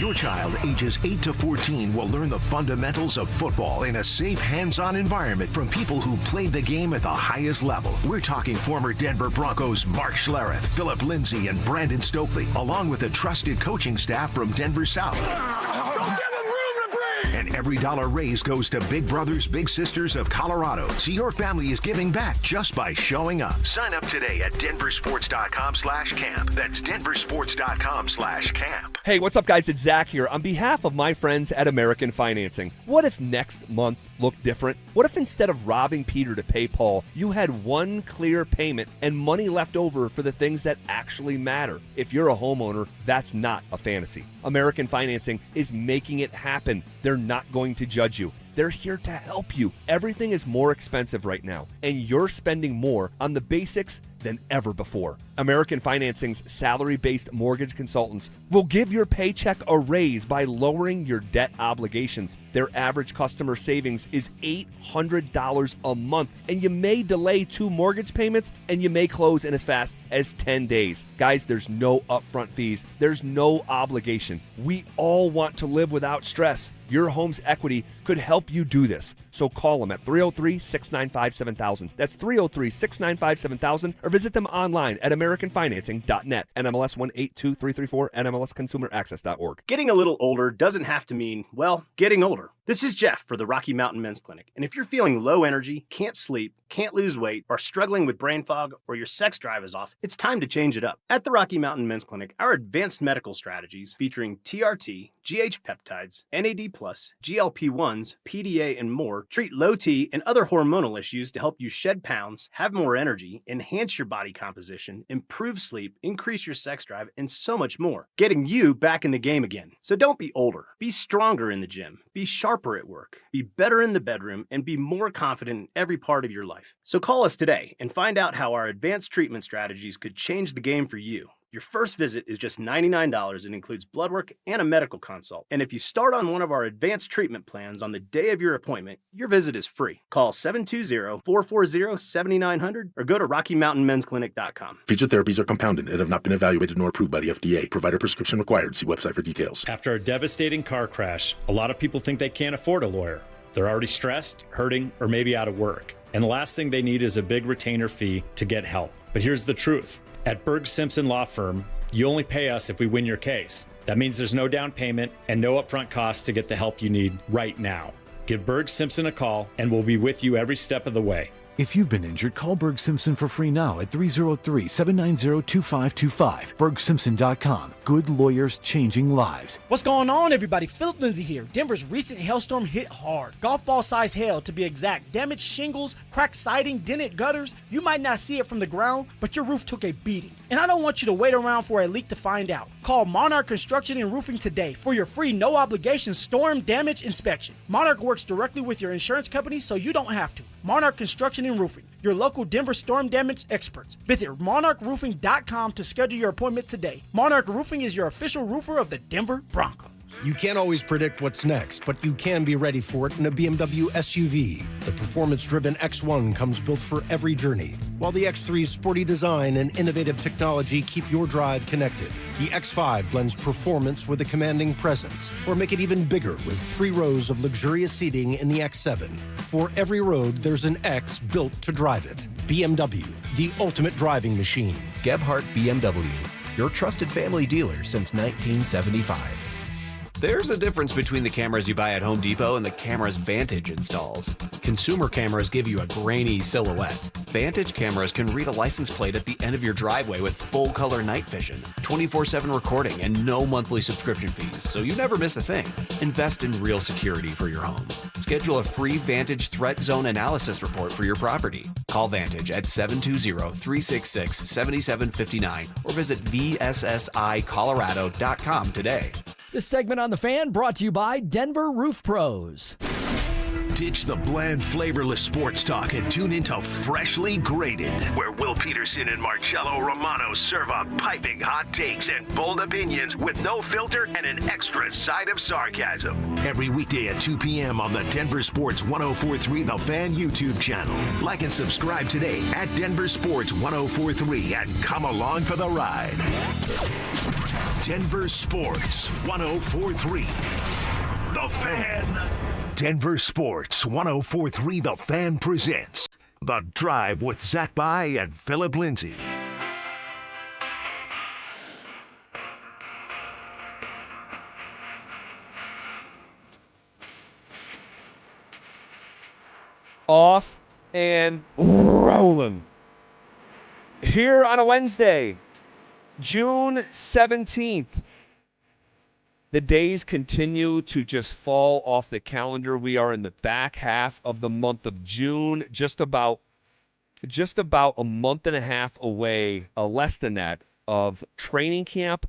Your child ages 8 to 14 will learn the fundamentals of football in a safe, hands-on environment from people who played the game at the highest level. We're talking former Denver Broncos Mark Schlereth, Phillip Lindsay, and Brandon Stokely, along with a trusted coaching staff from Denver South. And every dollar raised goes to Big Brothers Big Sisters of Colorado. So your family is giving back just by showing up. Sign up today at DenverSports.com/camp. That's DenverSports.com/camp. Hey, what's up, guys? It's Zach here. On behalf of my friends at American Financing, what if next month looked different? What if instead of robbing Peter to pay Paul, you had one clear payment and money left over for the things that actually matter? If you're a homeowner, that's not a fantasy. American Financing is making it happen. They're not going to judge you. They're here to help you. Everything is more expensive right now, and you're spending more on the basics than ever before. American Financing's salary-based mortgage consultants will give your paycheck a raise by lowering your debt obligations. Their average customer savings is $800 a month, and you may delay 2 mortgage payments, and you may close in as fast as 10 days. Guys, there's no upfront fees. There's no obligation. We all want to live without stress. Your home's equity could help you do this. So call them at 303-695-7000. That's 303-695-7000, or visit them online at AmericanFinancing.net. NMLS 182334, NMLSConsumerAccess.org. Getting a little older doesn't have to mean, well, getting older. This is Jeff for the Rocky Mountain Men's Clinic. And if you're feeling low energy, can't sleep, can't lose weight, or struggling with brain fog, or your sex drive is off, it's time to change it up. At the Rocky Mountain Men's Clinic, our advanced medical strategies featuring TRT, GH peptides, NAD+, GLP-1s, PDA, and more treat low T and other hormonal issues to help you shed pounds, have more energy, enhance your body composition, improve sleep, increase your sex drive, and so much more. Getting you back in the game again. So don't be older. Be stronger in the gym. Be sharper at work. Be better in the bedroom, and be more confident in every part of your life. So call us today and find out how our advanced treatment strategies could change the game for you. Your first visit is just $99 and includes blood work and a medical consult. And if you start on one of our advanced treatment plans on the day of your appointment, your visit is free. Call 720-440-7900 or go to RockyMountainMen'sClinic.com. Featured therapies are compounded and have not been evaluated nor approved by the FDA. Provider prescription required. See website for details. After a devastating car crash, a lot of people think they can't afford a lawyer. They're already stressed, hurting, or maybe out of work. And the last thing they need is a big retainer fee to get help. But here's the truth. At Berg Simpson Law Firm, you only pay us if we win your case. That means there's no down payment and no upfront costs to get the help you need right now. Give Berg Simpson a call and we'll be with you every step of the way. If you've been injured, call Berg Simpson for free now at 303-790-2525. BergSimpson.com. Good lawyers changing lives. What's going on, everybody? Phillip Lindsay here. Denver's recent hailstorm hit hard. Golf ball size hail, to be exact. Damaged shingles, cracked siding, dented gutters. You might not see it from the ground, but your roof took a beating. And I don't want you to wait around for a leak to find out. Call Monarch Construction and Roofing today for your free no-obligation storm damage inspection. Monarch works directly with your insurance company, so you don't have to. Monarch Construction and Roofing, your local Denver storm damage experts. Visit monarchroofing.com to schedule your appointment today. Monarch Roofing is your official roofer of the Denver Broncos. You can't always predict what's next, but you can be ready for it in a BMW SUV. The performance-driven X1 comes built for every journey, while the X3's sporty design and innovative technology keep your drive connected. The X5 blends performance with a commanding presence, or make it even bigger with 3 rows of luxurious seating in the X7. For every road, there's an X built to drive it. BMW, the ultimate driving machine. Gebhardt BMW, your trusted family dealer since 1975. There's a difference between the cameras you buy at Home Depot and the cameras Vantage installs. Consumer cameras give you a grainy silhouette. Vantage cameras can read a license plate at the end of your driveway with full color night vision, 24/7 recording, and no monthly subscription fees, so you never miss a thing. Invest in real security for your home. Schedule a free Vantage Threat Zone Analysis report for your property. Call Vantage at 720-366-7759 or visit VSSIColorado.com today. This segment on The Fan brought to you by Denver Roof Pros. Ditch the bland, flavorless sports talk and tune into Freshly Grated, where Will Peterson and Marcello Romano serve up piping hot takes and bold opinions with no filter and an extra side of sarcasm. Every weekday at 2 p.m. on the Denver Sports 104.3 The Fan YouTube channel. Like and subscribe today at Denver Sports 104.3 and come along for the ride. Denver Sports 104.3 The Fan. Denver Sports 104.3 The Fan presents The Drive with Zach By and Phillip Lindsay. Off and rolling. Here on a Wednesday, June 17th. The days continue to just fall off the calendar. We are in the back half of the month of June, just about a month and a half away, less than that, of training camp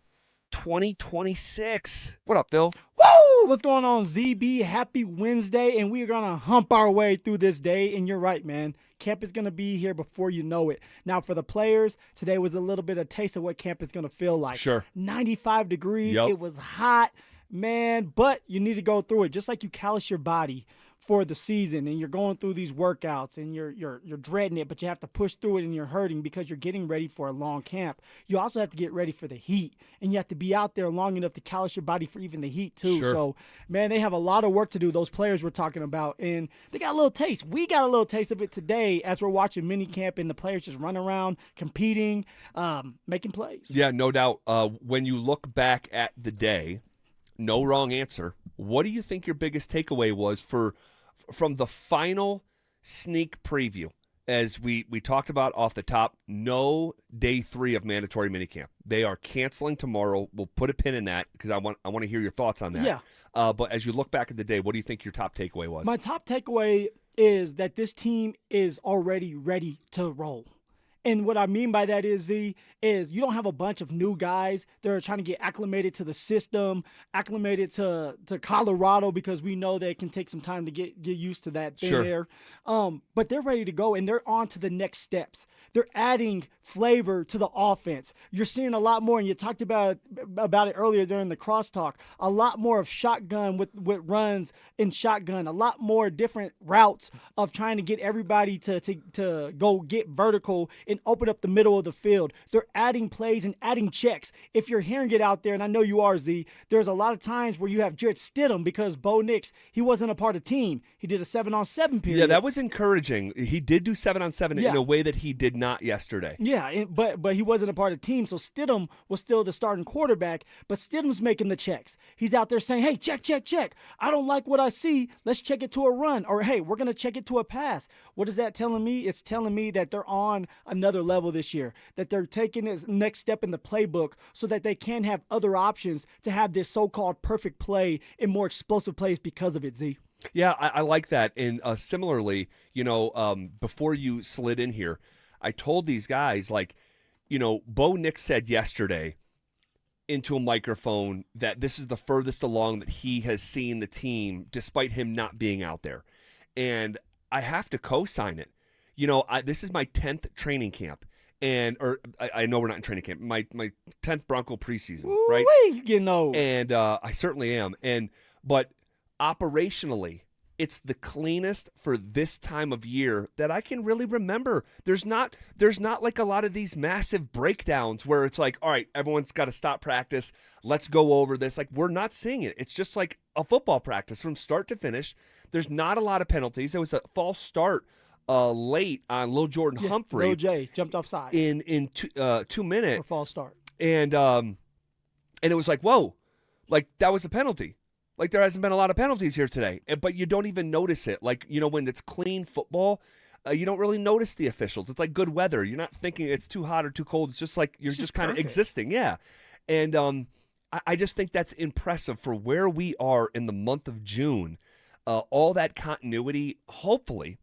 2026. What up, Phil? Woo! What's going on, ZB? Happy Wednesday, and we are going to hump our way through this day. And you're right, man. Camp is going to be here before you know it. Now, for the players, today was a little bit of taste of what camp is going to feel like. Sure. 95 degrees. Yep. It was hot, man, but you need to go through it. Just like you callous your body for the season and you're going through these workouts and you're dreading it, but you have to push through it and you're hurting because you're getting ready for a long camp. You also have to get ready for the heat, and you have to be out there long enough to callous your body for even the heat too. Sure. So, man, they have a lot of work to do, those players we're talking about, and they got a little taste. We got a little taste of it today as we're watching mini camp and the players just run around, competing, making plays. Yeah, no doubt. When you look back at the day, no wrong answer. What do you think your biggest takeaway was from the final sneak preview? As we talked about off the top, no day 3 of mandatory minicamp. They are canceling tomorrow. We'll put a pin in that because I want to hear your thoughts on that. Yeah. But as you look back at the day, what do you think your top takeaway was? My top takeaway is that this team is already ready to roll. And what I mean by that is you don't have a bunch of new guys that are trying to get acclimated to the system, acclimated to Colorado, because we know that it can take some time to get used to that thing there. But they're ready to go, and they're on to the next steps. They're adding flavor to the offense. You're seeing a lot more, and you talked about it earlier during the crosstalk, a lot more of shotgun with runs in shotgun, a lot more different routes of trying to get everybody to go get vertical and open up the middle of the field. They're adding plays and adding checks. If you're hearing it out there, and I know you are, Z, there's a lot of times where you have Jared Stidham because Bo Nix, he wasn't a part of the team. He did a 7-on-7 period. Yeah, that was encouraging. He did do 7-on-7 in a way that he did not yesterday. Yeah, but he wasn't a part of the team, so Stidham was still the starting quarterback, but Stidham's making the checks. He's out there saying, hey, check. I don't like what I see. Let's check it to a run. Or, hey, we're going to check it to a pass. What is that telling me? It's telling me that they're on another level this year, that they're taking this next step in the playbook so that they can have other options to have this so-called perfect play and more explosive plays because of it, Z. Yeah, I like that. And similarly, before you slid in here, I told these guys, Bo Nix said yesterday into a microphone that this is the furthest along that he has seen the team despite him not being out there. And I have to co-sign it. This is my 10th training camp. I know we're not in training camp. My 10th Bronco preseason, right? You getting old. And I certainly am. But operationally, it's the cleanest for this time of year that I can really remember. There's not like a lot of these massive breakdowns where it's like, all right, everyone's got to stop practice. Let's go over this. Like, we're not seeing it. It's just like a football practice from start to finish. There's not a lot of penalties. There was a false start late on Lil Jordan Humphrey. Lil J jumped off sides in 2 minutes. For false start. And it was like, whoa, like that was a penalty. Like, there hasn't been a lot of penalties here today, but you don't even notice it. Like, when it's clean football, you don't really notice the officials. It's like good weather. You're not thinking it's too hot or too cold. It's just like you're just kind of existing. Yeah. And I just think that's impressive for where we are in the month of June. All that continuity hopefully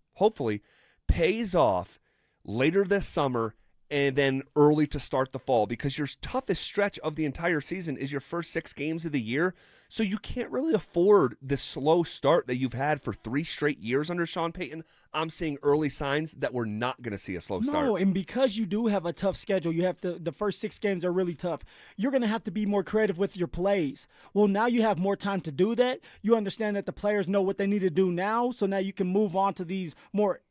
pays off later this summer and then early to start the fall, because your toughest stretch of the entire season is your first 6 games of the year. So you can't really afford the slow start that you've had for 3 straight years under Sean Payton. I'm seeing early signs that we're not going to see a slow start. No, and because you do have a tough schedule, you have the first 6 games are really tough. You're going to have to be more creative with your plays. Well, now you have more time to do that. You understand that the players know what they need to do now, so now you can move on to these more,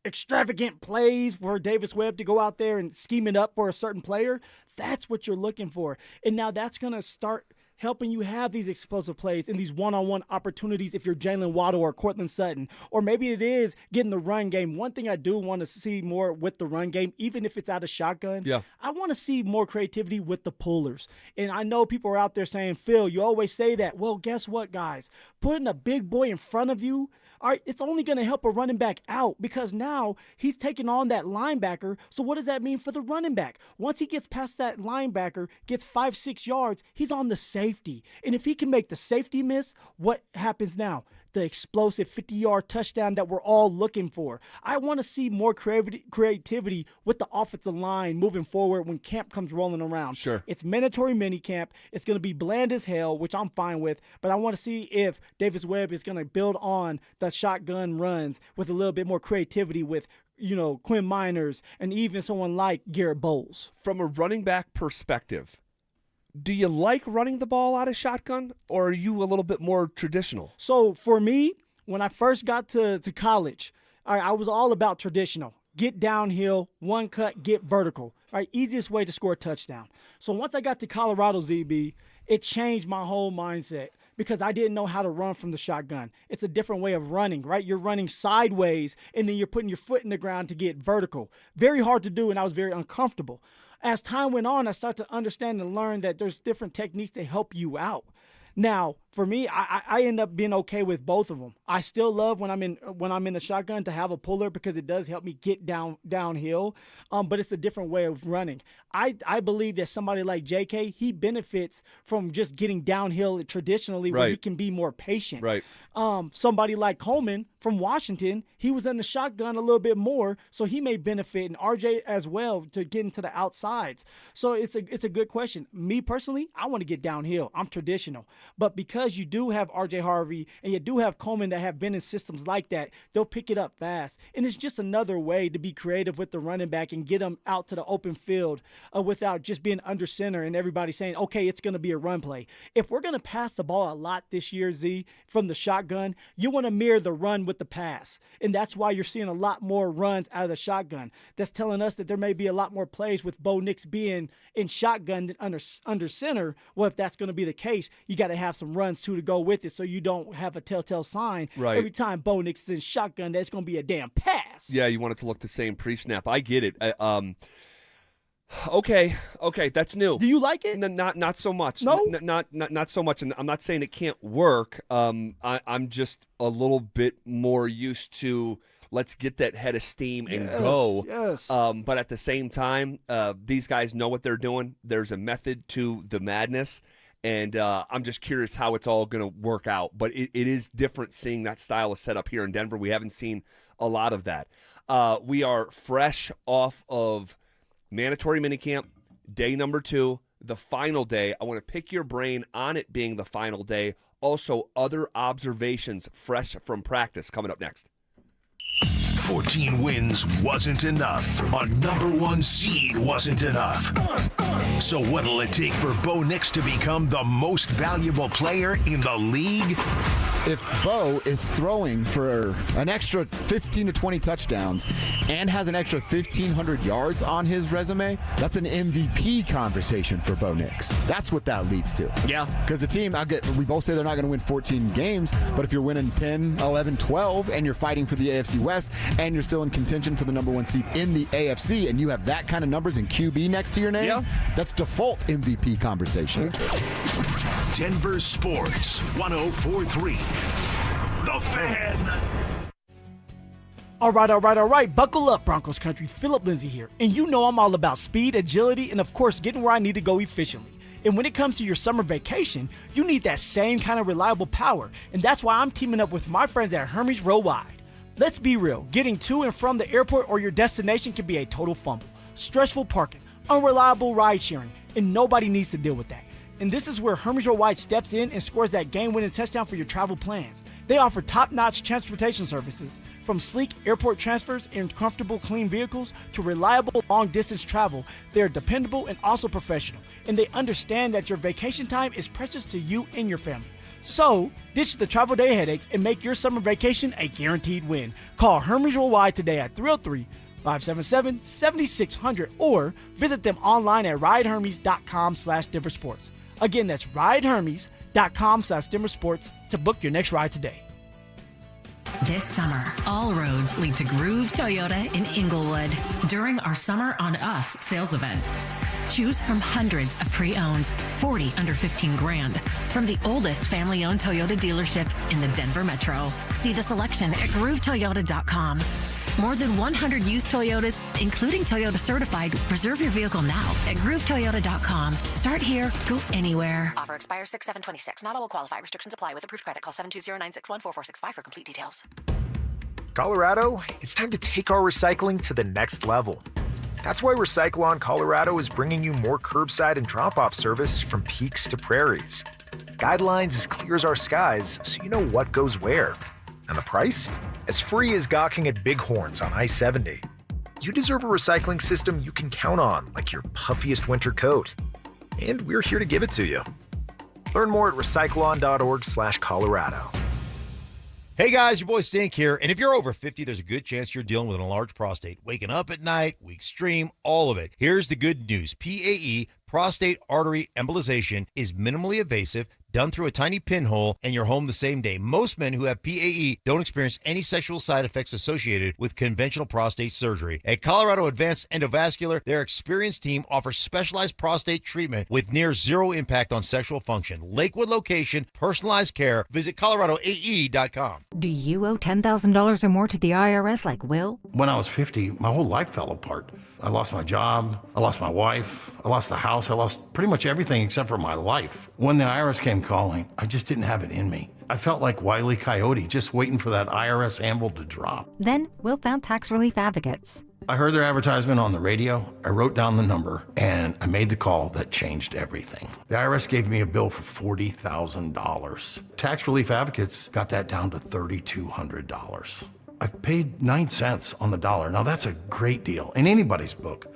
extravagant plays for Davis Webb to go out there and scheme it up for a certain player. That's what you're looking for. And now that's going to start helping you have these explosive plays and these one-on-one opportunities if you're Jalen Waddle or Cortland Sutton. Or maybe it is getting the run game. One thing I do want to see more with the run game, even if it's out of shotgun, I want to see more creativity with the pullers. And I know people are out there saying, Phil, you always say that. Well, guess what, guys? Putting a big boy in front of you, all right, it's only going to help a running back out, because now he's taking on that linebacker. So what does that mean for the running back? Once he gets past that linebacker, gets 5-6 yards, he's on the safety. And if he can make the safety miss, what happens now? The explosive 50-yard touchdown that we're all looking for. I want to see more creativity with the offensive line moving forward when camp comes rolling around. Sure. It's mandatory mini camp. It's going to be bland as hell, which I'm fine with, but I want to see if Davis Webb is going to build on the shotgun runs with a little bit more creativity with Quinn Miners and even someone like Garrett Bowles. From a running back perspective, do you like running the ball out of shotgun, or are you a little bit more traditional? So for me, when I first got to college, I was all about traditional. Get downhill, one cut, get vertical. All right, easiest way to score a touchdown. So once I got to Colorado, ZB, it changed my whole mindset, because I didn't know how to run from the shotgun. It's a different way of running, right? You're running sideways, and then you're putting your foot in the ground to get vertical. Very hard to do, and I was very uncomfortable. As time went on, I started to understand and learn that there's different techniques to help you out. Now, for me, I end up being okay with both of them. I still love when I'm in the shotgun to have a puller, because it does help me get downhill. But it's a different way of running. I believe that somebody like JK, he benefits from just getting downhill traditionally, where he can be more patient. Right. Somebody like Coleman from Washington, he was in the shotgun a little bit more, so he may benefit, and RJ as well, to get into the outsides. So it's a good question. Me personally, I want to get downhill. I'm traditional. But because you do have RJ Harvey and you do have Coleman that have been in systems like that, they'll pick it up fast. And it's just another way to be creative with the running back and get them out to the open field without just being under center and everybody saying, okay, it's going to be a run play. If we're going to pass the ball a lot this year, Z, from the shotgun, you want to mirror the run with the pass. And that's why you're seeing a lot more runs out of the shotgun. That's telling us that there may be a lot more plays with Bo Nix being in shotgun than under center. Well, if that's going to be the case, you got to have some runs too to go with it, so you don't have a telltale sign every time Bo Nix is in shotgun that's going to be a damn pass. Yeah, you want it to look the same pre-snap. I get it. Okay, that's new. Do you like it? Not so much. No, not so much. And I'm not saying it can't work. I'm just a little bit more used to, let's get that head of steam and go. Yes. But at the same time, these guys know what they're doing. There's a method to the madness. And I'm just curious how it's all going to work out. But it is different seeing that style of setup here in Denver. We haven't seen a lot of that. We are fresh off of mandatory minicamp, day number 2, the final day. I want to pick your brain on it being the final day. Also, other observations fresh from practice coming up next. 14 wins wasn't enough. A number 1 seed wasn't enough. So what'll it take for Bo Nix to become the most valuable player in the league? If Bo is throwing for an extra 15 to 20 touchdowns and has an extra 1,500 yards on his resume, that's an MVP conversation for Bo Nix. That's what that leads to. Yeah. Because the team, we both say they're not going to win 14 games, but if you're winning 10, 11, 12, and you're fighting for the AFC West, and you're still in contention for the number 1 seed in the AFC, and you have that kind of numbers and QB next to your name, that's default MVP conversation. Denver Sports 104.3. The Fan. All right. Buckle up, Broncos country. Phillip Lindsay here. And you know I'm all about speed, agility, and of course, getting where I need to go efficiently. And when it comes to your summer vacation, you need that same kind of reliable power. And that's why I'm teaming up with my friends at Hermes Worldwide. Let's be real, getting to and from the airport or your destination can be a total fumble. Stressful parking, unreliable ride sharing, and nobody needs to deal with that. And this is where Hermes Worldwide steps in and scores that game-winning touchdown for your travel plans. They offer top-notch transportation services, from sleek airport transfers and comfortable, clean vehicles to reliable long-distance travel. They are dependable and also professional, and they understand that your vacation time is precious to you and your family. So, ditch the travel day headaches and make your summer vacation a guaranteed win. Call Hermes Worldwide today at 303-577-7600 or visit them online at ridehermes.com/DenverSports. Again, that's ridehermes.com/DenverSports to book your next ride today. This summer, all roads lead to Groove Toyota in Inglewood during our Summer on Us sales event. Choose from hundreds of pre-owns, 40 under 15 grand, from the oldest family-owned Toyota dealership in the Denver Metro. See the selection at GrooveToyota.com. More than 100 used Toyotas, including Toyota Certified. Reserve your vehicle now at GrooveToyota.com. Start here, go anywhere. Offer expires 6/7/26. Not all will qualify. Restrictions apply with approved credit. Call 720-961-4465 for complete details. Colorado, it's time to take our recycling to the next level. That's why Recyclon Colorado is bringing you more curbside and drop-off service from peaks to prairies. Guidelines as clear as our skies, so you know what goes where. And the price? As free as gawking at Bighorns on I-70. You deserve a recycling system you can count on, like your puffiest winter coat. And we're here to give it to you. Learn more at recyclon.org/Colorado. Hey guys, your boy Stink here, and if you're over 50, there's a good chance you're dealing with an enlarged prostate. Waking up at night, weak stream, all of it. Here's the good news. PAE, prostate artery embolization, is minimally invasive, done through a tiny pinhole, and you're home the same day. Most men who have PAE don't experience any sexual side effects associated with conventional prostate surgery. At Colorado Advanced Endovascular, their experienced team offers specialized prostate treatment with near zero impact on sexual function. Lakewood location, personalized care. Visit coloradoae.com. Do you owe $10,000 or more to the IRS like Will? When I was 50, my whole life fell apart. I lost my job, I lost my wife, I lost the house, I lost pretty much everything except for my life. When the IRS came calling, I just didn't have it in me. I felt like Wile E. Coyote, just waiting for that IRS anvil to drop. Then Will found Tax Relief Advocates. I heard their advertisement on the radio, I wrote down the number, and I made the call that changed everything. The IRS gave me a bill for $40,000. Tax Relief Advocates got that down to $3,200. I've paid 9 cents on the dollar. Now that's a great deal in anybody's book.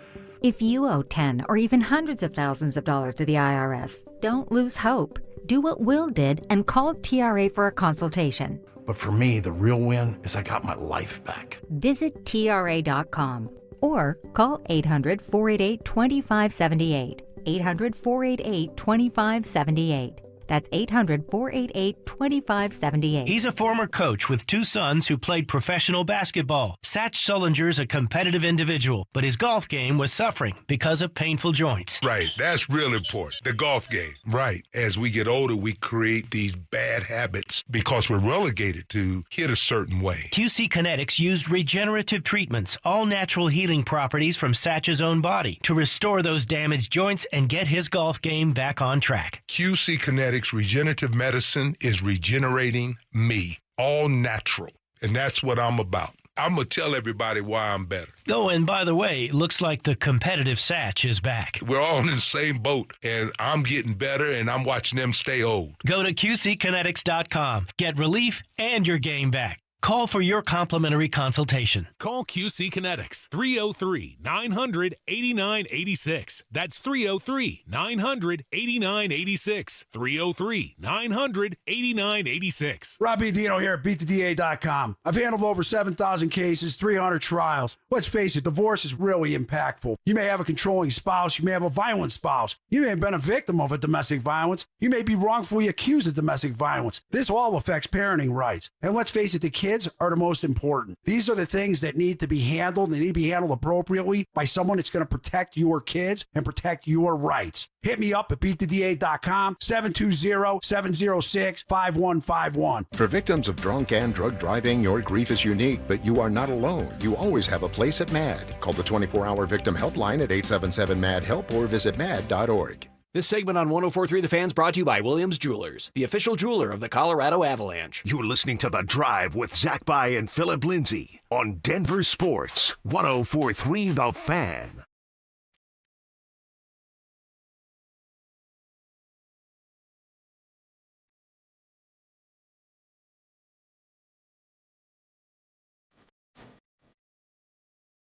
If you owe 10 or even hundreds of thousands of dollars to the IRS, don't lose hope. Do what Will did and call TRA for a consultation. But for me, the real win is I got my life back. Visit TRA.com or call 800-488-2578. 800-488-2578. That's 800-488-2578. He's a former coach with 2 sons who played professional basketball. Satch Sullinger's a competitive individual, but his golf game was suffering because of painful joints. Right, that's real important. The golf game. Right. As we get older, we create these bad habits because we're relegated to hit a certain way. QC Kinetics used regenerative treatments, all natural healing properties from Satch's own body, to restore those damaged joints and get his golf game back on track. QC Kinetics regenerative medicine is regenerating me, all natural. And that's what I'm about. I'm going to tell everybody why I'm better. Oh, and by the way, looks like the competitive Satch is back. We're all in the same boat, and I'm getting better, and I'm watching them stay old. Go to QCkinetics.com. Get relief and your game back. Call for your complimentary consultation. Call QC Kinetics, 303-900-8986. That's 303-900-8986. 303-900-8986. Robbie Dino here at BeatTheDA.com. I've handled over 7,000 cases, 300 trials. Let's face it, divorce is really impactful. You may have a controlling spouse. You may have a violent spouse. You may have been a victim of a domestic violence. You may be wrongfully accused of domestic violence. This all affects parenting rights. And let's face it, the kids are the most important. These are the things that need to be handled. They need to be handled appropriately by someone that's going to protect your kids and protect your rights. Hit me up at BeatTheDA.com, 720-706-5151. For victims of drunk and drug driving, your grief is unique, but you are not alone. You always have a place at MAD. Call the 24-hour victim helpline at 877-MAD-HELP or visit MAD.org. This segment on 104.3 The Fan's brought to you by Williams Jewelers, the official jeweler of the Colorado Avalanche. You're listening to The Drive with Zach By and Phillip Lindsay on Denver Sports 104.3 The Fan.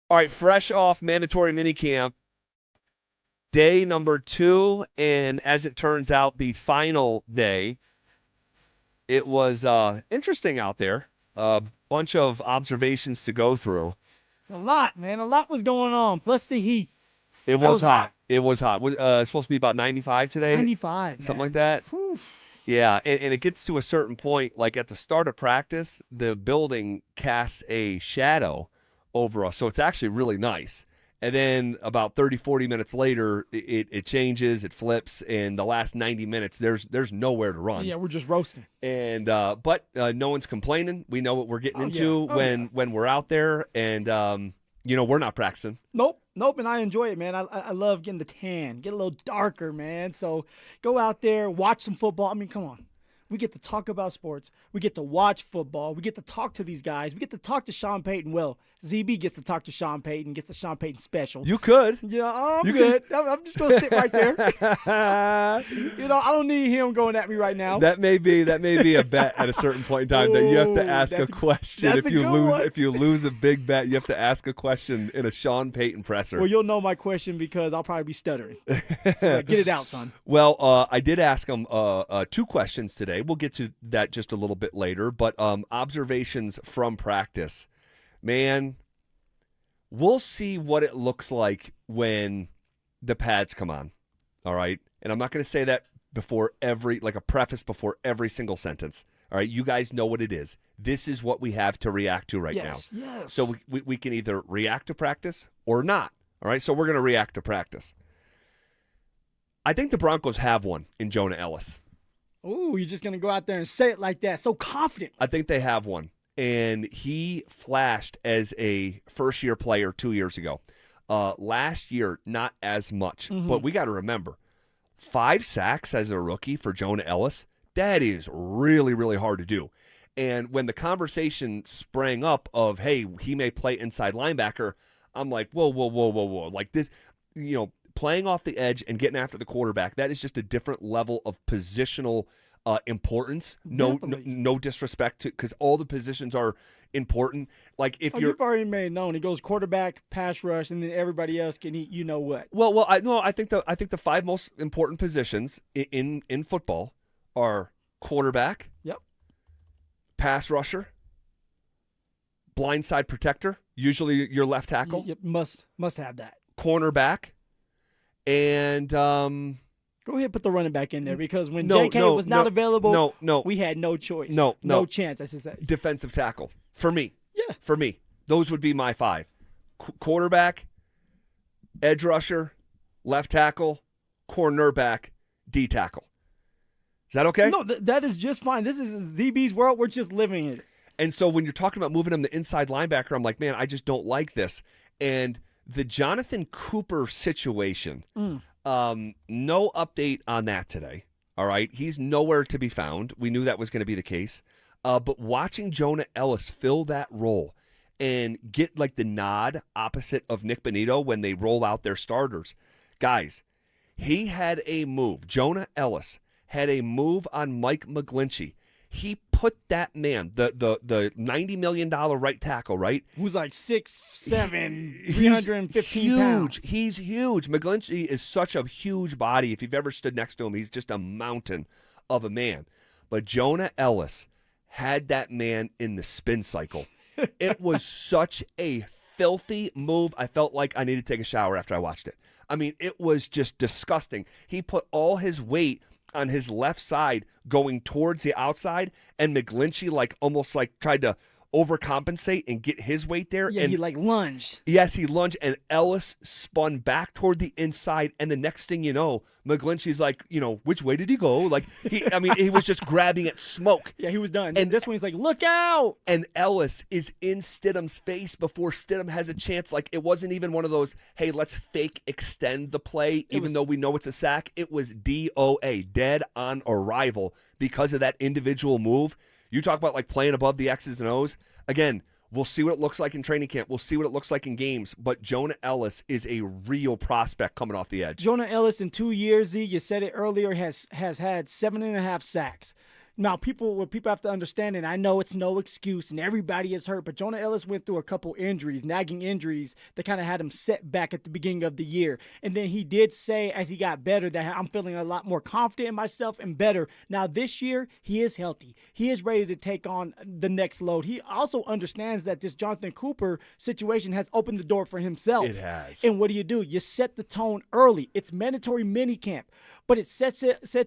All right, fresh off mandatory minicamp, day number 2, and as it turns out, the final day. It was interesting out there. A bunch of observations to go through. A lot, man. A lot was going on. Plus the heat. It was hot. It was hot. It's supposed to be about 95 today? 95, something man. like that? Whew. Yeah, and it gets to a certain point, like at the start of practice, the building casts a shadow over us, so it's actually really nice. And then about 30, 40 minutes later, it changes, it flips, and the last 90 minutes, there's nowhere to run. Yeah, we're just roasting. And but no one's complaining. We know what we're getting into when we're out there, and we're not practicing. Nope, and I enjoy it, man. I love getting the tan, get a little darker, man. So go out there, watch some football. I mean, come on. We get to talk about sports. We get to watch football. We get to talk to these guys. We get to talk to Sean Payton. Well, ZB gets to talk to Sean Payton, gets the Sean Payton special. You could. Yeah, I'm good. I'm just going to sit right there. I don't need him going at me right now. That may be a bet at a certain point in time that you have to ask a question. If you lose a big bet, you have to ask a question in a Sean Payton presser. Well, you'll know my question because I'll probably be stuttering. Get it out, son. Well, I did ask him 2 questions today. We'll get to that just a little bit later. But observations from practice. Man, we'll see what it looks like when the pads come on, all right? And I'm not going to say that before a preface before every single sentence, all right? You guys know what it is. This is what we have to react to right now. Yes. So we can either react to practice or not, all right? So we're going to react to practice. I think the Broncos have one in Jonah Ellis. Ooh, you're just going to go out there and say it like that, so confident. I think they have one. And he flashed as a first-year player 2 years ago. Last year, not as much. Mm-hmm. But we got to remember, 5 sacks as a rookie for Jonah Ellis, that is really, really hard to do. And when the conversation sprang up of, hey, he may play inside linebacker, I'm like, whoa. Like this, playing off the edge and getting after the quarterback, that is just a different level of positional importance. No disrespect to, because all the positions are important. Like if you've already made it known, he goes quarterback, pass rush, and then everybody else can eat. You know what? Well, I think the 5 most important positions in football are quarterback. Yep. Pass rusher. Blindside protector. Usually your left tackle. Yep, must have that. Cornerback, and Go ahead, put the running back in there because when JK was not available, we had no choice. No chance. I should say. Defensive tackle for me. Yeah, for me, those would be my 5: quarterback, edge rusher, left tackle, cornerback, D tackle. Is that okay? No, that is just fine. This is ZB's world. We're just living it. And so when you're talking about moving him to inside linebacker, I'm like, man, I just don't like this. And the Jonathan Cooper situation. No update on that today. All right. He's nowhere to be found. We knew that was going to be the case. But watching Jonah Ellis fill that role and get like the nod opposite of Nick Bonito when they roll out their starters. Guys, he had a move. Jonah Ellis had a move on Mike McGlinchey. He put that man, the $90 million right tackle, right? Who's like 6'7", 315 pounds. He's huge. McGlinchey is such a huge body. If you've ever stood next to him, he's just a mountain of a man. But Jonah Ellis had that man in the spin cycle. It was such a filthy move. I felt like I needed to take a shower after I watched it. I mean, it was just disgusting. He put all his weight on his left side going towards the outside, and McGlinchey almost tried to overcompensate and get his weight there. Yeah, and he lunged. Yes, he lunged, and Ellis spun back toward the inside, and the next thing you know, McGlinchey's like, which way did he go? Like, he was just grabbing at smoke. Yeah, he was done. And this one, he's like, look out! And Ellis is in Stidham's face before Stidham has a chance. Like, it wasn't even one of those, hey, let's fake extend the play, even though we know it's a sack. It was DOA, dead on arrival, because of that individual move. You talk about, playing above the X's and O's. Again, we'll see what it looks like in training camp. We'll see what it looks like in games. But Jonah Ellis is a real prospect coming off the edge. Jonah Ellis in 2 years, Z, you said it earlier, has had 7.5 sacks. Now, what people have to understand, and I know it's no excuse, and everybody is hurt, but Jonah Ellis went through a couple injuries, nagging injuries, that kind of had him set back at the beginning of the year. And then he did say, as he got better, that I'm feeling a lot more confident in myself and better. Now, this year, he is healthy. He is ready to take on the next load. He also understands that this Jonathan Cooper situation has opened the door for himself. It has. And what do? You set the tone early. It's mandatory minicamp, but it sets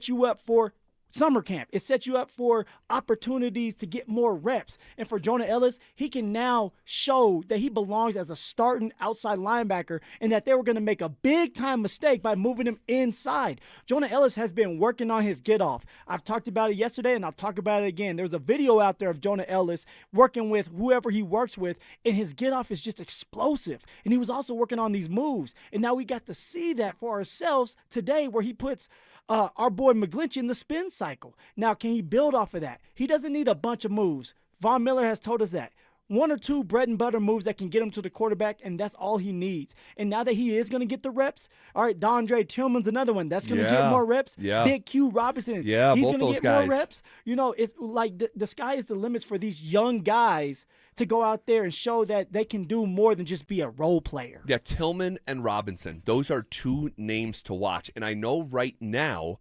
you up for summer camp. It sets you up for opportunities to get more reps. And for Jonah Ellis, he can now show that he belongs as a starting outside linebacker and that they were going to make a big-time mistake by moving him inside. Jonah Ellis has been working on his get-off. I've talked about it yesterday, and I'll talk about it again. There's a video out there of Jonah Ellis working with whoever he works with, and his get-off is just explosive. And he was also working on these moves. And now we got to see that for ourselves today, where he puts our boy McGlinchey in the spin cycle. Now, can he build off of that? He doesn't need a bunch of moves. Von Miller has told us that. 1 or 2 bread and butter moves that can get him to the quarterback, and that's all he needs. And now that he is going to get the reps, all right, Dondre Tillman's another one. That's going to get more reps. Yeah. Big Q Robinson. Yeah, he's both gonna those get guys. more reps. It's like the sky is the limits for these young guys to go out there and show that they can do more than just be a role player. Yeah, Tillman and Robinson. Those are 2 names to watch. And I know right now,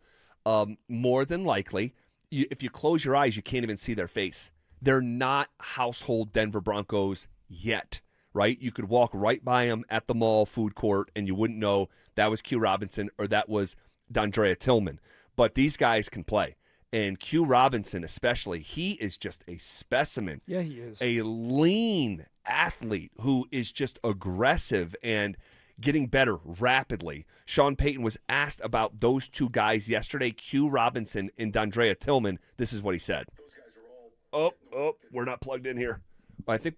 more than likely, if you close your eyes, you can't even see their face. They're not household Denver Broncos yet, right? You could walk right by them at the mall food court, and you wouldn't know that was Q Robinson or that was Dondrea Tillman. But these guys can play. And Q Robinson especially, he is just a specimen. Yeah, he is. A lean athlete who is just aggressive and getting better rapidly. Sean Payton was asked about those 2 guys yesterday, Q Robinson and Dondrea Tillman. This is what he said. Those guys are all... Oh, we're not plugged in here. I think,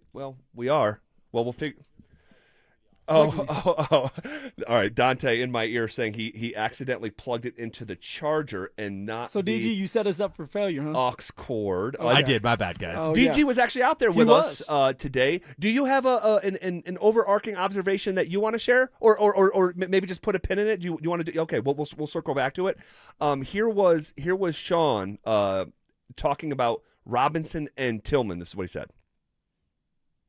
we are. Well, we'll figure... Oh. All right, Dante in my ear saying he accidentally plugged it into the charger and not So, DG, you set us up for failure, huh? aux cord. I did. My bad, guys. DG was actually out there with us today. Do you have an overarching observation that you want to share, or maybe just put a pin in it? Do you want to do? Okay, we'll circle back to it. Here was Sean talking about Robinson and Tillman. This is what he said.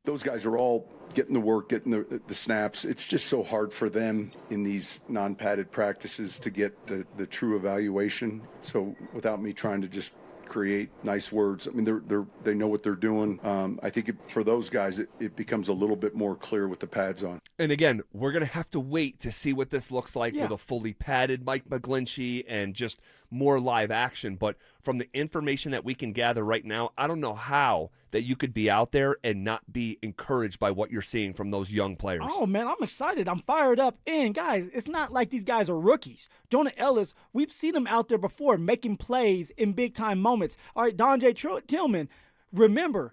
Those guys are all getting the work, getting the snaps. It's just so hard for them in these non-padded practices to get the true evaluation. So without me trying to just create nice words, I mean, they know what they're doing. I think for those guys, it becomes a little bit more clear with the pads on. And again, we're going to have to wait to see what this looks like with a fully padded Mike McGlinchey and just more live action. But from the information that we can gather right now, I don't know how that you could be out there and not be encouraged by what you're seeing from those young players. Oh, man, I'm excited. I'm fired up. And, guys, it's not like these guys are rookies. Jonah Ellis, we've seen him out there before making plays in big-time moments. All right, Dondre Tillman, remember,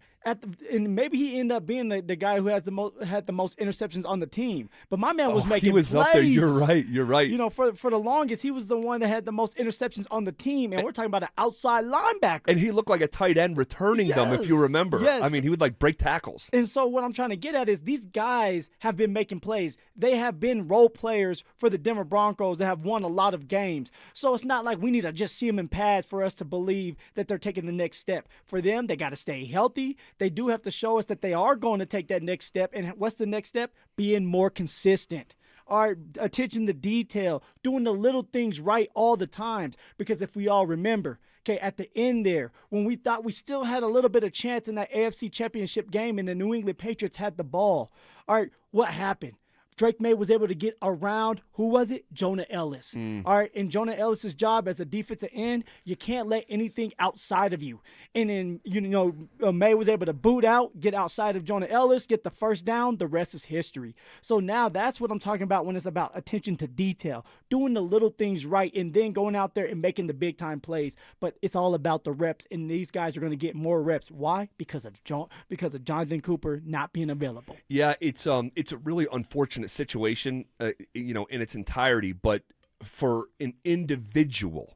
and maybe he ended up being the guy who had the most interceptions on the team. But my man was making plays. He was up there. You're right. You know, for the longest, he was the one that had the most interceptions on the team, and we're talking about an outside linebacker. And he looked like a tight end returning them, if you remember. Yes. I mean, he would break tackles. And so what I'm trying to get at is these guys have been making plays. They have been role players for the Denver Broncos that have won a lot of games. So it's not like we need to just see them in pads for us to believe that they're taking the next step. For them, they got to stay healthy. They do have to show us that they are going to take that next step. And what's the next step? Being more consistent. All right, attention to detail, doing the little things right all the times. Because if we all remember, okay, at the end there, when we thought we still had a little bit of chance in that AFC Championship game and the New England Patriots had the ball, all right, what happened? Drake May was able to get around, who was it? Jonah Ellis. All right, and Jonah Ellis's job as a defensive end, you can't let anything outside of you. And then, May was able to boot out, get outside of Jonah Ellis, get the first down. The rest is history. So now that's what I'm talking about when it's about attention to detail, doing the little things right, and then going out there and making the big-time plays. But it's all about the reps, and these guys are going to get more reps. Why? Because of Jonathan Cooper not being available. Yeah, it's a really unfortunate situation, in its entirety. But for an individual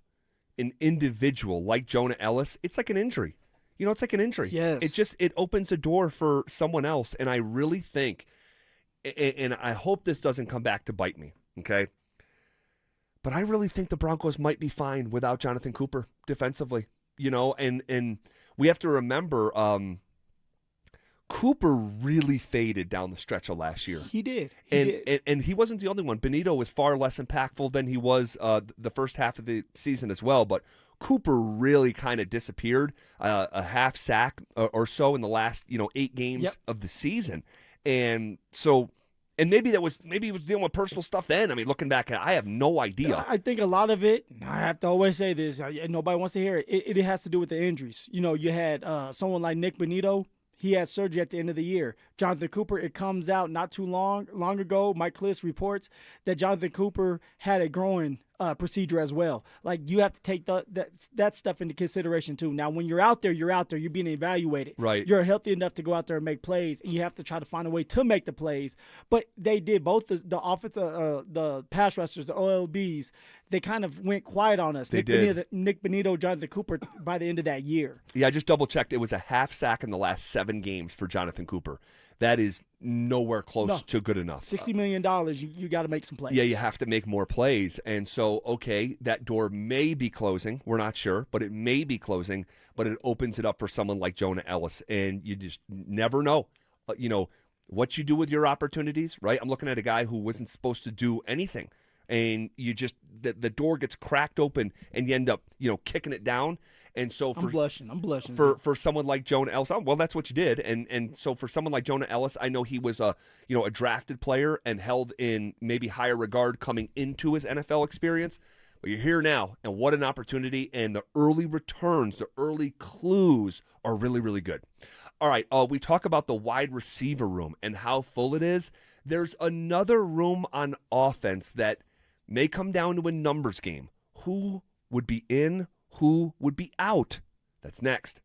like Jonah Ellis, it's like an injury. It's like an injury. Yes. It opens a door for someone else, and I really think, and I hope this doesn't come back to bite me. Okay. But I really think the Broncos might be fine without Jonathan Cooper defensively. And we have to remember. Cooper really faded down the stretch of last year. He did. And he wasn't the only one. Benito was far less impactful than he was the first half of the season as well. But Cooper really kind of disappeared, a half sack or so in the last 8 games of the season. And so, and maybe he was dealing with personal stuff then. I mean, looking back, I have no idea. I think a lot of it, I have to always say this, nobody wants to hear it. It has to do with the injuries. You had someone like Nick Benito. He had surgery at the end of the year. Jonathan Cooper, it comes out not too long ago, Mike Kliss reports that Jonathan Cooper had a groin procedure as well. Like, you have to take that stuff into consideration too. Now, when you're out there, you're being evaluated. Right. You're healthy enough to go out there and make plays, and you have to try to find a way to make the plays. But they did. Both the offensive, the pass rushers, the OLBs, they kind of went quiet on us. They did. Nick Benito, Jonathan Cooper by the end of that year. Yeah, I just double-checked. It was a half sack in the last 7 games for Jonathan Cooper. That is nowhere close to good enough. $60 million, you got to make some plays. Yeah, you have to make more plays. And so, okay, that door may be closing. We're not sure, but it may be closing. But it opens it up for someone like Jonah Ellis. And you just never know, what you do with your opportunities, right? I'm looking at a guy who wasn't supposed to do anything. And you just, the door gets cracked open and you end up, kicking it down. And so I'm blushing. For someone like Jonah Ellis, well, that's what you did. And so for someone like Jonah Ellis, I know he was a drafted player and held in maybe higher regard coming into his NFL experience. But you're here now, and what an opportunity. And the early returns, the early clues are really, really good. All right, we talk about the wide receiver room and how full it is. There's another room on offense that may come down to a numbers game. Who would be in? Who would be out? That's next.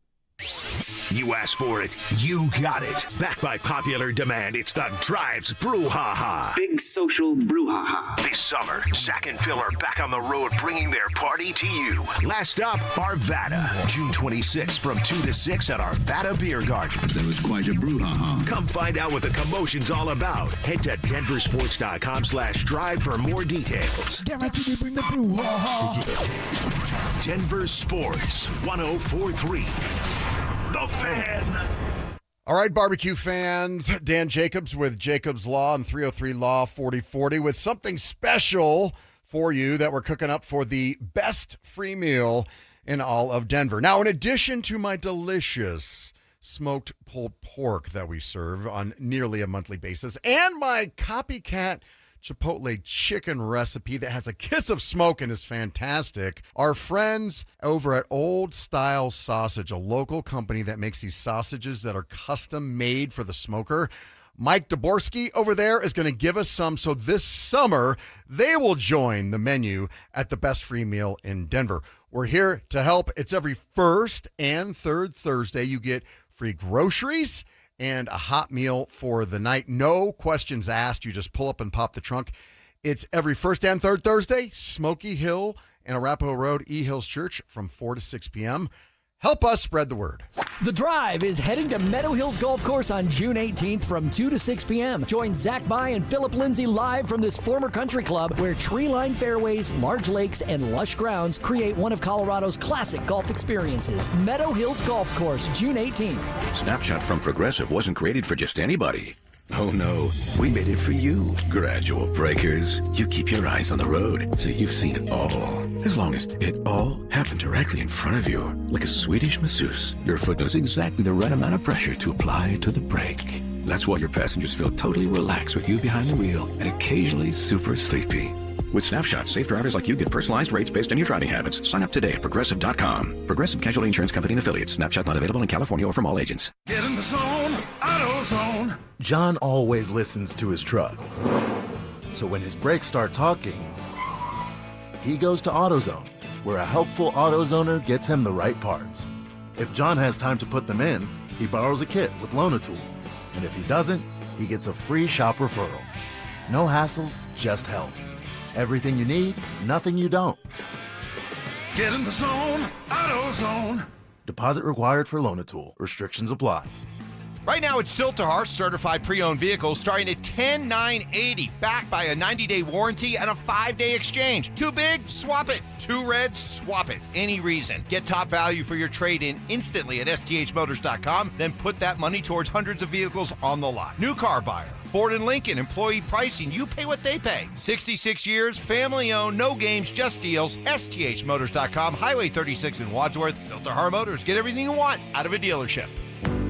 You asked for it, you got it. Backed by popular demand, it's the Drives Brouhaha. Big social brouhaha. This summer, Zach and Phil are back on the road bringing their party to you. Last up, Arvada. June 26th from 2 to 6 at Arvada Beer Garden. That was quite a brouhaha. Come find out what the commotion's all about. Head to DenverSports.com/drive for more details. Guaranteed to bring the brouhaha. Denver Sports 104.3. The Fan. All right, barbecue fans, Dan Jacobs with Jacobs Law and 303 Law 4040 with something special for you that we're cooking up for the best free meal in all of Denver. Now, in addition to my delicious smoked pulled pork that we serve on nearly a monthly basis and my copycat Chipotle chicken recipe that has a kiss of smoke and is fantastic. Our friends over at Old Style Sausage, a local company that makes these sausages that are custom made for the smoker. Mike Daborski over there is going to give us some. So this summer, they will join the menu at the best free meal in Denver. We're here to help. It's every first and third Thursday. You get free groceries and a hot meal for the night. No questions asked. You just pull up and pop the trunk. It's every first and third Thursday, Smoky Hill and Arapahoe Road, E Hills Church from 4 to 6 p.m. Help us spread the word. The Drive is heading to Meadow Hills Golf Course on June 18th from 2 to 6 p.m. Join Zach By and Phillip Lindsay live from this former country club where tree-lined fairways, large lakes, and lush grounds create one of Colorado's classic golf experiences. Meadow Hills Golf Course, June 18th. Snapshot from Progressive wasn't created for just anybody. Oh no, we made it for you, gradual breakers. You keep your eyes on the road, so you've seen it all. As long as it all happened directly in front of you, like a Swedish masseuse, your foot knows exactly the right amount of pressure to apply to the brake. That's why your passengers feel totally relaxed with you behind the wheel and occasionally super sleepy. With Snapshot, safe drivers like you get personalized rates based on your driving habits. Sign up today at Progressive.com. Progressive Casualty Insurance Company and Affiliates. Snapshot not available in California or from all agents. Get in the zone, AutoZone. John always listens to his truck. So when his brakes start talking, he goes to AutoZone, where a helpful AutoZoner gets him the right parts. If John has time to put them in, he borrows a kit with Loan-A-Tool. And if he doesn't, he gets a free shop referral. No hassles, just help. Everything you need, nothing you don't. Get in the zone, AutoZone. Deposit required for Loan-A-Tool. Restrictions apply. Right now, it's Siltahar certified pre-owned vehicles starting at $10,980, backed by a 90-day warranty and a 5-day exchange. Too big? Swap it. Too red? Swap it. Any reason. Get top value for your trade-in instantly at sthmotors.com, then put that money towards hundreds of vehicles on the lot. New car buyer. Ford and Lincoln employee pricing. You pay what they pay. 66 years, family-owned, no games, just deals. sthmotors.com, Highway 36 in Wadsworth. Siltahar Motors. Get everything you want out of a dealership.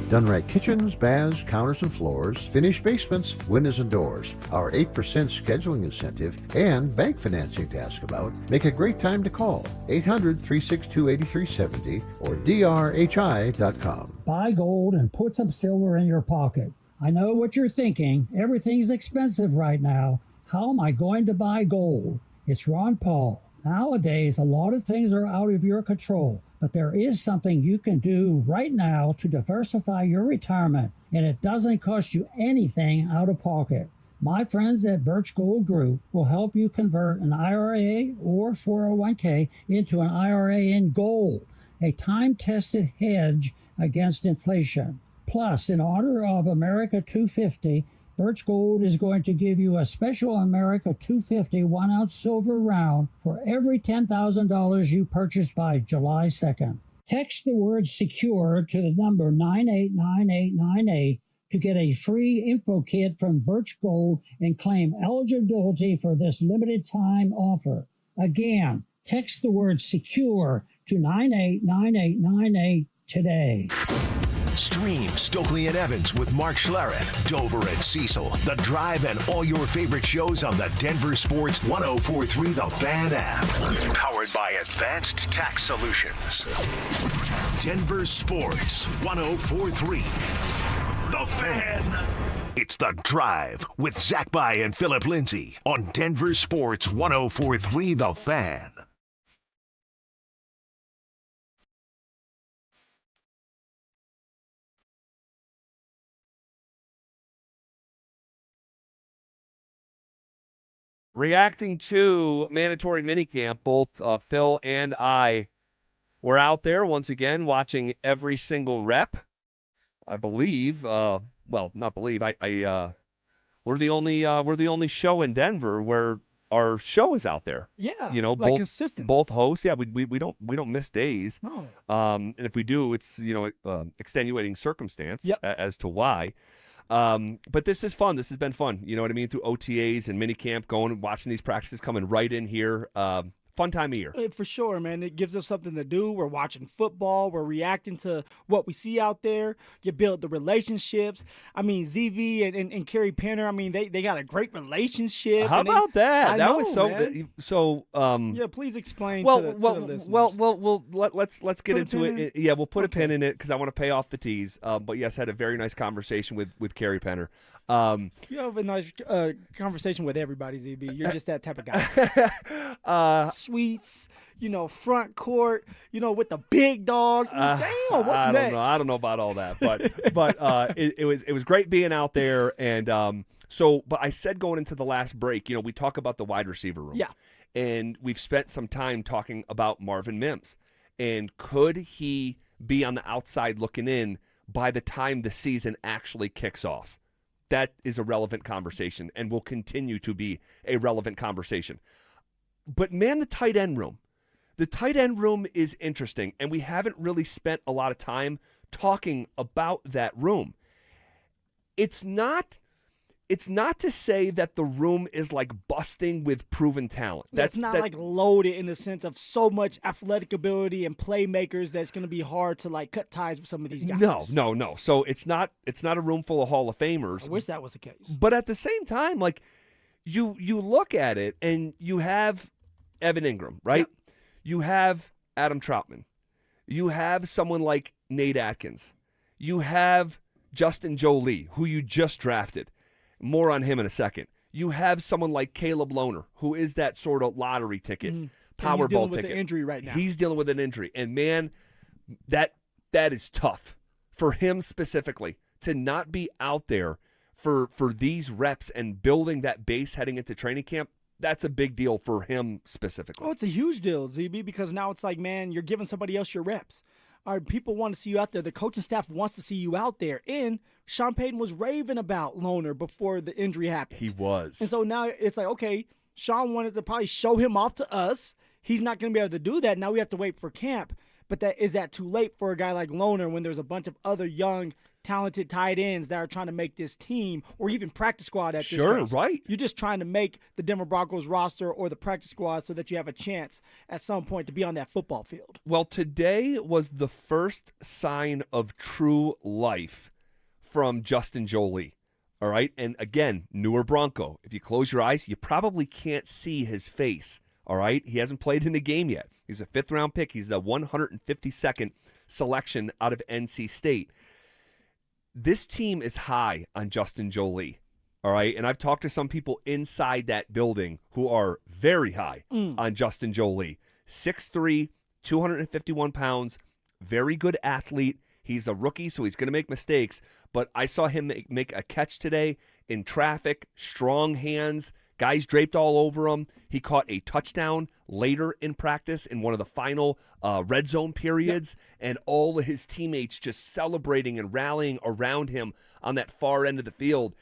Done right kitchens, baths, counters and floors, finished basements, windows and doors. Our 8% scheduling incentive and bank financing to ask about make a great time to call 800-362-8370 or drhi.com. Buy gold and put some silver in your pocket. I know what you're thinking. Everything's expensive right now. How am I going to buy gold? It's Ron Paul. Nowadays, a lot of things are out of your control, but there is something you can do right now to diversify your retirement, and it doesn't cost you anything out of pocket. My friends at Birch Gold Group will help you convert an IRA or 401k into an IRA in gold, a time-tested hedge against inflation. Plus, in honor of America 250, Birch Gold is going to give you a special America 250 1-ounce silver round for every $10,000 you purchase by July 2nd. Text the word SECURE to the number 989898 to get a free info kit from Birch Gold and claim eligibility for this limited time offer. Again, text the word SECURE to 989898 today. Stream Stokely and Evans with Mark Schlereth, Dover and Cecil, The Drive, and all your favorite shows on the Denver Sports 104.3 The Fan app. Powered by Advanced Tax Solutions. Denver Sports 104.3 The Fan. It's The Drive with Zach By and Phillip Lindsay on Denver Sports 104.3 The Fan. Reacting to mandatory minicamp, both Phil and I were out there once again watching every single rep. I believe, well, not believe. We're the only show in Denver where our show is out there. Yeah, you know, like both consistent. Both hosts. Yeah, we don't miss days. No. And if we do, it's extenuating circumstance as to why. But this is fun. This has been fun. You know what I mean? Through OTAs and minicamp, going and watching these practices coming right in here. Fun time of year. For sure, man. It gives us something to do. We're watching football. We're reacting to what we see out there. You build the relationships. I mean, ZB and Kerry Penner, I mean, they got a great relationship. How about that? That was so. Man. Yeah, please explain. Well, to the listeners. let's get into it. Yeah, we'll put a pin in it because I want to pay off the tease. But yes, had a very nice conversation with Kerry Penner. You have a nice conversation with everybody, ZB. You're just that type of guy. Suites, front court, with the big dogs. Damn, what's next? I don't know about all that, but it was great being out there. And but I said going into the last break, we talk about the wide receiver room. Yeah. And we've spent some time talking about Marvin Mims. And could he be on the outside looking in by the time the season actually kicks off? That is a relevant conversation and will continue to be a relevant conversation. But man, the tight end room. The tight end room is interesting, and we haven't really spent a lot of time talking about that room. It's not it's not to say that the room is like busting with proven talent. That's not like loaded in the sense of so much athletic ability and playmakers that's going to be hard to like cut ties with some of these guys. No. So it's not a room full of Hall of Famers. I wish that was the case. But at the same time, like you look at it and you have Evan Ingram, right? Yep. You have Adam Troutman. You have someone like Nate Atkins. You have Justin Jolie, who you just drafted. More on him in a second. You have someone like Caleb Lohner, who is that sort of lottery ticket, Powerball he's dealing ticket. with an injury right now. He's dealing with an injury. And man, that is tough for him specifically to not be out there for these reps and building that base heading into training camp. That's a big deal for him specifically. Oh, it's a huge deal, ZB, because now it's like, man, you're giving somebody else your reps. All right, people want to see you out there. The coaching staff wants to see you out there. And Sean Payton was raving about Lohner before the injury happened. He was. And so now it's like, okay, Sean wanted to probably show him off to us. He's not going to be able to do that. Now we have to wait for camp. But is that too late for a guy like Lohner when there's a bunch of other young, talented tight ends that are trying to make this team or even practice squad at this Sure, phase? right. You're just trying to make the Denver Broncos roster or the practice squad so that you have a chance at some point to be on that football field. Well, today was the first sign of true life from Justin Jolie. All right. And again, newer Bronco. If you close your eyes, you probably can't see his face. All right. He hasn't played in a game yet. He's a 5th-round pick. He's the 152nd selection out of NC State. This team is high on Justin Jolie. All right. And I've talked to some people inside that building who are very high on Justin Jolie. 6'3", 251 pounds, very good athlete. He's a rookie, so he's going to make mistakes. But I saw him make a catch today in traffic, strong hands, guys draped all over him. He caught a touchdown later in practice in one of the final red zone periods, and all of his teammates just celebrating and rallying around him on that far end of the field.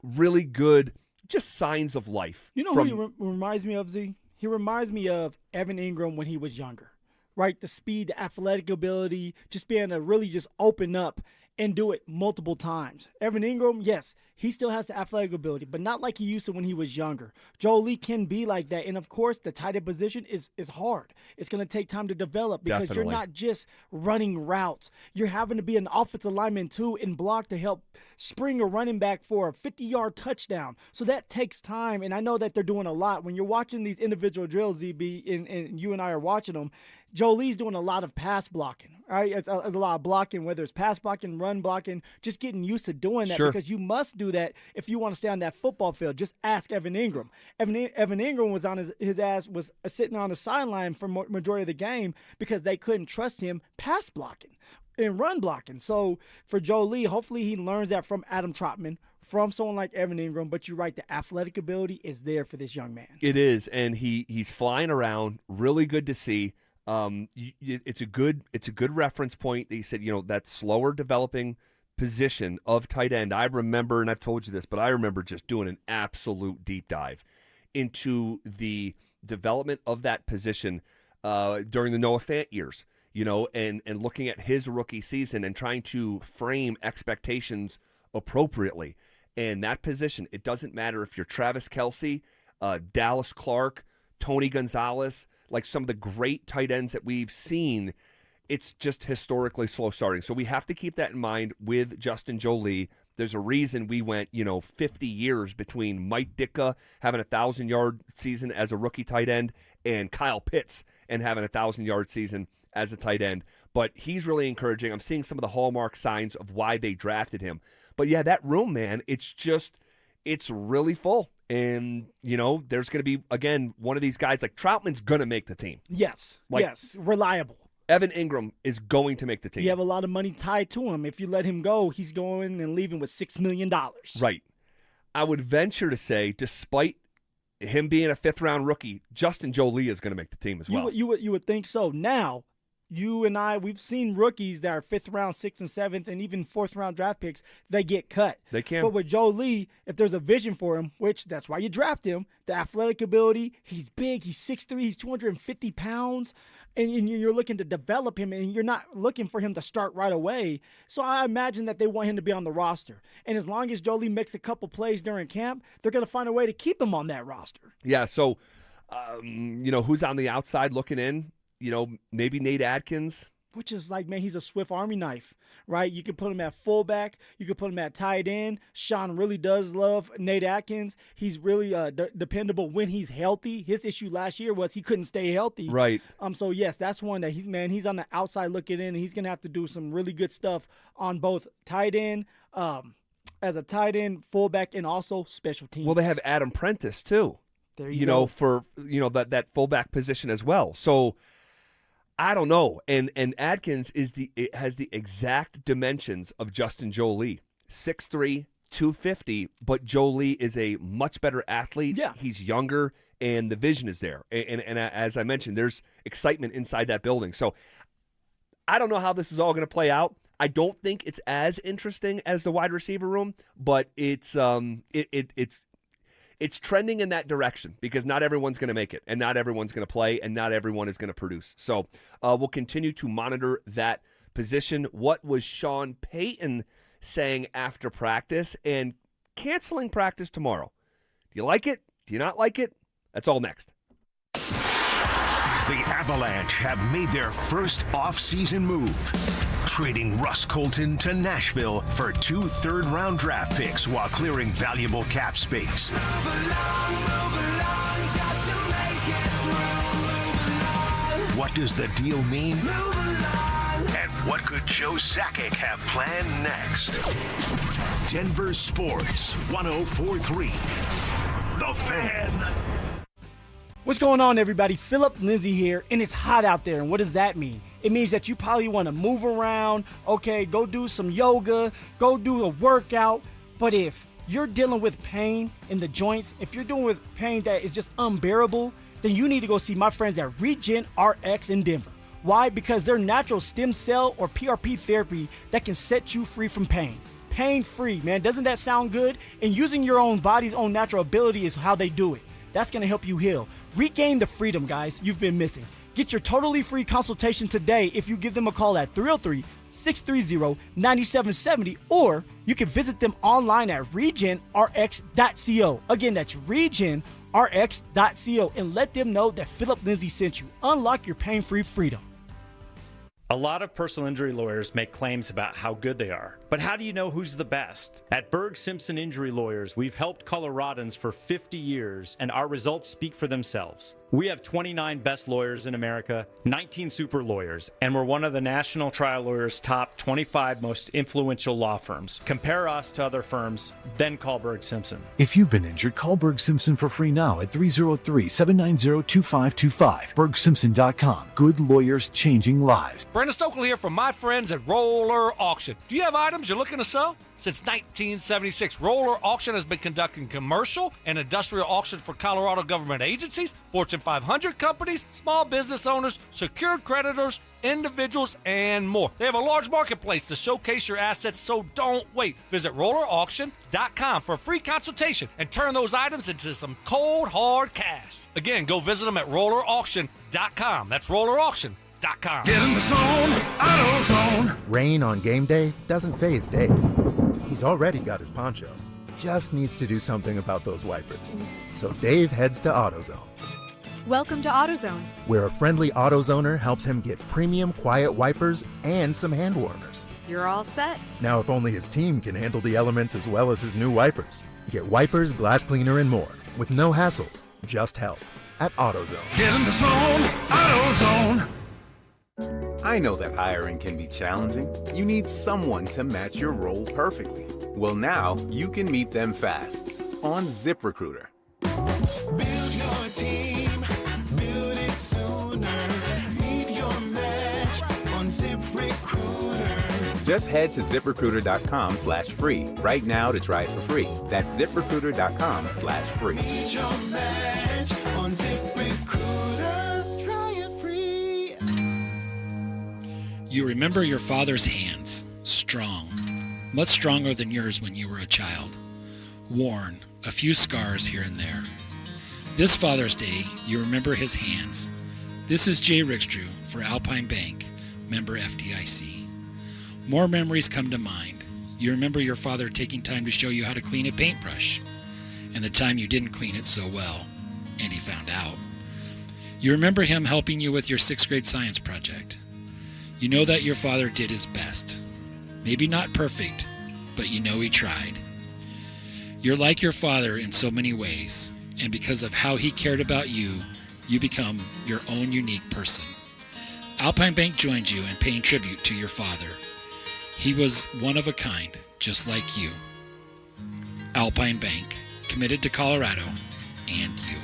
Really good, just signs of life. You know who he reminds me of, Z? He reminds me of Evan Ingram when he was younger. Right, the speed, the athletic ability, just being able to really just open up and do it multiple times. Evan Ingram, yes, he still has the athletic ability, but not like he used to when he was younger. Jolie can be like that, and of course, the tight end position is hard. It's going to take time to develop because you're not just running routes. You're having to be an offensive lineman too and block to help spring a running back for a 50-yard touchdown. So that takes time, and I know that they're doing a lot. When you're watching these individual drills, ZB, and you and I are watching them, Jolie's doing a lot of pass blocking, right? It's a lot of blocking, whether it's pass blocking, run blocking, just getting used to doing that because you must do that if you want to stay on that football field. Just ask Evan Ingram. Evan Ingram was on his ass was sitting on the sideline for majority of the game because they couldn't trust him pass blocking and run blocking. So for Jolie, hopefully he learns that from Adam Troutman, from someone like Evan Ingram. But you're right, the athletic ability is there for this young man. It is, and he's flying around. Really good to see. It's a good reference point that you said, that slower developing position of tight end. I remember, and I've told you this, but I remember just doing an absolute deep dive into the development of that position during the Noah Fant years, and looking at his rookie season and trying to frame expectations appropriately. And that position, it doesn't matter if you're Travis Kelce, Dallas Clark, Tony Gonzalez, like some of the great tight ends that we've seen, it's just historically slow starting. So we have to keep that in mind with Justin Jolie. There's a reason we went, 50 years between Mike Ditka having a 1,000-yard season as a rookie tight end and Kyle Pitts and having a 1,000-yard season as a tight end. But he's really encouraging. I'm seeing some of the hallmark signs of why they drafted him. But yeah, that room, man, it's really full. And, there's going to be, again, one of these guys, like Troutman's going to make the team. Yes, reliable. Evan Ingram is going to make the team. You have a lot of money tied to him. If you let him go, he's going and leaving with $6 million. Right. I would venture to say, despite him being a 5th-round rookie, Justin Jolie is going to make the team as well. You would think so. Now, you and I, we've seen rookies that are 5th round, 6th and 7th, and even 4th round draft picks, they get cut. They can. But with Jolie, if there's a vision for him, which that's why you draft him, the athletic ability, he's big, he's 6'3", he's 250 pounds, and you're looking to develop him, and you're not looking for him to start right away. So I imagine that they want him to be on the roster. And as long as Jolie makes a couple plays during camp, they're going to find a way to keep him on that roster. Yeah, so, who's on the outside looking in? Maybe Nate Adkins. Which is like, man, he's a Swift Army knife, right? You can put him at fullback. You can put him at tight end. Sean really does love Nate Adkins. He's really dependable when he's healthy. His issue last year was he couldn't stay healthy. Right. So, yes, that's one that he's on the outside looking in, and he's going to have to do some really good stuff on both tight end, as a tight end, fullback, and also special teams. Well, they have Adam Prentice, too. There you go. For, that fullback position as well. So, I don't know. And Adkins has the exact dimensions of Justin Jolie. 6'3", 250, but Jolie is a much better athlete. Yeah. He's younger, and the vision is there. And as I mentioned, there's excitement inside that building. So I don't know how this is all going to play out. I don't think it's as interesting as the wide receiver room, but it's trending in that direction because not everyone's going to make it, and not everyone's going to play, and not everyone is going to produce. So we'll continue to monitor that position. What was Sean Payton saying after practice and canceling practice tomorrow? Do you like it? Do you not like it? That's all next. The Avalanche have made their first off-season move, trading Russ Colton to Nashville for 2 third-round draft picks while clearing valuable cap space. What does the deal mean? And what could Joe Sakic have planned next? Denver Sports 104.3. The Fan. What's going on, everybody? Phillip Lindsay here, and it's hot out there. And what does that mean? It means that you probably want to move around, okay, go do some yoga, go do a workout. But if you're dealing with pain in the joints, if you're dealing with pain that is just unbearable, then you need to go see my friends at Regen RX in Denver. Why? Because they're natural stem cell or PRP therapy that can set you free from pain. Pain-free, man. Doesn't that sound good? And using your own body's own natural ability is how they do it. That's going to help you heal. Regain the freedom, guys, you've been missing. Get your totally free consultation today if you give them a call at 303-630-9770, or you can visit them online at regenrx.co. Again, that's regenrx.co, and let them know that Phillip Lindsay sent you. Unlock your pain-free freedom. A lot of personal injury lawyers make claims about how good they are, but how do you know who's the best? At Berg Simpson Injury Lawyers, we've helped Coloradans for 50 years, and our results speak for themselves. We have 29 best lawyers in America, 19 super lawyers, and we're one of the National Trial Lawyers' top 25 most influential law firms. Compare us to other firms, then call Berg Simpson. If you've been injured, call Berg Simpson for free now at 303-790-2525. BergSimpson.com. Good lawyers changing lives. Brandon Stokely here from my friends at Roller Auction. Do you have items you're looking to sell? Since 1976, Roller Auction has been conducting commercial and industrial auctions for Colorado government agencies, Fortune 500 companies, small business owners, secured creditors, individuals, and more. They have a large marketplace to showcase your assets, so don't wait. Visit rollerauction.com for a free consultation and turn those items into some cold, hard cash. Again, go visit them at rollerauction.com. That's rollerauction.com. Get in the zone, AutoZone. Rain on game day doesn't faze Dave. He's already got his poncho. Just needs to do something about those wipers. So Dave heads to AutoZone, Welcome to AutoZone. where a friendly AutoZoner helps him get premium quiet wipers and some hand warmers. You're all set. Now, if only his team can handle the elements as well as his new wipers. Get wipers, glass cleaner, and more with no hassles, just help at AutoZone. Get in the zone, AutoZone. I know that hiring can be challenging. You need someone to match your role perfectly. Well, now you can meet them fast on ZipRecruiter. Build your team, build it sooner. Meet your match on ZipRecruiter. Just head to ZipRecruiter.com/free right now to try it for free. That's ZipRecruiter.com/free. Meet your match on ZipRecruiter. Try it free. You remember your father's hands, strong, much stronger than yours when you were a child, worn, a few scars here and there. This Father's Day, you remember his hands. This is Jay Rickstrew for Alpine Bank, member FDIC. More memories come to mind. You remember your father taking time to show you how to clean a paintbrush, and the time you didn't clean it so well, and he found out. You remember him helping you with your 6th grade science project. You know that your father did his best. Maybe not perfect, but you know he tried. You're like your father in so many ways, and because of how he cared about you, you become your own unique person. Alpine Bank joins you in paying tribute to your father. He was one of a kind, just like you. Alpine Bank, committed to Colorado and you.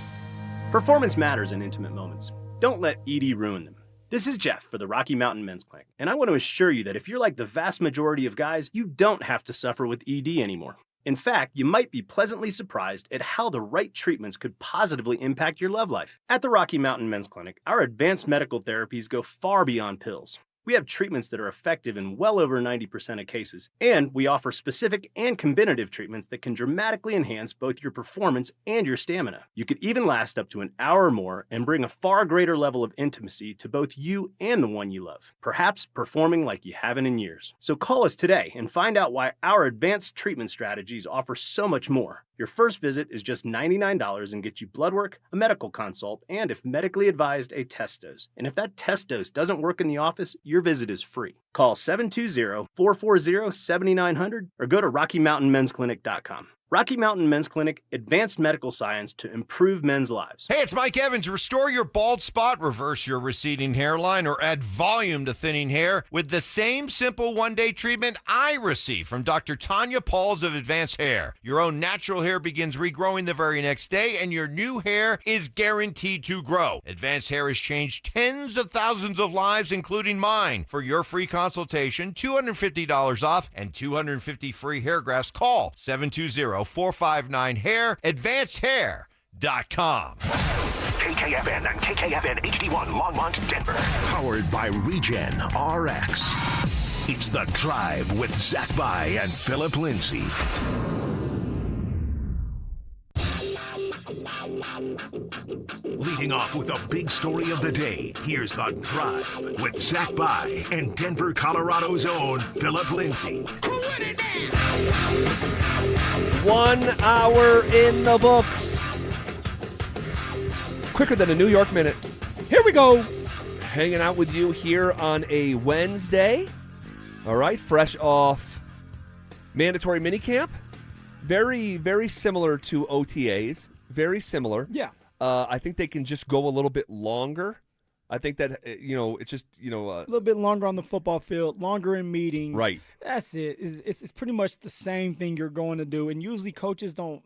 Performance matters in intimate moments. Don't let ED ruin them. This is Jeff for the Rocky Mountain Men's Clinic, and I want to assure you that if you're like the vast majority of guys, you don't have to suffer with ED anymore. In fact, you might be pleasantly surprised at how the right treatments could positively impact your love life. At the Rocky Mountain Men's Clinic, our advanced medical therapies go far beyond pills. We have treatments that are effective in well over 90% of cases, and we offer specific and combinative treatments that can dramatically enhance both your performance and your stamina. You could even last up to an hour or more and bring a far greater level of intimacy to both you and the one you love, perhaps performing like you haven't in years. So call us today and find out why our advanced treatment strategies offer so much more. Your first visit is just $99 and gets you blood work, a medical consult, and if medically advised, a test dose. And if that test dose doesn't work in the office, your visit is free. Call 720-440-7900 or go to RockyMountainMen'sClinic.com. Rocky Mountain Men's Clinic, advanced medical science to improve men's lives. Hey, it's Mike Evans. Restore your bald spot, reverse your receding hairline, or add volume to thinning hair with the same simple one-day treatment I receive from Dr. Tanya Pauls of Advanced Hair. Your own natural hair begins regrowing the very next day, and your new hair is guaranteed to grow. Advanced Hair has changed tens of thousands of lives, including mine. For your free consultation, $250 off and 250 free hair grafts, call 720-459-HAIR, advancedhair.com. KKFN and KKFN HD1 Longmont, Denver. Powered by Regen RX. It's The Drive with Zach By and Phillip Lindsay. Leading off with a big story of the day, here's The Drive with Zach By and Denver, Colorado's own Phillip Lindsay. 1 hour in the books. Quicker than a New York minute. Here we go. Hanging out with you here on a Wednesday. All right, fresh off mandatory minicamp. Very, very similar to OTAs. Very similar. Yeah. I think they can just go a little bit longer. I think that, it's just, a little bit longer on the football field, longer in meetings. Right. That's it. It's pretty much the same thing you're going to do. And usually coaches don't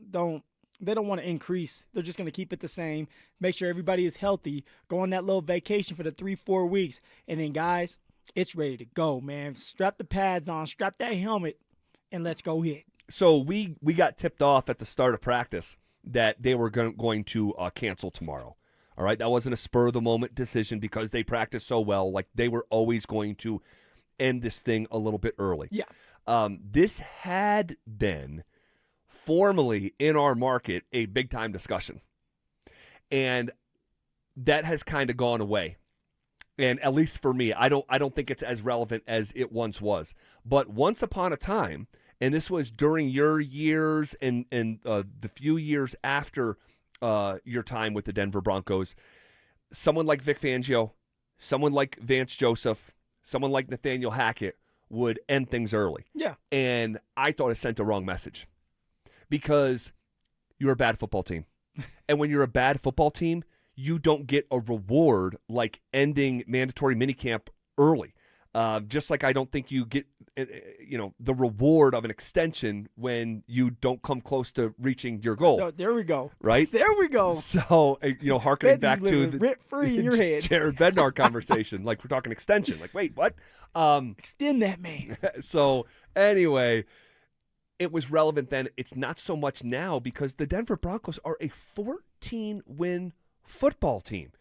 want to increase. They're just going to keep it the same, make sure everybody is healthy, go on that little vacation for the 3-4 weeks. And then, guys, it's ready to go, man. Strap the pads on, strap that helmet, and let's go hit. So we got tipped off at the start of practice that they were going to cancel tomorrow. All right, that wasn't a spur-of-the-moment decision because they practiced so well. Like, they were always going to end this thing a little bit early. Yeah. This had been formally in our market a big-time discussion. And that has kind of gone away. And at least for me, I don't think it's as relevant as it once was. But once upon a time, and this was during your years and the few years after your time with the Denver Broncos, someone like Vic Fangio, someone like Vance Joseph, someone like Nathaniel Hackett would end things early. Yeah. And I thought it sent the wrong message because you're a bad football team. And when you're a bad football team, you don't get a reward like ending mandatory minicamp early. Just like I don't think you get, the reward of an extension when you don't come close to reaching your goal. Oh, there we go. Right? There we go. So, harkening back to the rent-free in your head. Jared Bednar conversation, like we're talking extension. Like, wait, what? Extend that, man. So, anyway, it was relevant then. It's not so much now because the Denver Broncos are a 14-win football team.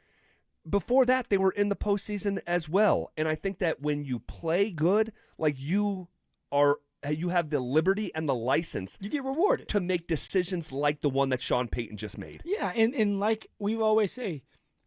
before that, they were in the postseason as well. And I think that when you play good, like you have the liberty and the license. You get rewarded. To make decisions like the one that Sean Payton just made. Yeah, and like we always say,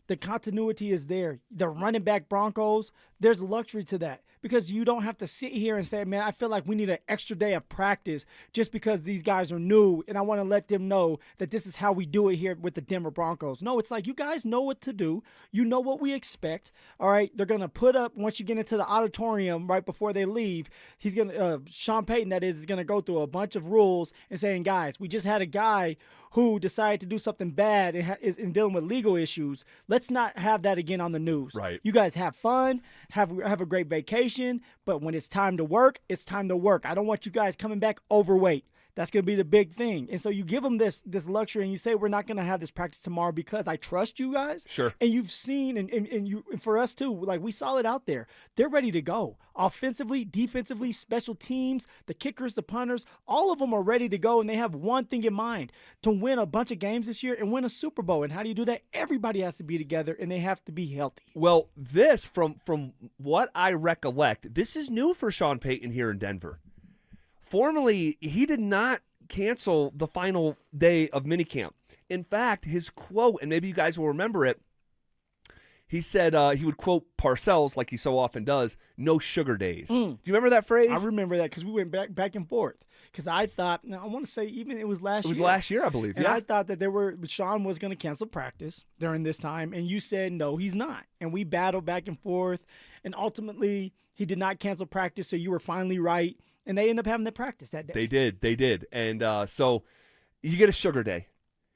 the continuity is there. The running back Broncos, there's luxury to that because you don't have to sit here and say, man, I feel like we need an extra day of practice just because these guys are new and I want to let them know that this is how we do it here with the Denver Broncos. No, it's like you guys know what to do. You know what we expect. All right, they're going to put up, once you get into the auditorium right before they leave, he's going to, Sean Payton, that is going to go through a bunch of rules and saying, guys, we just had a guy who decided to do something bad and is dealing with legal issues. Let's not have that again on the news. Right. You guys have fun, have a great vacation, but when it's time to work, it's time to work. I don't want you guys coming back overweight. That's going to be the big thing. And so you give them this luxury and you say, we're not going to have this practice tomorrow because I trust you guys. Sure. and you've seen, and for us too, like we saw it out there. They're ready to go. Offensively, defensively, special teams, the kickers, the punters, all of them are ready to go. And they have one thing in mind, to win a bunch of games this year and win a Super Bowl. And how do you do that? Everybody has to be together and they have to be healthy. Well, this, from what I recollect, this is new for Sean Payton here in Denver. Formerly, he did not cancel the final day of minicamp. In fact, his quote, and maybe you guys will remember it, he said he would quote Parcells, like he so often does, no sugar days. Do you remember that phrase? I remember that because we went back and forth. Because I thought, now I want to say even it was last year. It was last year, I believe, and yeah. I thought that Sean was going to cancel practice during this time, and you said, no, he's not. And we battled back and forth, and ultimately he did not cancel practice, so you were finally right. And they end up having the practice that day. They did. And so you get a sugar day.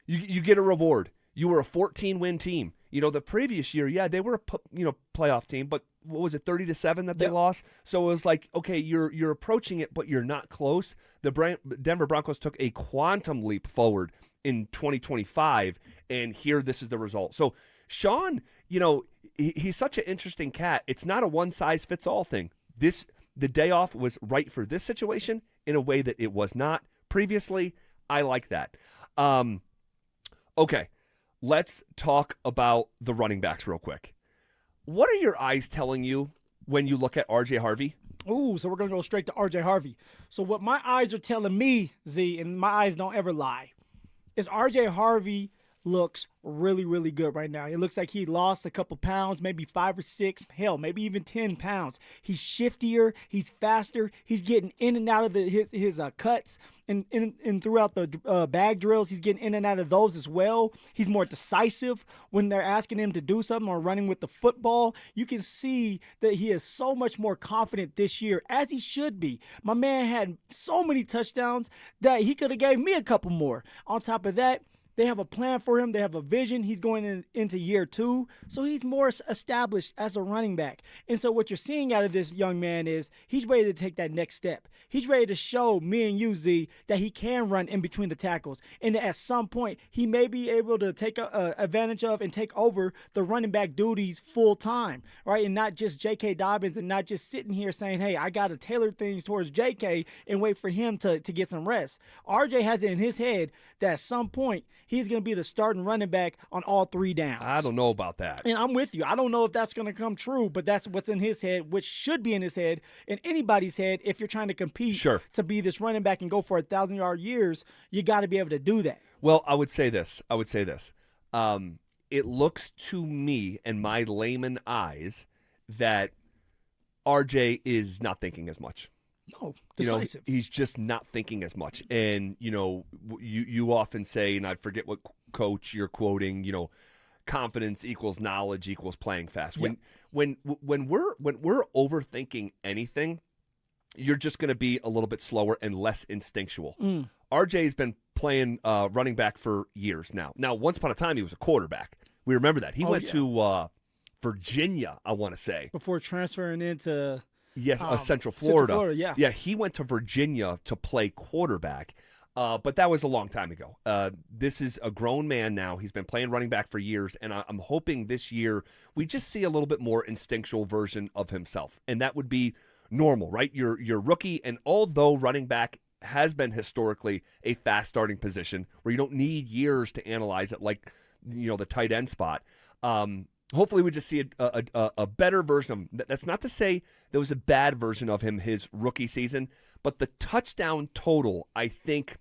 You get a reward. You were a 14-win team. The previous year, yeah, they were a playoff team, but what was it, 30-7 that they lost? So it was like, okay, you're approaching it, but you're not close. The Denver Broncos took a quantum leap forward in 2025, and here this is the result. So Sean, he's such an interesting cat. It's not a one-size-fits-all thing. The day off was right for this situation in a way that it was not previously. I like that. Okay, let's talk about the running backs real quick. What are your eyes telling you when you look at R.J. Harvey? Ooh, so we're going to go straight to R.J. Harvey. So what my eyes are telling me, Z, and my eyes don't ever lie, is R.J. Harvey looks really, really good right now. It looks like he lost a couple pounds, maybe 5 or 6, hell, maybe even 10 pounds. He's shiftier. He's faster. He's getting in and out of his cuts and throughout the bag drills. He's getting in and out of those as well. He's more decisive when they're asking him to do something or running with the football. You can see that he is so much more confident this year, as he should be. My man had so many touchdowns that he could have gave me a couple more. On top of that, they have a plan for him. They have a vision. He's going into year 2. So he's more established as a running back. And so what you're seeing out of this young man is he's ready to take that next step. He's ready to show me and you, Z, that he can run in between the tackles. And that at some point, he may be able to take advantage of and take over the running back duties full time, right? And not just J.K. Dobbins and not just sitting here saying, hey, I got to tailor things towards J.K. and wait for him to get some rest. R.J. has it in his head that at some point, he's going to be the starting running back on all 3 downs. I don't know about that. And I'm with you. I don't know if that's going to come true, but that's what's in his head, which should be in his head, in anybody's head. If you're trying to compete to be this running back and go for 1,000-yard years, you got to be able to do that. Well, I would say this. It looks to me and my layman eyes that RJ is not thinking as much. No, decisive. He's just not thinking as much. And, you often say, and I forget what coach you're quoting, confidence equals knowledge equals playing fast. Yep. When we're overthinking anything, you're just going to be a little bit slower and less instinctual. RJ's been playing running back for years now. Now, once upon a time, he was a quarterback. We remember that. He went to Virginia, I want to say. Before transferring into... Yes, Central Florida. Yeah. Yeah, he went to Virginia to play quarterback, but that was a long time ago. This is a grown man now. He's been playing running back for years, and I'm hoping this year we just see a little bit more instinctual version of himself, and that would be normal, right? You're rookie, and although running back has been historically a fast starting position where you don't need years to analyze it like the tight end spot, Hopefully we just see a better version of him. That's not to say there was a bad version of him his rookie season, but the touchdown total, I think,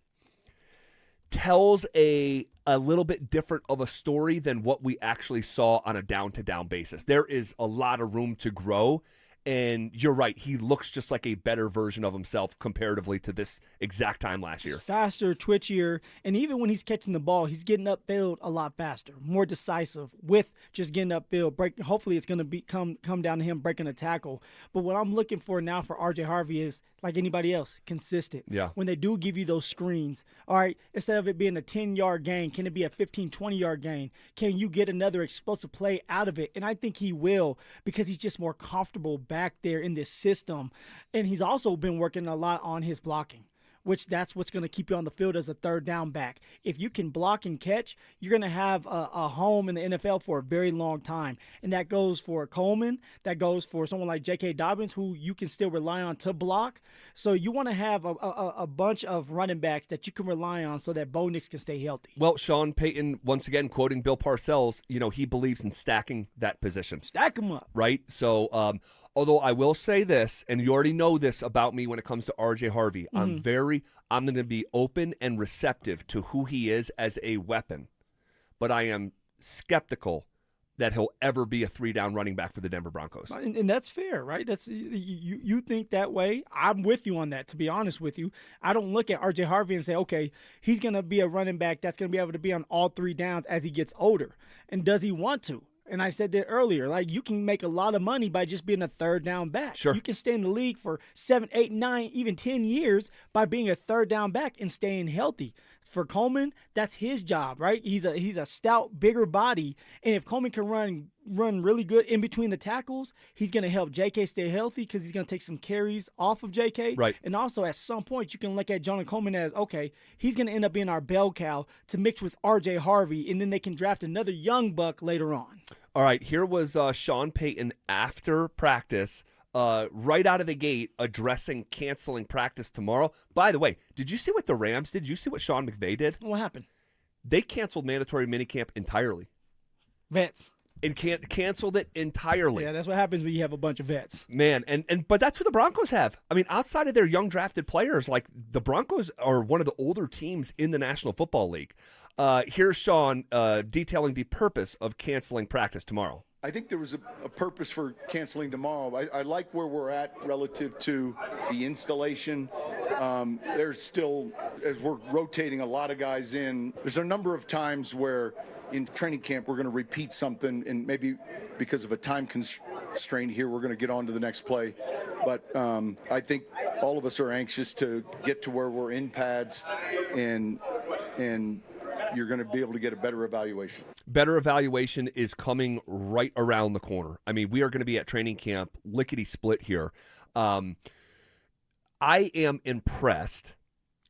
tells a little bit different of a story than what we actually saw on a down-to-down basis. There is a lot of room to grow, and you're right. He looks just like a better version of himself comparatively to this exact time last year. He's faster, twitchier, and even when he's catching the ball, he's getting upfield a lot faster, more decisive with just getting upfield. Hopefully it's going to come down to him breaking a tackle. But what I'm looking for now for RJ Harvey is, like anybody else, consistent. Yeah. When they do give you those screens, all right, instead of it being a 10-yard gain, can it be a 15, 20-yard gain? Can you get another explosive play out of it? And I think he will, because he's just more comfortable back there in this system. And he's also been working a lot on his blocking, which that's what's going to keep you on the field as a third down back. If you can block and catch, you're going to have a home in the NFL for a very long time. And that goes for Coleman. That goes for someone like J.K. Dobbins, who you can still rely on to block. So you want to have a bunch of running backs that you can rely on so that Bo Nix can stay healthy. Well, Sean Payton, once again, quoting Bill Parcells, he believes in stacking that position. Stack them up. Right? So, although I will say this, and you already know this about me when it comes to RJ Harvey, I'm going to be open and receptive to who he is as a weapon, but I am skeptical that he'll ever be a 3-down running back for the Denver Broncos. And that's fair, right? That's you think that way. I'm with you on that, to be honest with you. I don't look at RJ Harvey and say, okay, he's going to be a running back that's going to be able to be on all 3 downs as he gets older. And does he want to? And I said that earlier, like, you can make a lot of money by just being a third down back. Sure. You can stay in the league for 7, 8, 9, even 10 years by being a third down back and staying healthy. For Coleman, that's his job, right? He's a stout, bigger body. And if Coleman can run really good in between the tackles, he's going to help J.K. stay healthy because he's going to take some carries off of J.K. Right. And also, at some point, you can look at Jonah Coleman as, okay, he's going to end up being our bell cow to mix with R.J. Harvey, and then they can draft another young buck later on. All right, here was Sean Payton after practice, right out of the gate, addressing canceling practice tomorrow. By the way, did you see what the Rams did? Did you see what Sean McVay did? What happened? They canceled mandatory minicamp entirely. Vets. And canceled it entirely. Yeah, that's what happens when you have a bunch of vets. Man, but that's who the Broncos have. I mean, outside of their young drafted players, like, the Broncos are one of the older teams in the National Football League. Here's Sean detailing the purpose of canceling practice tomorrow. I think there was a purpose for canceling tomorrow. I like where we're at relative to the installation. There's still, as we're rotating a lot of guys in, there's a number of times where in training camp we're going to repeat something, and maybe because of a time constraint here we're going to get on to the next play. But I think all of us are anxious to get to where we're in pads, and you're going to be able to get a better evaluation. Better evaluation is coming right around the corner. I mean, we are going to be at training camp lickety-split here. I am impressed,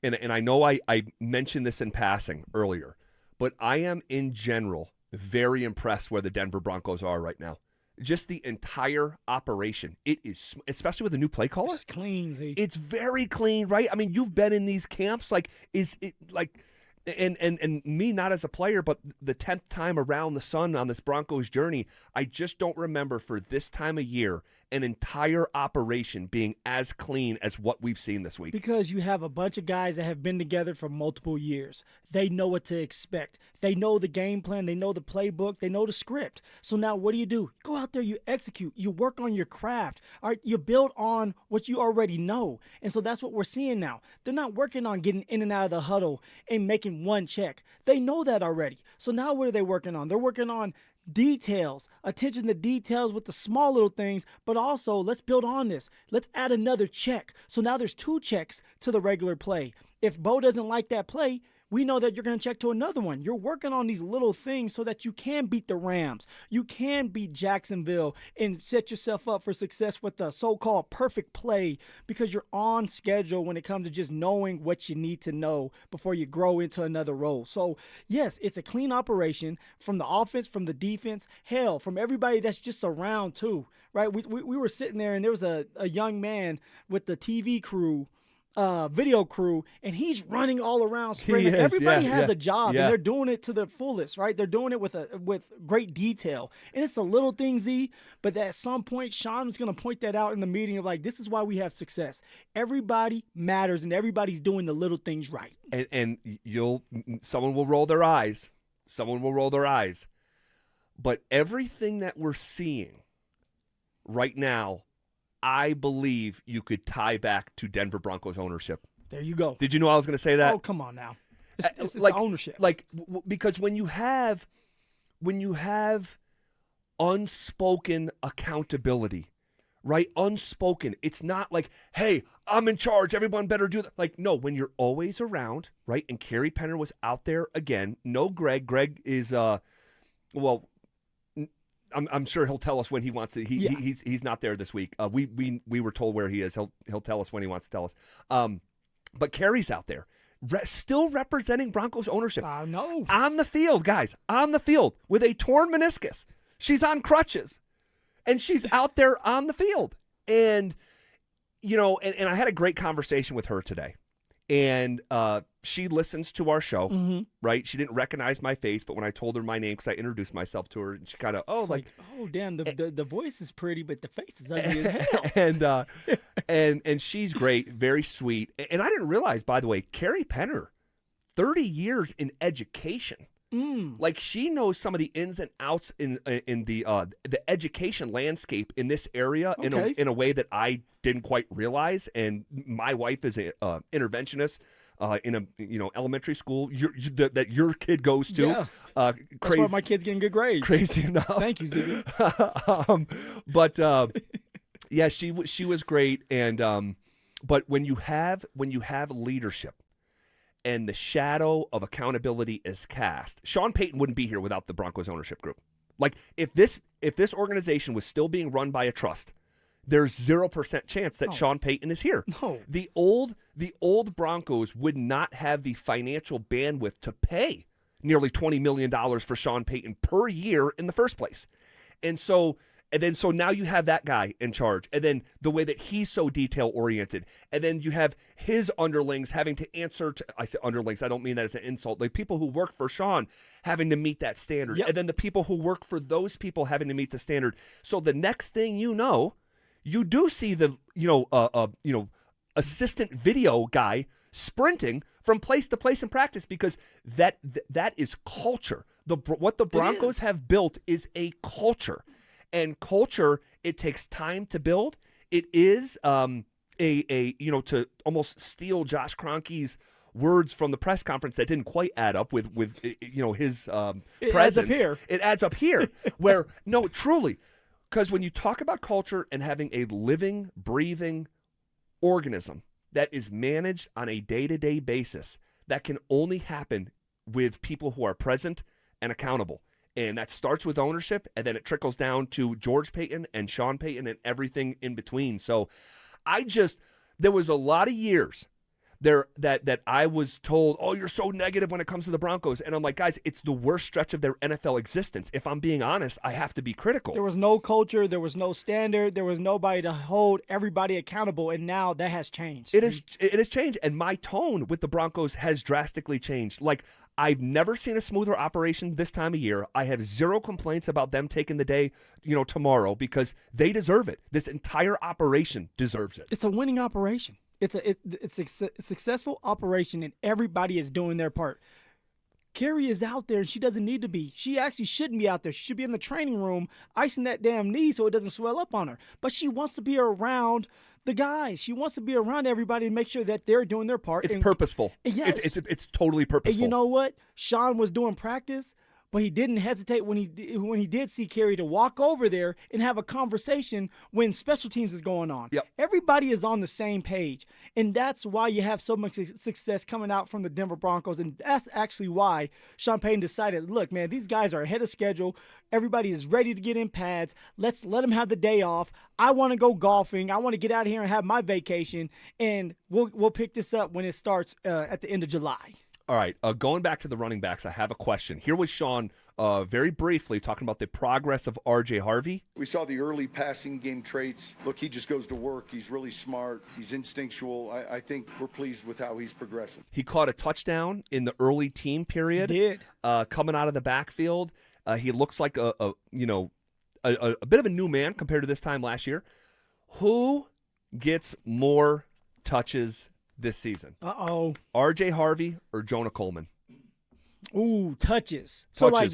and I know I mentioned this in passing earlier, but I am in general very impressed where the Denver Broncos are right now. Just the entire operation. It is, especially with the new play caller. It's clean, Z. It's very clean, right? I mean, you've been in these camps. Like, is it like... And me, not as a player, but the 10th time around the sun on this Broncos journey, I just don't remember for this time of year an entire operation being as clean as what we've seen this week. Because you have a bunch of guys that have been together for multiple years. They know what to expect. They know the game plan. They know the playbook. They know the script. So now what do? Go out there, you execute. You work on your craft. All right, you build on what you already know. And so that's what we're seeing now. They're not working on getting in and out of the huddle and making one check. They know that already. So now what are they working on? They're working on details, attention to details with the small little things, but also let's build on this. Let's add another check. So now there's 2 checks to the regular play. If Bo doesn't like that play, we know that you're going to check to another one. You're working on these little things so that you can beat the Rams. You can beat Jacksonville and set yourself up for success with the so-called perfect play, because you're on schedule when it comes to just knowing what you need to know before you grow into another role. So, yes, it's a clean operation from the offense, from the defense, hell, from everybody that's just around too, right? We were sitting there and there was a young man with the TV crew video crew, and he's running all around sprinting. Everybody has a job, and they're doing it to the fullest, right? They're doing it with great detail, and it's a little thing, Z. But at some point, Sean was going to point that out in the meeting of like, this is why we have success. Everybody matters, and everybody's doing the little things right. And someone will roll their eyes. Someone will roll their eyes. But everything that we're seeing right now, I believe you could tie back to Denver Broncos ownership. There you go. Did you know I was going to say that? Oh, come on now. It's like ownership. Because when you have unspoken accountability, right? Unspoken. It's not like, hey, I'm in charge. Everyone better do that. Like, no, when you're always around, right? And Kerry Penner was out there again. No, Greg. Greg is, I'm sure he'll tell us when he wants to. He's not there this week. We were told where he is. He'll tell us when he wants to tell us. But Kerry's out there, still representing Broncos ownership. No. On the field, guys, on the field with a torn meniscus. She's on crutches, and she's out there on the field. And and I had a great conversation with her today. And she listens to our show, right? She didn't recognize my face, but when I told her my name, because I introduced myself to her, and she kind of, oh damn, the voice is pretty, but the face is ugly as hell. And she's great, very sweet. And I didn't realize, by the way, Kerry Penner, 30 years in education. Like, she knows some of the ins and outs in the education landscape in this area in a way that I didn't quite realize. And my wife is a interventionist in a elementary school that your kid goes to. Yeah. That's why my kid's getting good grades. Crazy enough. Thank you, Ziggy. Yeah, she was great. And but when you have leadership, and the shadow of accountability is cast, Sean Payton wouldn't be here without the Broncos ownership group. Like, if this organization was still being run by a trust, there's 0% chance that Sean Payton is here. No. The old Broncos would not have the financial bandwidth to pay nearly $20 million for Sean Payton per year in the first place. And so now you have that guy in charge, and then the way that he's so detail-oriented, and then you have his underlings having to answer to, I say underlings, I don't mean that as an insult, like people who work for Sean having to meet that standard, and then the people who work for those people having to meet the standard. So the next thing you know, you do see the assistant video guy sprinting from place to place in practice, because that is culture. What the Broncos have built is a culture. And culture, it takes time to build. It is to almost steal Josh Kroenke's words from the press conference that didn't quite add up with his presence. It adds up here. Where, no, truly, because when you talk about culture and having a living, breathing organism that is managed on a day-to-day basis, that can only happen with people who are present and accountable. And that starts with ownership, and then it trickles down to George Payton and Sean Payton and everything in between. So there was a lot of years there that I was told, oh, you're so negative when it comes to the Broncos. And I'm like, guys, it's the worst stretch of their NFL existence. If I'm being honest, I have to be critical. There was no culture. There was no standard. There was nobody to hold everybody accountable. And now that has changed. It has changed. And my tone with the Broncos has drastically changed. Like, I've never seen a smoother operation this time of year. I have zero complaints about them taking the day, tomorrow, because they deserve it. This entire operation deserves it. It's a winning operation. It's a successful operation, and everybody is doing their part. Kerry is out there, and she doesn't need to be. She actually shouldn't be out there. She should be in the training room icing that damn knee so it doesn't swell up on her. But she wants to be around the guys. She wants to be around everybody and make sure that they're doing their part. It's purposeful. Yes. It's totally purposeful. And you know what? Sean was doing practice, but he didn't hesitate when he did see Kerry to walk over there and have a conversation when special teams is going on. Yep. Everybody is on the same page, and that's why you have so much success coming out from the Denver Broncos, and that's actually why Sean Payton decided, look, man, these guys are ahead of schedule. Everybody is ready to get in pads. Let's let them have the day off. I want to go golfing. I want to get out here and have my vacation, and we'll pick this up when it starts at the end of July. All right, going back to the running backs, I have a question. Here was Sean very briefly talking about the progress of R.J. Harvey. We saw the early passing game traits. Look, he just goes to work. He's really smart. He's instinctual. I think we're pleased with how he's progressing. He caught a touchdown in the early team period. He did. Coming out of the backfield. He looks like a bit of a new man compared to this time last year. Who gets more touches this season? R.J. Harvey or Jonah Coleman? Ooh, touches. So like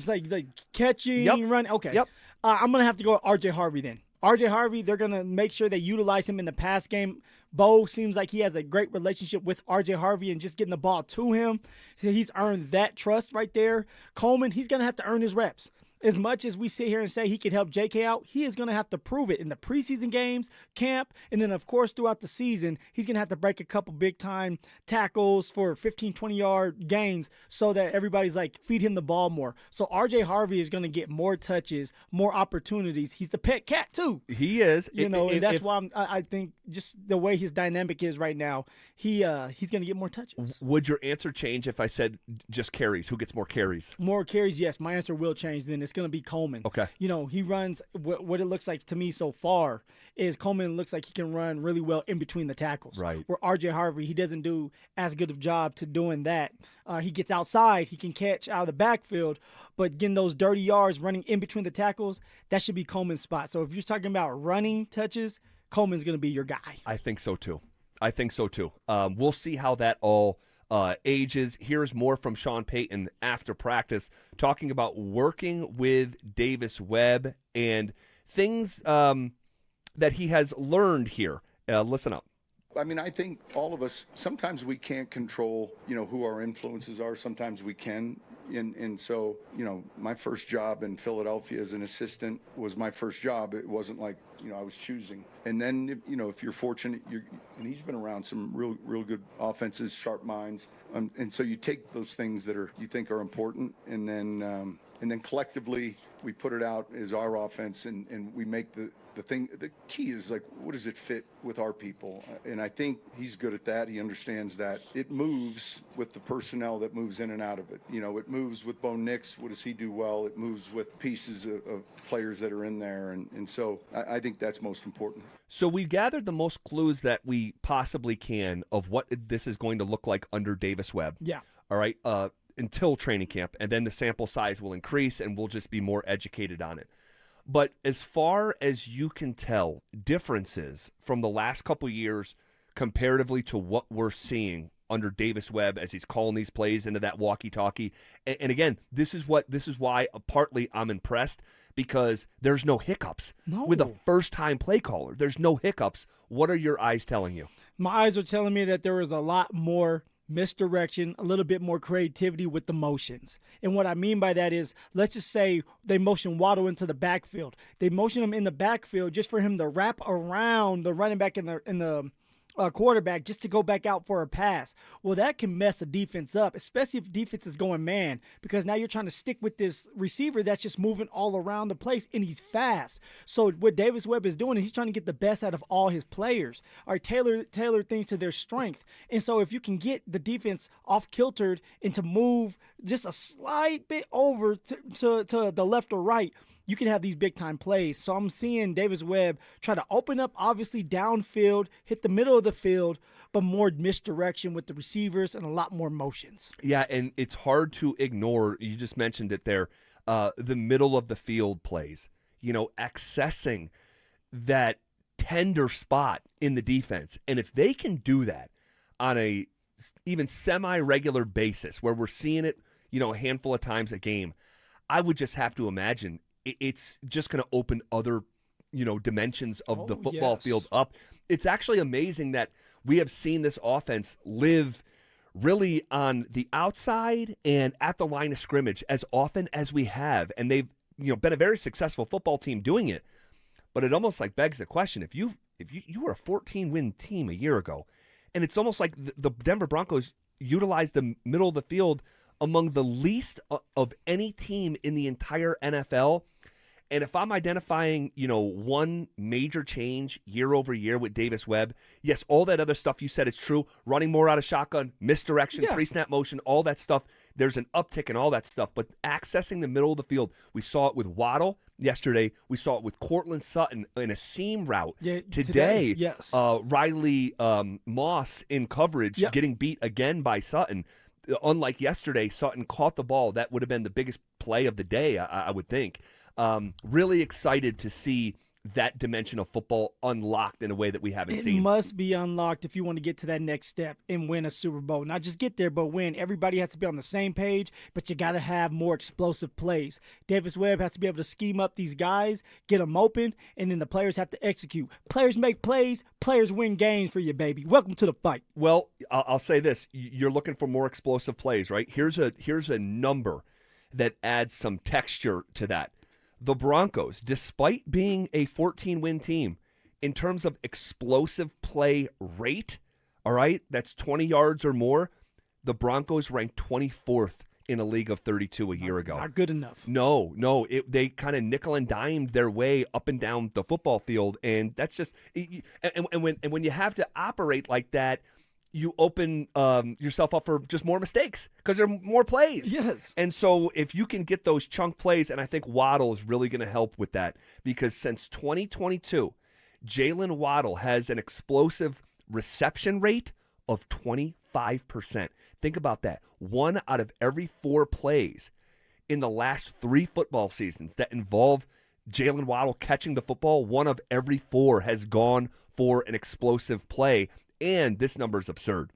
catching, running. Okay. Yep. I'm gonna have to go with R.J. Harvey then. R.J. Harvey, they're gonna make sure they utilize him in the pass game. Bo seems like he has a great relationship with R.J. Harvey and just getting the ball to him. He's earned that trust right there. Coleman, he's gonna have to earn his reps. As much as we sit here and say he could help J.K. out, he is going to have to prove it in the preseason games, camp, and then, of course, throughout the season, he's going to have to break a couple big-time tackles for 15, 20-yard gains so that everybody's like, feed him the ball more. So R.J. Harvey is going to get more touches, more opportunities. He's the pet cat, too. He is. And that's why I think just the way his dynamic is right now, he's going to get more touches. Would your answer change if I said just carries? Who gets more carries? More carries, yes. My answer will change then. It's going to be Coleman. Okay. He runs what it looks like to me so far is Coleman looks like he can run really well in between the tackles. Right. Where R.J. Harvey, he doesn't do as good of a job to doing that. He gets outside. He can catch out of the backfield. But getting those dirty yards running in between the tackles, that should be Coleman's spot. So if you're talking about running touches, Coleman's going to be your guy. I think so, too. We'll see how that all ages. Here's more from Sean Payton after practice, talking about working with Davis Webb and things that he has learned here. Listen up. I mean, I think all of us, sometimes we can't control, who our influences are. Sometimes we can. And so, my first job in Philadelphia as an assistant was my first job. It wasn't like, I was choosing. And then, if you're fortunate, and he's been around some real good offenses, sharp minds. And so you take those things that you think are important, and then collectively we put it out as our offense, and we make the thing. The key is like, what does it fit with our people? And I think he's good at that. He understands that it moves with the personnel that moves in and out of it. It moves with Bo Nix. What does he do well? It moves with pieces of players that are in there. And so I think that's most important. So we gathered the most clues that we possibly can of what this is going to look like under Davis Webb. Yeah. All right. Until training camp, and then the sample size will increase and we'll just be more educated on it. But as far as you can tell, differences from the last couple years comparatively to what we're seeing under Davis Webb as he's calling these plays into that walkie-talkie. And again, this is why partly I'm impressed, because there's no hiccups. No. With a first-time play caller. There's no hiccups. What are your eyes telling you? My eyes are telling me that there is a lot more misdirection, a little bit more creativity with the motions. And what I mean by that is, let's just say they motion Waddle into the backfield. They motion him in the backfield just for him to wrap around the running back in the quarterback just to go back out for a pass. Well, that can mess a defense up, especially if defense is going man, because now you're trying to stick with this receiver that's just moving all around the place, and he's fast. So what Davis Webb is doing is he's trying to get the best out of all his players, or tailor things to their strength. And so if you can get the defense off kiltered and to move just a slight bit over to the left or right, you can have these big-time plays. So I'm seeing Davis Webb try to open up, obviously, downfield, hit the middle of the field, but more misdirection with the receivers and a lot more motions. Yeah, and it's hard to ignore, you just mentioned it there, the middle of the field plays. Accessing that tender spot in the defense. And if they can do that on a even semi-regular basis, where we're seeing it, a handful of times a game, I would just have to imagine it's just going to open other, dimensions of the football field up. It's actually amazing that we have seen this offense live really on the outside and at the line of scrimmage as often as we have. And they've, been a very successful football team doing it. But it almost like begs the question, if you were a 14-win team a year ago, and it's almost like the Denver Broncos utilized the middle of the field among the least of any team in the entire NFL. And if I'm identifying, one major change year over year with Davis Webb, yes, all that other stuff you said is true. Running more out of shotgun, misdirection, pre-snap motion, all that stuff. There's an uptick in all that stuff. But accessing the middle of the field, we saw it with Waddle yesterday. We saw it with Cortland Sutton in a seam route. Today, yes. Riley Moss in coverage getting beat again by Sutton. Unlike yesterday, Sutton caught the ball. That would have been the biggest play of the day, I would think. Really excited to see that dimension of football unlocked in a way that we haven't seen. It must be unlocked if you want to get to that next step and win a Super Bowl. Not just get there, but win. Everybody has to be on the same page, but you got to have more explosive plays. Davis Webb has to be able to scheme up these guys, get them open, and then the players have to execute. Players make plays. Players win games for you, baby. Welcome to the fight. Well, I'll say this. You're looking for more explosive plays, right? Here's a number that adds some texture to that. The Broncos, despite being a 14-win team, in terms of explosive play rate, all right, that's 20 yards or more, the Broncos ranked 24th in a league of 32 a year ago. Not good enough. No. They kind of nickel and dimed their way up and down the football field, and that's just and when you have to operate like that, you open yourself up for just more mistakes because there are more plays. Yes. And so if you can get those chunk plays, and I think Waddle is really going to help with that, because since 2022, Jalen Waddle has an explosive reception rate of 25%. Think about that. 1 out of every 4 plays in the last 3 football seasons that involve Jalen Waddle catching the football, 1 of every 4 has gone for an explosive play. And this number is absurd.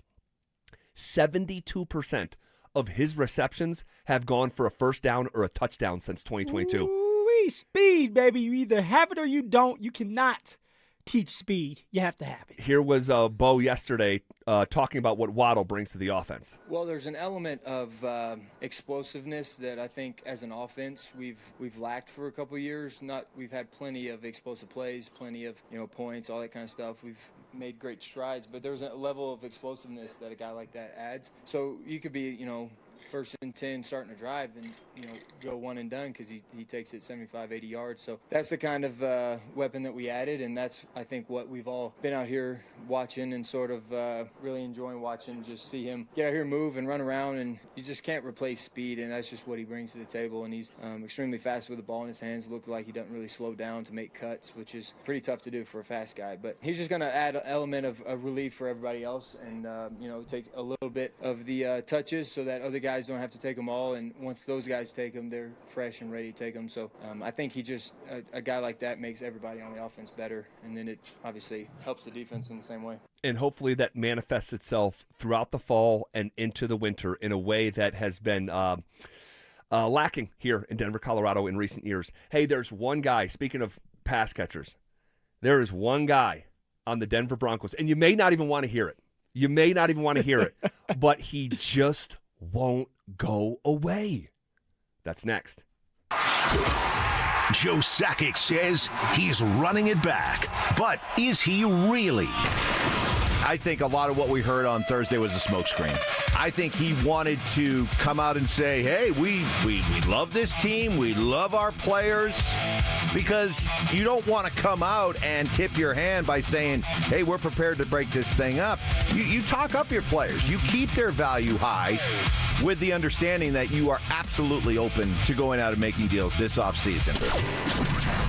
72% of his receptions have gone for a first down or a touchdown since 2022. Ooh-wee, speed, baby. You either have it or you don't. You cannot teach speed. You have to have it. Here was Bo yesterday talking about what Waddle brings to the offense. Well, there's an element of explosiveness that I think as an offense we've lacked for a couple of years. We've had plenty of explosive plays, plenty of points, all that kind of stuff. We've made great strides, but there's a level of explosiveness that a guy like that adds. So you could be, first and 10 starting to drive and, go one and done because he takes it 75, 80 yards. So that's the kind of weapon that we added, and that's, I think, what we've all been out here watching and sort of really enjoying watching, just see him get out here, move and run around, and you just can't replace speed, and that's just what he brings to the table. And he's extremely fast with the ball in his hands. Looked like he doesn't really slow down to make cuts, which is pretty tough to do for a fast guy. But he's just going to add an element of relief for everybody else and, take a little bit of the touches so that other guys don't have to take them all. And once those guys take them, they're fresh and ready to take them. So I think he just a guy like that makes everybody on the offense better, and then it obviously helps the defense in the same way. And hopefully that manifests itself throughout the fall and into the winter in a way that has been lacking here in Denver, Colorado in recent years. Hey, there's one guy, speaking of pass catchers, there is one guy on the Denver Broncos, and you may not even want to hear it. You may not even want to hear it, but he just won't go away. That's next. Joe Sakic says he's running it back, but is he really? I think a lot of what we heard on Thursday was a smokescreen. I think he wanted to come out and say, hey, we love this team. We love our players. Because you don't want to come out and tip your hand by saying, hey, we're prepared to break this thing up. You talk up your players. You keep their value high with the understanding that you are absolutely open to going out and making deals this offseason.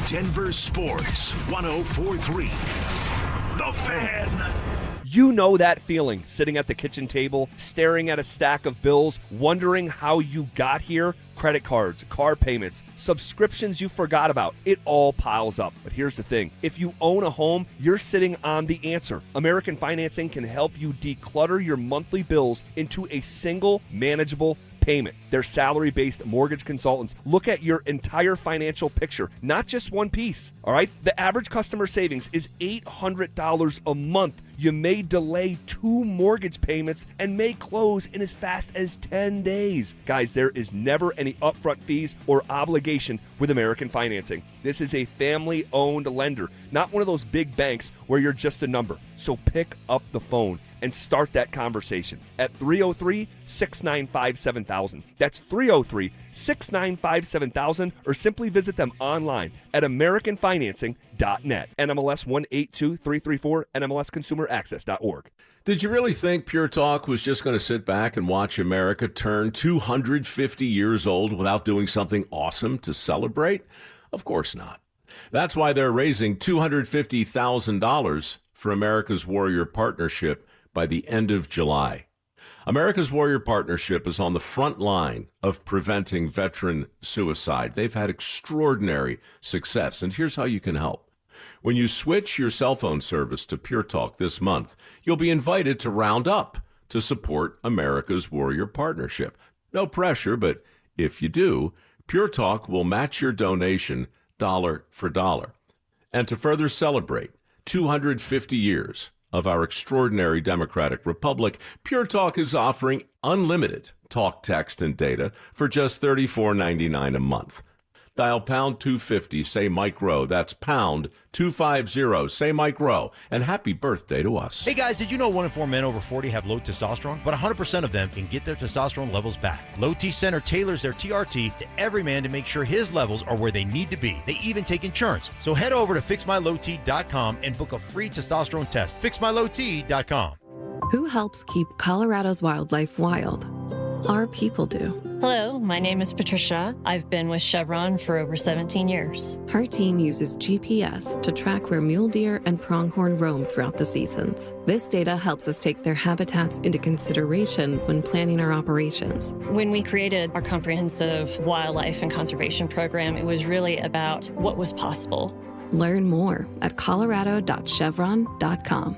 Denver Sports 104.3. The Fan. You know that feeling, sitting at the kitchen table, staring at a stack of bills, wondering how you got here? Credit cards, car payments, subscriptions you forgot about. It all piles up. But here's the thing. If you own a home, you're sitting on the answer. American Financing can help you declutter your monthly bills into a single manageable payment. Their salary-based mortgage consultants look at your entire financial picture, not just one piece, all right? The average customer savings is $800 a month. You may delay 2 mortgage payments and may close in as fast as 10 days. Guys, there is never any upfront fees or obligation with American Financing. This is a family-owned lender, not one of those big banks where you're just a number. So pick up the phone and start that conversation at 303-695-7000. That's 303-695-7000, or simply visit them online at AmericanFinancing.net. NMLS 182334, NMLSConsumerAccess.org. Did you really think Pure Talk was just going to sit back and watch America turn 250 years old without doing something awesome to celebrate? Of course not. That's why they're raising $250,000 for America's Warrior Partnership by the end of July. America's Warrior Partnership is on the front line of preventing veteran suicide. They've had extraordinary success, and here's how you can help. When you switch your cell phone service to Pure Talk this month, you'll be invited to round up to support America's Warrior Partnership. No pressure, but if you do, Pure Talk will match your donation dollar for dollar. And to further celebrate 250 years of our extraordinary democratic republic, Pure Talk is offering unlimited talk, text, and data for just $34.99 a month. Dial pound 250, say Mike Rowe. That's pound 250, say Mike Rowe. And happy birthday to us. Hey guys, did you know 1 in 4 men over 40 have low testosterone? But 100% of them can get their testosterone levels back. Low T Center tailors their TRT to every man to make sure his levels are where they need to be. They even take insurance. So head over to fixmylowt.com and book a free testosterone test. Fixmylowt.com. Who helps keep Colorado's wildlife wild? Our people do. Hello, my name is Patricia. I've been with Chevron for over 17 years. Her team uses GPS to track where mule deer and pronghorn roam throughout the seasons. This data helps us take their habitats into consideration when planning our operations. When we created our comprehensive wildlife and conservation program, it was really about what was possible. Learn more at colorado.chevron.com.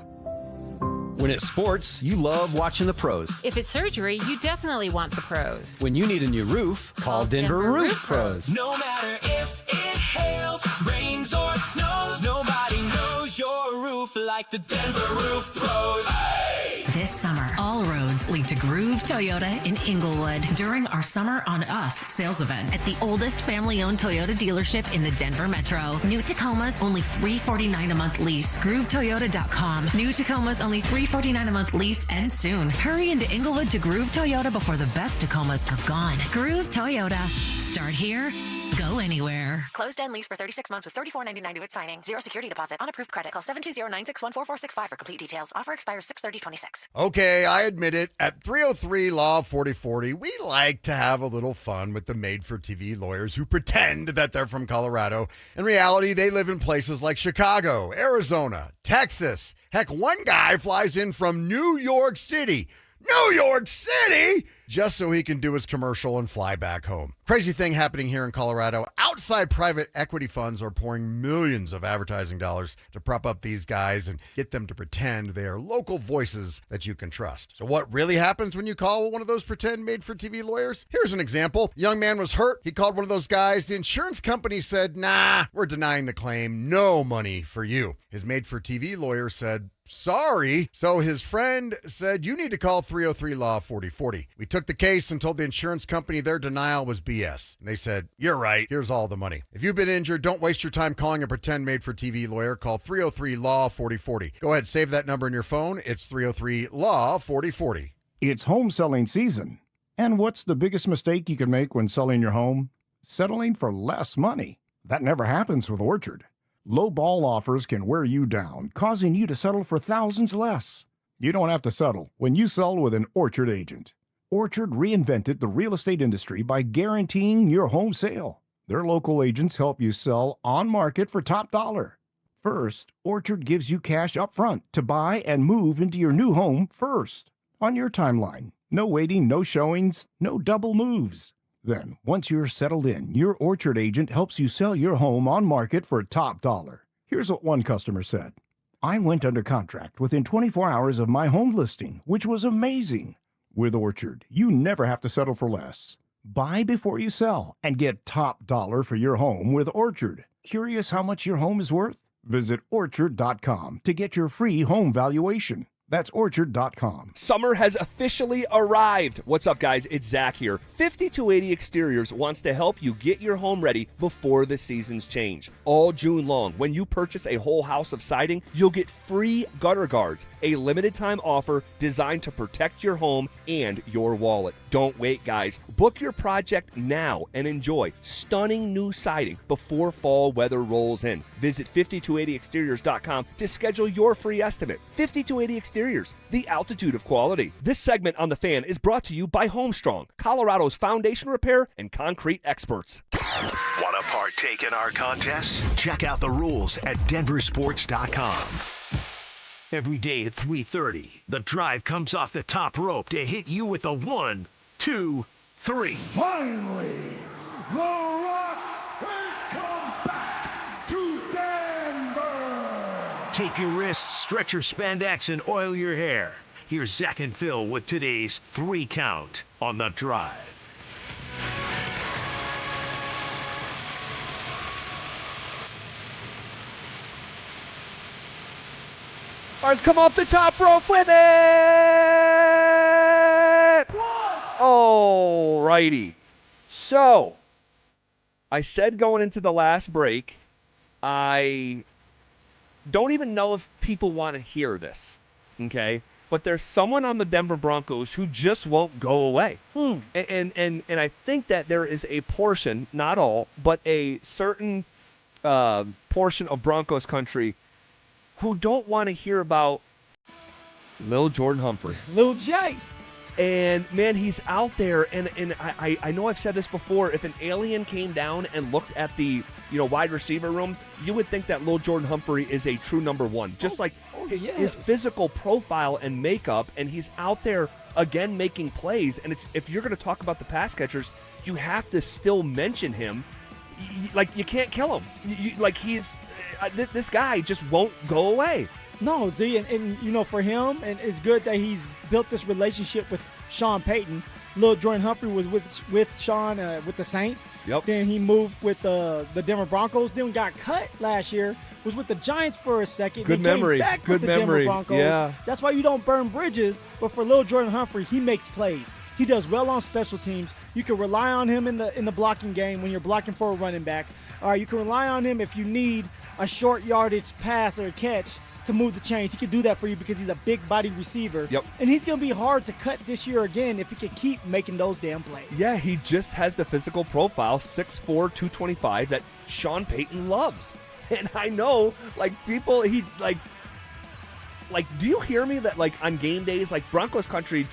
When it's sports, you love watching the pros. If it's surgery, you definitely want the pros. When you need a new roof, call Denver Roof Pros. No matter if it hails, rains, or snows, nobody knows your roof like the Denver Roof Pros. Hey! This summer, all roads lead to Groove Toyota in Inglewood during our Summer on Us sales event at the oldest family-owned Toyota dealership in the Denver Metro. New Tacoma's only $349 a month lease. GrooveToyota.com. New Tacoma's only $349 a month lease, and soon. Hurry into Inglewood to Groove Toyota before the best Tacomas are gone. Groove Toyota. Start here. Go anywhere. Closed end lease for 36 months with $34.99 due at signing. Zero security deposit. On approved credit. Call 720-961-4465 for complete details. Offer expires 6/30/26. Okay, I admit it. At 303 Law 4040, we like to have a little fun with the made-for-TV lawyers who pretend that they're from Colorado. In reality, they live in places like Chicago, Arizona, Texas. Heck, one guy flies in from New York City. New York City! Just so he can do his commercial and fly back home. Crazy thing happening here in Colorado. Outside private equity funds are pouring millions of advertising dollars to prop up these guys and get them to pretend they are local voices that you can trust. So what really happens when you call one of those pretend made-for-TV lawyers? Here's an example. A young man was hurt. He called one of those guys. The insurance company said, nah, we're denying the claim. No money for you. His made-for-TV lawyer said, sorry. So his friend said, you need to call 303 Law 4040. We took the case and told the insurance company their denial was BS. And they said, you're right. Here's all the money. If you've been injured, don't waste your time calling a pretend made-for-TV lawyer. Call 303 Law 4040. Go ahead, save that number in your phone. It's 303 Law 4040. It's home selling season. And what's the biggest mistake you can make when selling your home? Settling for less money. That never happens with Orchard. Low ball offers can wear you down, causing you to settle for thousands less. You don't have to settle when you sell with an Orchard agent. Orchard reinvented the real estate industry by guaranteeing your home sale. Their local agents help you sell on market for top dollar. First, Orchard gives you cash up front to buy and move into your new home first, on your timeline. No waiting, no showings, no double moves. Then, once you're settled in, your Orchard agent helps you sell your home on market for top dollar. Here's what one customer said. I went under contract within 24 hours of my home listing, which was amazing. With Orchard, you never have to settle for less. Buy before you sell and get top dollar for your home with Orchard. Curious how much your home is worth? Visit Orchard.com to get your free home valuation. That's orchard.com. Summer has officially arrived. What's up, guys? It's Zach here. 5280 Exteriors wants to help you get your home ready before the seasons change. All June long, when you purchase a whole house of siding, you'll get free gutter guards, a limited time offer designed to protect your home and your wallet. Don't wait, guys. Book your project now and enjoy stunning new siding before fall weather rolls in. Visit 5280exteriors.com to schedule your free estimate. 5280 Exteriors, the altitude of quality. This segment on The Fan is brought to you by Homestrong, Colorado's foundation repair and concrete experts. Want to partake in our contests? Check out the rules at DenverSports.com. Every day at 3:30, the drive comes off the top rope to hit you with a 1, 2, 3. Finally, the Rock has come back to Denver. Take your wrists, stretch your spandex, and oil your hair. Here's Zach and Phil with today's 3 count on the drive. Barnes come off the top rope with it! All righty. So, I said going into the last break, I don't even know if people want to hear this, okay? But there's someone on the Denver Broncos who just won't go away. And I think that there is a portion, not all, but a certain portion of Broncos country who don't want to hear about Lil Jordan Humphrey. Lil J. And, man, he's out there, and I know I've said this before. If an alien came down and looked at the wide receiver room, you would think that Lil Jordan Humphrey is a true number one. Just his physical profile and makeup, and he's out there, again, making plays. And if you're going to talk about the pass catchers, you have to still mention him. You can't kill him. This guy just won't go away. No, Z, and for him, and it's good that he's built this relationship with Sean Payton. Lil Jordan Humphrey was with Sean with the Saints. Yep. Then he moved with the Denver Broncos. Then got cut last year. Was with the Giants for a second. Good then memory. Came back Good with the memory. Denver Broncos. Yeah. That's why you don't burn bridges. But for Lil Jordan Humphrey, he makes plays. He does well on special teams. You can rely on him in the blocking game when you're blocking for a running back. All right, you can rely on him if you need a short yardage pass or a catch to move the chains. He can do that for you because he's a big body receiver. Yep. And he's going to be hard to cut this year again if he can keep making those damn plays. Yeah, he just has the physical profile, 6'4", 225, that Sean Payton loves. And I know, people, do you hear me that, on game days, Broncos country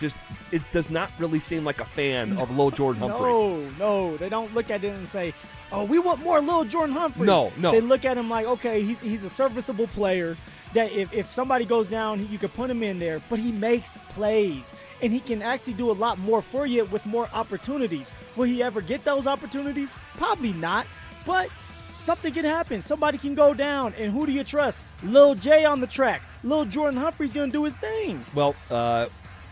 it does not really seem like a fan of Lil Jordan Humphrey. No, they don't look at it and say, oh, we want more Lil Jordan Humphrey. No. They look at him like, okay, he's a serviceable player that if somebody goes down, you can put him in there, but he makes plays, and he can actually do a lot more for you with more opportunities. Will he ever get those opportunities? Probably not, but something can happen. Somebody can go down, and who do you trust? Lil J on the track. Lil Jordan Humphrey's going to do his thing. Well,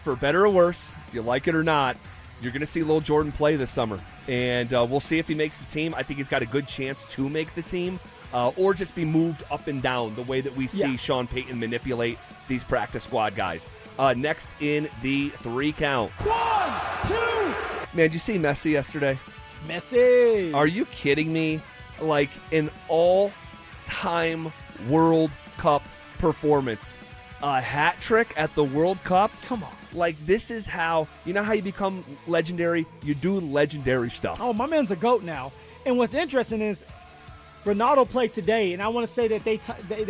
for better or worse, you like it or not, you're going to see Lil Jordan play this summer, and we'll see if he makes the team. I think he's got a good chance to make the team. Or just be moved up and down the way that we see Sean Payton manipulate these practice squad guys. Next in the 3 count. 1, 2. Man, did you see Messi yesterday? Messi. Are you kidding me? An all-time World Cup performance. A hat trick at the World Cup? Come on. This is how you become legendary? You do legendary stuff. Oh, my man's a GOAT now. And what's interesting is Ronaldo played today, and I want to say that they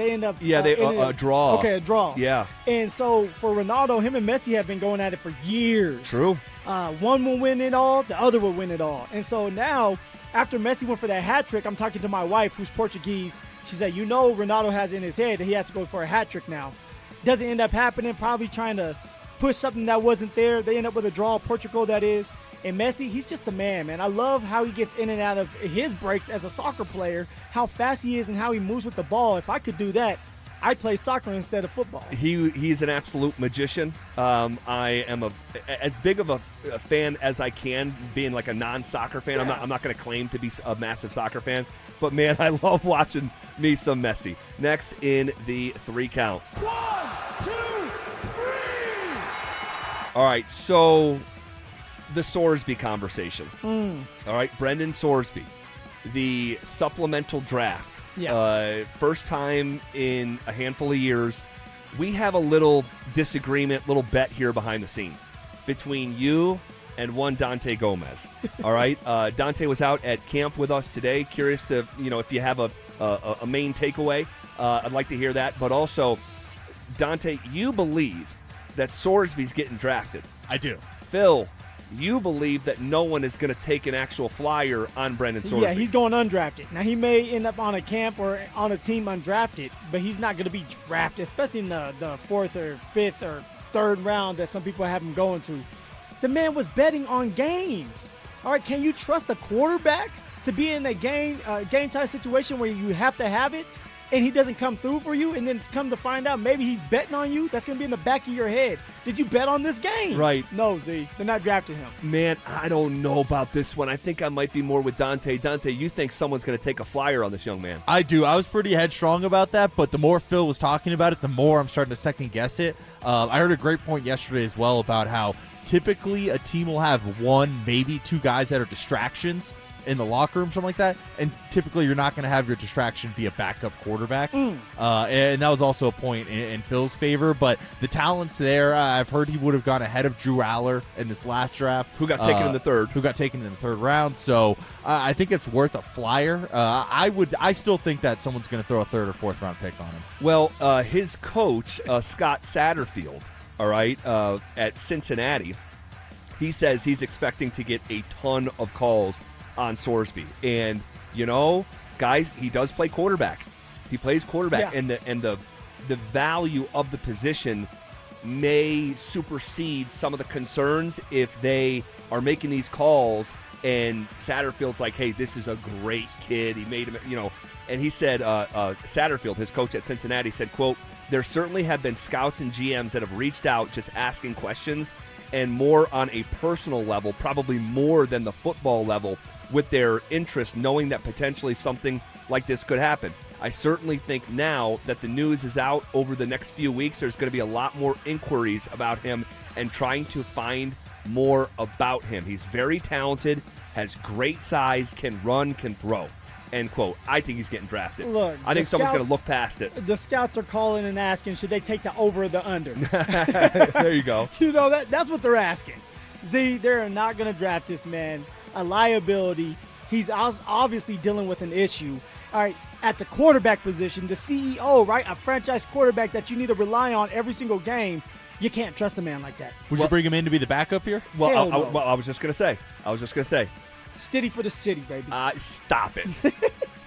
end up a draw. Okay, a draw. Yeah. And so for Ronaldo, him and Messi have been going at it for years. True. One will win it all, the other will win it all. And so now, after Messi went for that hat trick, I'm talking to my wife, who's Portuguese. She said, Ronaldo has in his head that he has to go for a hat trick now. Doesn't end up happening, probably trying to push something that wasn't there. They end up with a draw, Portugal that is. And Messi, he's just a man. I love how he gets in and out of his breaks as a soccer player, how fast he is and how he moves with the ball. If I could do that, I'd play soccer instead of football. He's an absolute magician. I am as big of a fan as I can, being a non-soccer fan. Yeah. I'm not going to claim to be a massive soccer fan, but man, I love watching me some Messi. Next in the 3 count. 1, 2, 3. All right, so the Sorsby conversation. Mm. All right, Brendan Sorsby, the supplemental draft. Yeah. First time in a handful of years. We have a little disagreement, little bet here behind the scenes between you and one Dante Gomez. All right, Dante was out at camp with us today. Curious to, if you have a main takeaway, I'd like to hear that. But also, Dante, you believe that Sorsby's getting drafted. I do. Phil, you believe that no one is going to take an actual flyer on Brendan Sorsby. Yeah, he's going undrafted. Now, he may end up on a camp or on a team undrafted, but he's not going to be drafted, especially in the fourth or fifth or third round that some people have him going to. The man was betting on games. All right, can you trust a quarterback to be in a game-time situation where you have to have it, and he doesn't come through for you, and then come to find out maybe he's betting on you? That's going to be in the back of your head. Did you bet on this game? Right. No, Z. They're not drafting him. Man, I don't know about this one. I think I might be more with Dante. Dante, you think someone's going to take a flyer on this young man? I do. I was pretty headstrong about that, but the more Phil was talking about it, the more I'm starting to second-guess it. I heard a great point yesterday as well about how typically a team will have one, maybe two guys that are distractions in the locker room, something like that, and typically you're not going to have your distraction be a backup quarterback. And that was also a point in Phil's favor, but the talent's there. I've heard he would have gone ahead of Drew Aller in this last draft. Who got taken in the third. Who got taken in the third round, so I think it's worth a flyer. I still think that someone's going to throw a third or fourth round pick on him. Well, his coach, Scott Satterfield, all right, at Cincinnati, he says he's expecting to get a ton of calls on Sorsby. And, guys, he does play quarterback. He plays quarterback, and the value of the position may supersede some of the concerns if they are making these calls and Satterfield's like, hey, this is a great kid. He made him, and he said, Satterfield, his coach at Cincinnati, said, quote, there certainly have been scouts and GMs that have reached out just asking questions, and more on a personal level, probably more than the football level, with their interest, knowing that potentially something like this could happen. I certainly think now that the news is out over the next few weeks, there's going to be a lot more inquiries about him and trying to find more about him. He's very talented, has great size, can run, can throw. End quote. I think he's getting drafted. Look, I think someone's going to look past it. The scouts are calling and asking, should they take the over or the under? There you go. That's what they're asking. Z, they're not going to draft this man. A liability. He's obviously dealing with an issue. All right, at the quarterback position, the CEO, right, a franchise quarterback that you need to rely on every single game, you can't trust a man like that. Would you bring him in to be the backup here? Well, I was just going to say. Steady for the city, baby. Stop it.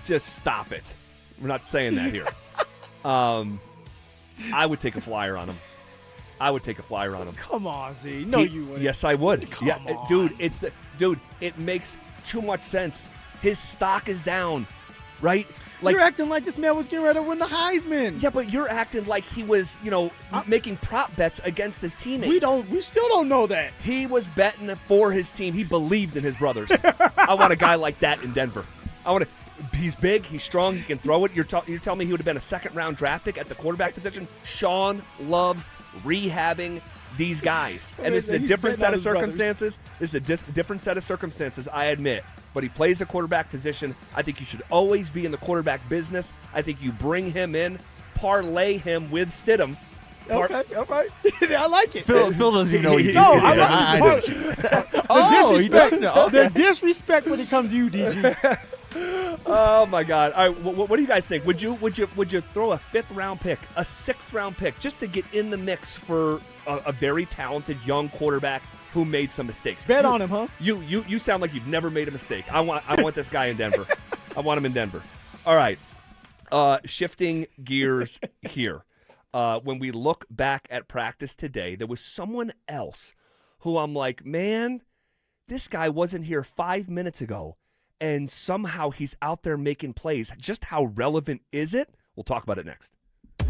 Just stop it. We're not saying that here. I would take a flyer on him. Come on, Z. No, you wouldn't. Yes, I would. Come on. Dude, it makes too much sense. His stock is down, right? You're acting like this man was getting ready to win the Heisman. Yeah, but you're acting like he was, making prop bets against his teammates. We still don't know that. He was betting for his team. He believed in his brothers. I want a guy like that in Denver. He's big, he's strong, he can throw it. You're telling me he would have been a second-round draft pick at the quarterback position? Sean loves rehabbing these guys. And this is a different set of circumstances. This is a different set of circumstances, I admit. But he plays a quarterback position. I think you should always be in the quarterback business. I think you bring him in, parlay him with Stidham. Okay, all right. I like it. Phil doesn't even know what you just did. I know. He does know. Okay. The disrespect when it comes to you, DG. Oh my God! All right, what do you guys think? Would you throw a 5th-round pick, a 6th-round pick, just to get in the mix for a very talented young quarterback who made some mistakes? Bet on him, huh? You sound like you've never made a mistake. I want this guy in Denver. I want him in Denver. All right, shifting gears here. When we look back at practice today, there was someone else who I'm like, man, this guy wasn't here 5 minutes ago. And somehow he's out there making plays. Just how relevant is it? We'll talk about it next.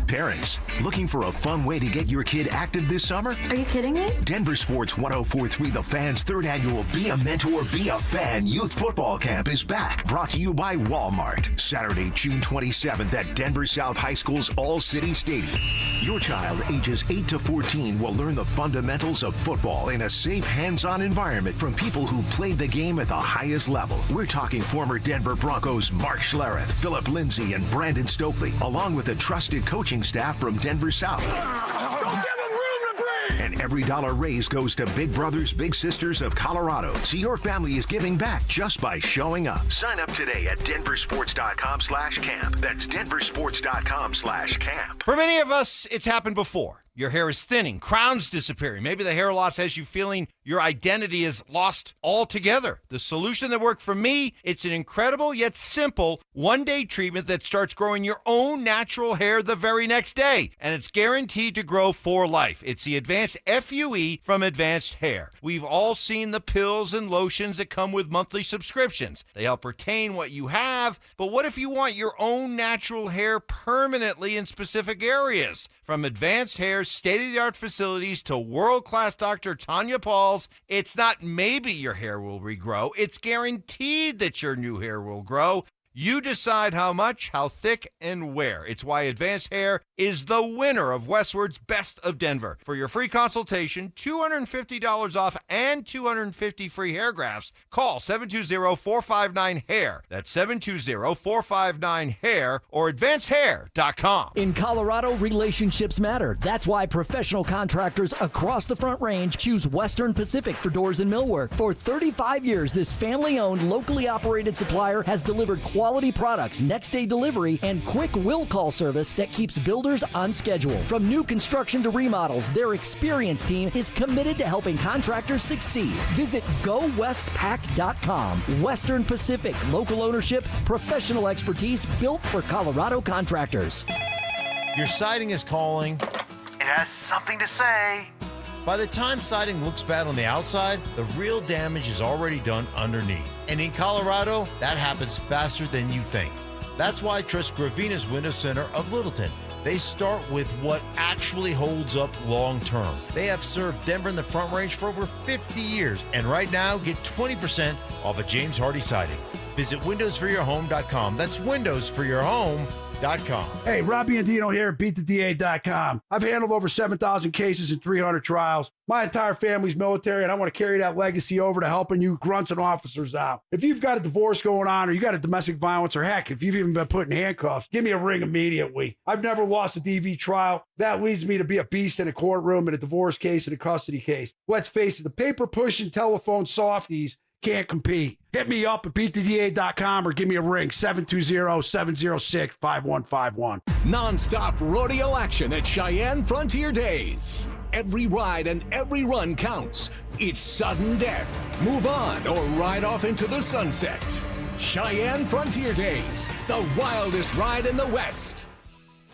Parents, looking for a fun way to get your kid active this summer? Are you kidding me? Denver Sports 104.3 The Fan's third annual Be a Mentor, Be a Fan Youth Football Camp is back. Brought to you by Walmart. Saturday, June 27th at Denver South High School's All-City Stadium. Your child, ages 8 to 14, will learn the fundamentals of football in a safe, hands-on environment from people who played the game at the highest level. We're talking former Denver Broncos Mark Schlereth, Phillip Lindsay, and Brandon Stokely, along with a trusted coaching staff from Denver South. And every dollar raised goes to Big Brothers Big Sisters of Colorado. So your family is giving back just by showing up. Sign up today at DenverSports.com/camp. That's DenverSports.com/camp. For many of us, it's happened before. Your hair is thinning, crowns disappearing. Maybe the hair loss has you feeling your identity is lost altogether. The solution that worked for me, it's an incredible yet simple one-day treatment that starts growing your own natural hair the very next day. And it's guaranteed to grow for life. It's the Advanced FUE from Advanced Hair. We've all seen the pills and lotions that come with monthly subscriptions. They help retain what you have, but what if you want your own natural hair permanently in specific areas? From Advanced Hair's state-of-the-art facilities to world-class Dr. Tanya Paul's, it's not maybe your hair will regrow, it's guaranteed that your new hair will grow. You decide how much, how thick, and where. It's why Advanced Hair is the winner of Westward's Best of Denver. For your free consultation, $250 off and 250 free hair grafts, call 720-459-HAIR. That's 720-459-HAIR or advancedhair.com. In Colorado, relationships matter. That's why professional contractors across the Front Range choose Western Pacific for doors and millwork. For 35 years, this family-owned, locally operated supplier has delivered quality products, next-day delivery, and quick will call service that keeps builders on schedule. From new construction to remodels, their experienced team is committed to helping contractors succeed. Visit GoWestPack.com. Western Pacific, local ownership, professional expertise built for Colorado contractors. Your siding is calling. It has something to say. By the time siding looks bad on the outside, the real damage is already done underneath. And in Colorado, that happens faster than you think. That's why I trust Gravina's Window Center of Littleton. They start with what actually holds up long term. They have served Denver and the Front Range for over 50 years. And right now, get 20% off of James Hardy siding. Visit windowsforyourhome.com. That's windowsforyourhome.com. Hey, Robbie Andino here at BeatTheDA.com. I've handled over 7,000 cases and 300 trials. My entire family's military, and I want to carry that legacy over to helping you grunts and officers out. If you've got a divorce going on, or you got a domestic violence, or heck, if you've even been put in handcuffs, give me a ring immediately. I've never lost a DV trial. That leads me to be a beast in a courtroom, in a divorce case, in a custody case. Let's face it, the paper-pushing telephone softies can't compete. Hit me up at BeatTheDA.com or give me a ring, 720-706-5151. Non-stop rodeo action at Cheyenne Frontier Days. Every ride and every run counts. It's sudden death. Move on or ride off into the sunset. Cheyenne Frontier Days, the wildest ride in the West.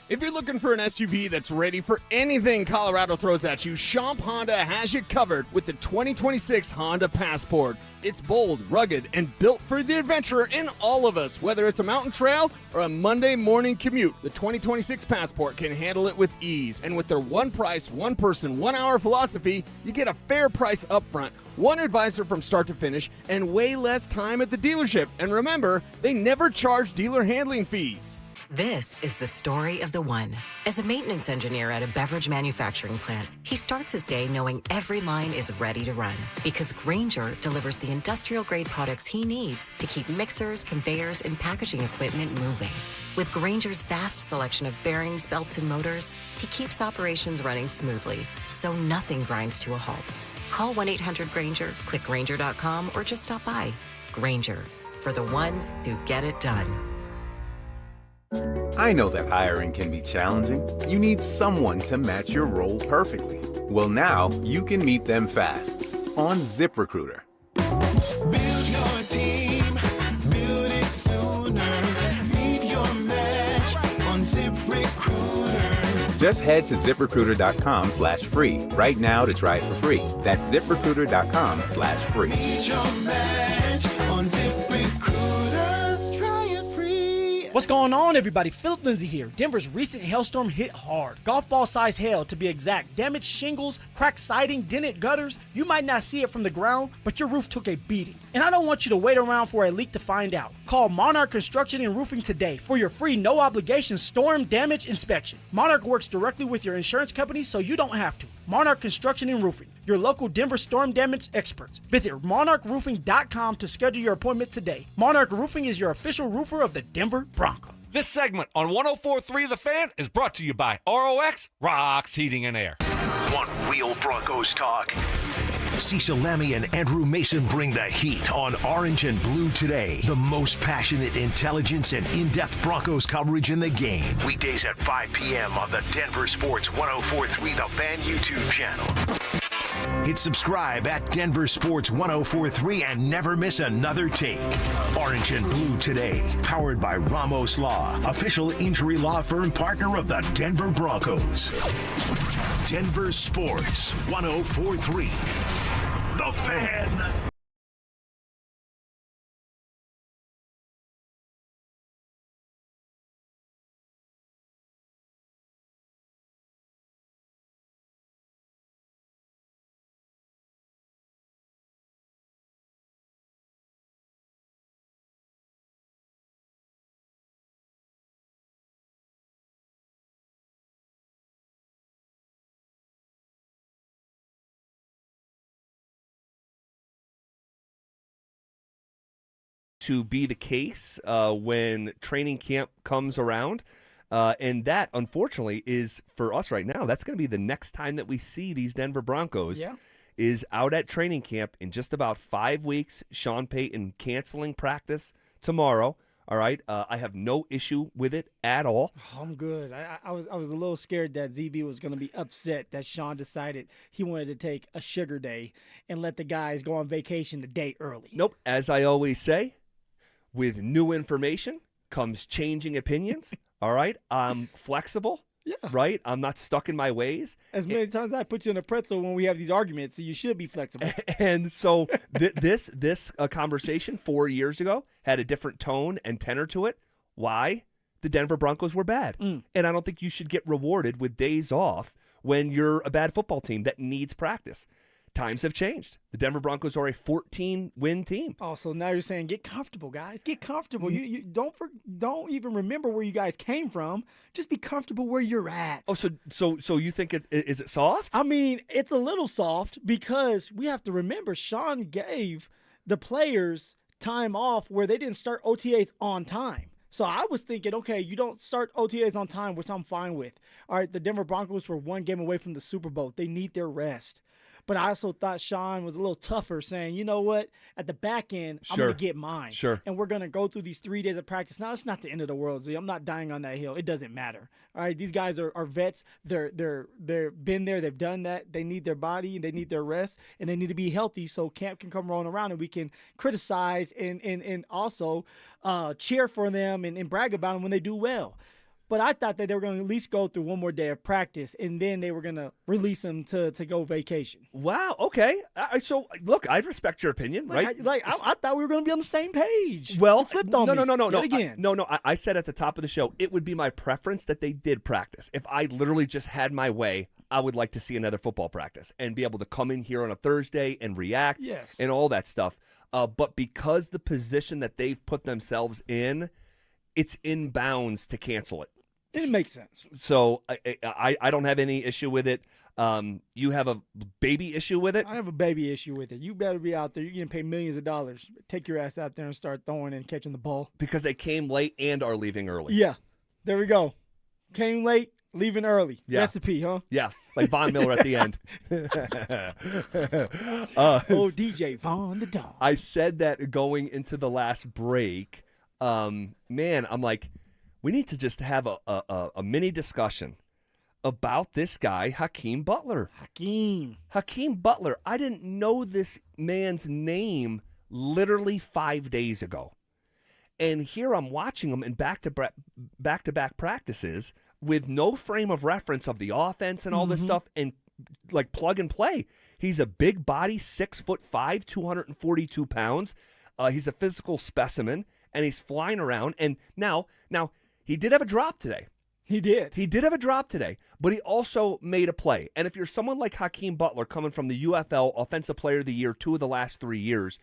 If you're looking for an SUV that's ready for anything Colorado throws at you, Champ Honda has you covered with the 2026 Honda Passport. It's bold, rugged, and built for the adventurer in all of us. Whether it's a mountain trail or a Monday morning commute, the 2026 Passport can handle it with ease. And with their one price, one person, 1 hour philosophy, you get a fair price up front, one advisor from start to finish, and way less time at the dealership. And remember, they never charge dealer handling fees. This is the story of the one. As a maintenance engineer at a beverage manufacturing plant, he starts his day knowing every line is ready to run because Grainger delivers the industrial-grade products he needs to keep mixers, conveyors, and packaging equipment moving. With Grainger's vast selection of bearings, belts, and motors, he keeps operations running smoothly, so nothing grinds to a halt. Call 1-800-GRAINGER, click Grainger.com, or just stop by. Grainger, for the ones who get it done. I know that hiring can be challenging. You need someone to match your role perfectly. Well, now you can meet them fast on ZipRecruiter. Build your team, build it sooner. Meet your match on ZipRecruiter. Just head to ZipRecruiter.com/free right now to try it for free. That's ZipRecruiter.com/free. Meet your match on ZipRecruiter. Try it free What's going on, everybody? Phillip Lindsay here. Denver's recent hailstorm hit hard. Golf ball size hail, to be exact. Damaged shingles, cracked siding, dented gutters. You might not see it from the ground, but your roof took a beating. And I don't want you to wait around for a leak to find out. Call Monarch Construction and Roofing today for your free no-obligation storm damage inspection. Monarch works directly with your insurance company, so you don't have to. Monarch Construction and Roofing, your local Denver storm damage experts. Visit monarchroofing.com to schedule your appointment today. Monarch Roofing is your official roofer of the Denver Broncos. This segment on 104.3 The Fan is brought to you by ROX, Rocks Heating and Air. Want real Broncos talk? Cecil Lammy and Andrew Mason bring the heat on Orange and Blue today. The most passionate intelligence and in-depth Broncos coverage in the game. Weekdays at 5 p.m. on the Denver Sports 104.3 The Fan YouTube channel. Hit subscribe at Denver Sports 104.3 and never miss another take. Orange and Blue today, powered by Ramos Law, official injury law firm partner of the Denver Broncos. Denver Sports 104.3 The Fan. To be the case when training camp comes around. And that, unfortunately, is for us right now. That's going to be the next time that we see these Denver Broncos is out at training camp in just about 5 weeks. Sean Payton canceling practice tomorrow. All right. I have no issue with it at all. I'm good. I was a little scared that ZB was going to be upset that Sean decided he wanted to take a sugar day and let the guys go on vacation a day early. Nope. As I always say, with new information comes changing opinions. All right. I'm flexible. Yeah. Right. I'm not stuck in my ways. As many times as I put you in a pretzel when we have these arguments, so you should be flexible. And so this conversation 4 years ago had a different tone and tenor to it. Why? The Denver Broncos were bad. And I don't think you should get rewarded with days off when you're a bad football team that needs practice. Times have changed. The Denver Broncos are a 14-win team. Oh, so now you're saying get comfortable, guys. Get comfortable. You don't even remember where you guys came from. Just be comfortable where you're at. Oh, so you think is it soft? I mean, it's a little soft because we have to remember Sean gave the players time off where they didn't start OTAs on time. So I was thinking, okay, you don't start OTAs on time, which I'm fine with. All right, the Denver Broncos were one game away from the Super Bowl. They need their rest. But I also thought Sean was a little tougher, saying, you know what, at the back end, I'm going to get mine. Sure. And we're going to go through these 3 days of practice. Now, it's not the end of the world, Z. I'm not dying on that hill. It doesn't matter. All right, these guys are vets. They're been there. They've done that. They need their body. They need their rest. And they need to be healthy so camp can come rolling around and we can criticize and also cheer for them and brag about them when they do well. But I thought that they were going to at least go through one more day of practice, and then they were going to release them to go vacation. Wow. Okay. So, look, I respect your opinion, right? I thought we were going to be on the same page. Well, flipped on me. No. Again. I said at the top of the show, it would be my preference that they did practice. If I literally just had my way, I would like to see another football practice and be able to come in here on a Thursday and react and all that stuff. But because the position that they've put themselves in, it's in bounds to cancel it. It makes sense. So I don't have any issue with it. You have a baby issue with it? I have a baby issue with it. You better be out there. You're getting paid millions of dollars. Take your ass out there and start throwing and catching the ball. Because they came late and are leaving early. Yeah. There we go. Came late, leaving early. Yeah. Recipe, huh? Yeah. Like Von Miller at the end. DJ Von the dog. I said that going into the last break. Man, I'm like, we need to just have a mini discussion about this guy, Hakeem Butler. Hakeem Butler. I didn't know this man's name literally 5 days ago. And here I'm watching him in back-to-back practices with no frame of reference of the offense and all this stuff, and like plug and play. He's a big body, 6'5", 242 pounds. He's a physical specimen. and he's flying around. And now he did have a drop today. He did. He did have a drop today, but he also made a play. And if you're someone like Hakeem Butler coming from the UFL Offensive Player of the Year 2 of the last 3 years,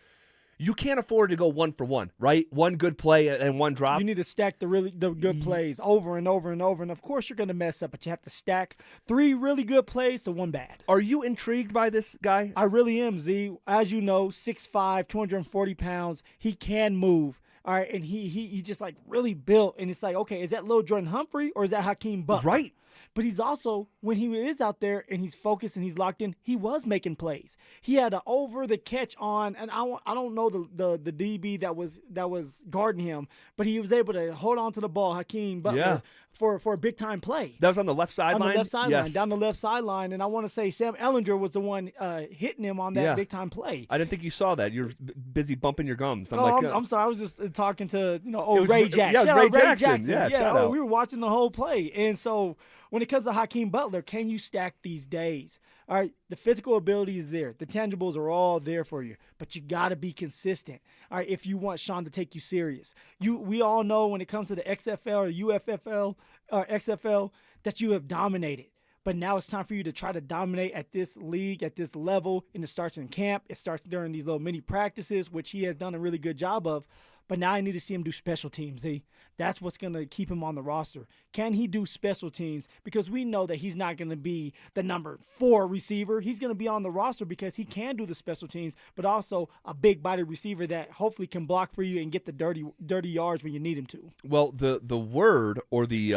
you can't afford to go 1 for 1, right? One good play and one drop. You need to stack the good plays over and over and over. And, of course, you're going to mess up, but you have to stack 3 really good plays to 1 bad. Are you intrigued by this guy? I really am, Z. As you know, 6'5", 240 pounds. He can move. All right, and he just, like, really built. And it's like, okay, is that Lil Jordan Humphrey or is that Hakeem Butler? Right. But he's also, when he is out there and he's focused and he's locked in, he was making plays. He had an over the catch on, and I don't know the DB that was guarding him, but he was able to hold on to the ball, Hakeem Butler, for a big time play. That was on the left sideline? On the left sideline, yes. down the left sideline. And I want to say Sam Ellinger was the one hitting him on that big time play. I didn't think you saw that. You're busy bumping your gums. I'm sorry. I was just talking to Ray Jackson. Yeah, it was Ray Jackson. Yeah, shout out. We were watching the whole play. And so when it comes to Hakeem Butler, can you stack these days? All right, the physical ability is there. The tangibles are all there for you, but you got to be consistent. All right, if you want Sean to take you serious. We all know when it comes to the XFL or UFFL or XFL that you have dominated. But now it's time for you to try to dominate at this league, at this level, and it starts in camp. It starts during these little mini practices, which he has done a really good job of. But now I need to see him do special teams, Z. That's what's going to keep him on the roster. Can he do special teams? Because we know that he's not going to be the number 4 receiver. He's going to be on the roster because he can do the special teams, but also a big-bodied receiver that hopefully can block for you and get the dirty yards when you need him to. Well, the word or the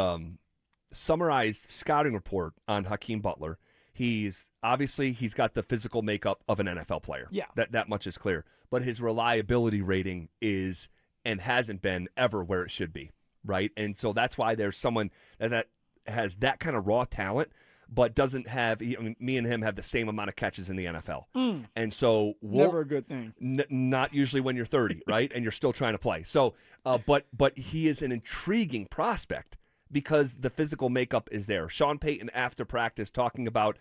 summarized scouting report on Hakeem Butler, he's got the physical makeup of an NFL player. Yeah. That much is clear. But his reliability rating is and hasn't been ever where it should be, right? And so that's why there's someone that has that kind of raw talent but doesn't have me and him have the same amount of catches in the NFL. And so never a good thing. Not usually when you're 30, right? And you're still trying to play. So but he is an intriguing prospect because the physical makeup is there. Sean Payton after practice talking about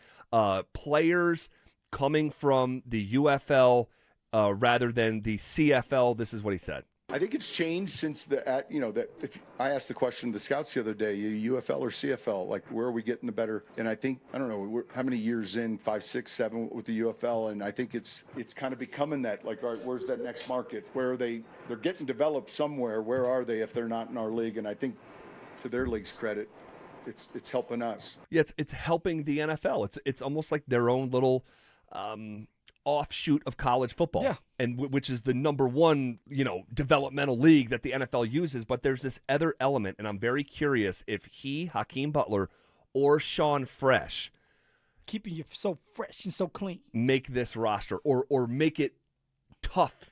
players coming from the UFL rather than the CFL. This is what he said. I think it's changed since that if I asked the question to the scouts the other day, UFL or CFL, like where are we getting the better? And I think, I don't know, we're how many years in, 5, 6, 7 with the UFL, and I think it's kind of becoming that, like, all right, where's that next market? Where are they? They're getting developed somewhere. Where are they if they're not in our league? And I think, to their league's credit, it's helping us. Yeah, it's helping the NFL. It's almost like their own little offshoot of college football, and which is the number 1, developmental league that the NFL uses. But there's this other element, and I'm very curious if Hakeem Butler, or Sean Fresh, keeping you so fresh and so clean, make this roster or make it tough,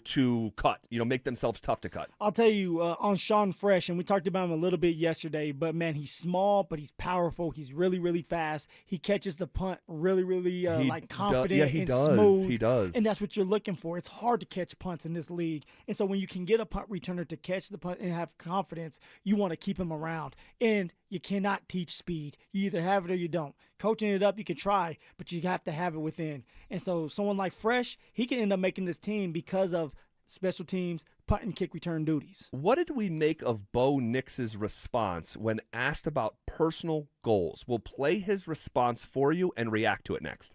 to cut, make themselves tough to cut. I'll tell you, on Sean Fresh, and we talked about him a little bit yesterday, but, man, he's small, but he's powerful. He's really, really fast. He catches the punt really, really, confident and smooth. He does. And that's what you're looking for. It's hard to catch punts in this league. And so when you can get a punt returner to catch the punt and have confidence, you want to keep him around. And you cannot teach speed. You either have it or you don't. Coaching it up, you can try, but you have to have it within. And so someone like Fresh, he can end up making this team because of special teams, punt and kick return duties. What did we make of Bo Nix's response when asked about personal goals? We'll play his response for you and react to it next.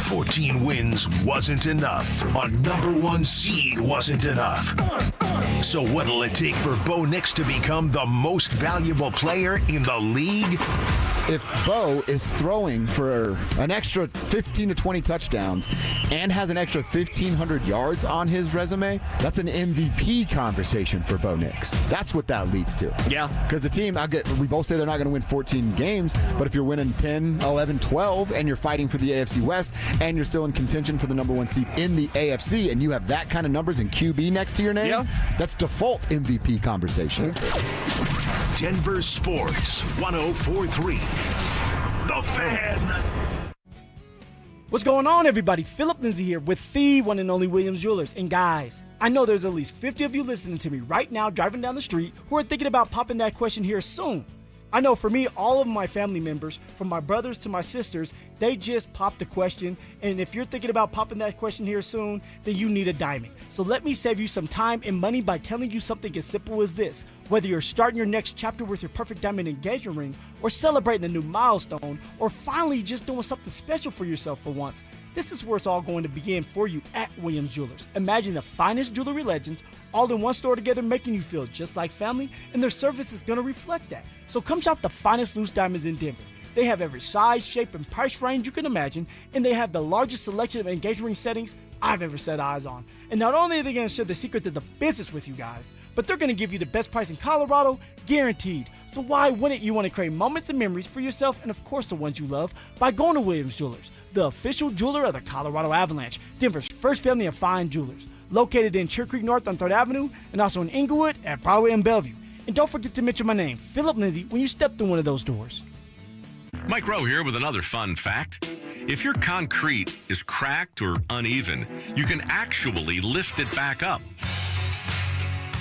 14 wins wasn't enough. A number 1 seed wasn't enough. So what'll it take for Bo Nix to become the most valuable player in the league? If Bo is throwing for an extra 15 to 20 touchdowns and has an extra 1,500 yards on his resume, that's an MVP conversation for Bo Nix. That's what that leads to. Yeah. Because the team, we both say they're not going to win 14 games, but if you're winning 10, 11, 12, and you're fighting for the AFC West, and you're still in contention for the number 1 seed in the AFC, and you have that kind of numbers and QB next to your name, that's default MVP conversation. Denver Sports 104.3. The Fan. What's going on, everybody? Phillip Lindsay here with the one and only Williams Jewelers. And guys, I know there's at least 50 of you listening to me right now driving down the street who are thinking about popping that question here soon. I know for me, all of my family members, from my brothers to my sisters, they just popped the question. And if you're thinking about popping that question here soon, then you need a diamond. So let me save you some time and money by telling you something as simple as this. Whether you're starting your next chapter with your perfect diamond engagement ring, or celebrating a new milestone, or finally just doing something special for yourself for once, this is where it's all going to begin for you at Williams Jewelers. Imagine the finest jewelry legends all in one store together, making you feel just like family, and their service is going to reflect that. So come shop the finest loose diamonds in Denver. They have every size, shape, and price range you can imagine, and they have the largest selection of engagement ring settings I've ever set eyes on. And not only are they going to share the secret to the business with you guys, but they're going to give you the best price in Colorado, guaranteed. So why wouldn't you want to create moments and memories for yourself and, of course, the ones you love by going to Williams Jewelers, the official jeweler of the Colorado Avalanche, Denver's first family of fine jewelers, located in Cherry Creek North on 3rd Avenue and also in Inglewood at Broadway and Bellevue. And don't forget to mention my name, Phillip Lindsay, when you step through one of those doors. Mike Rowe here with another fun fact. If your concrete is cracked or uneven, you can actually lift it back up.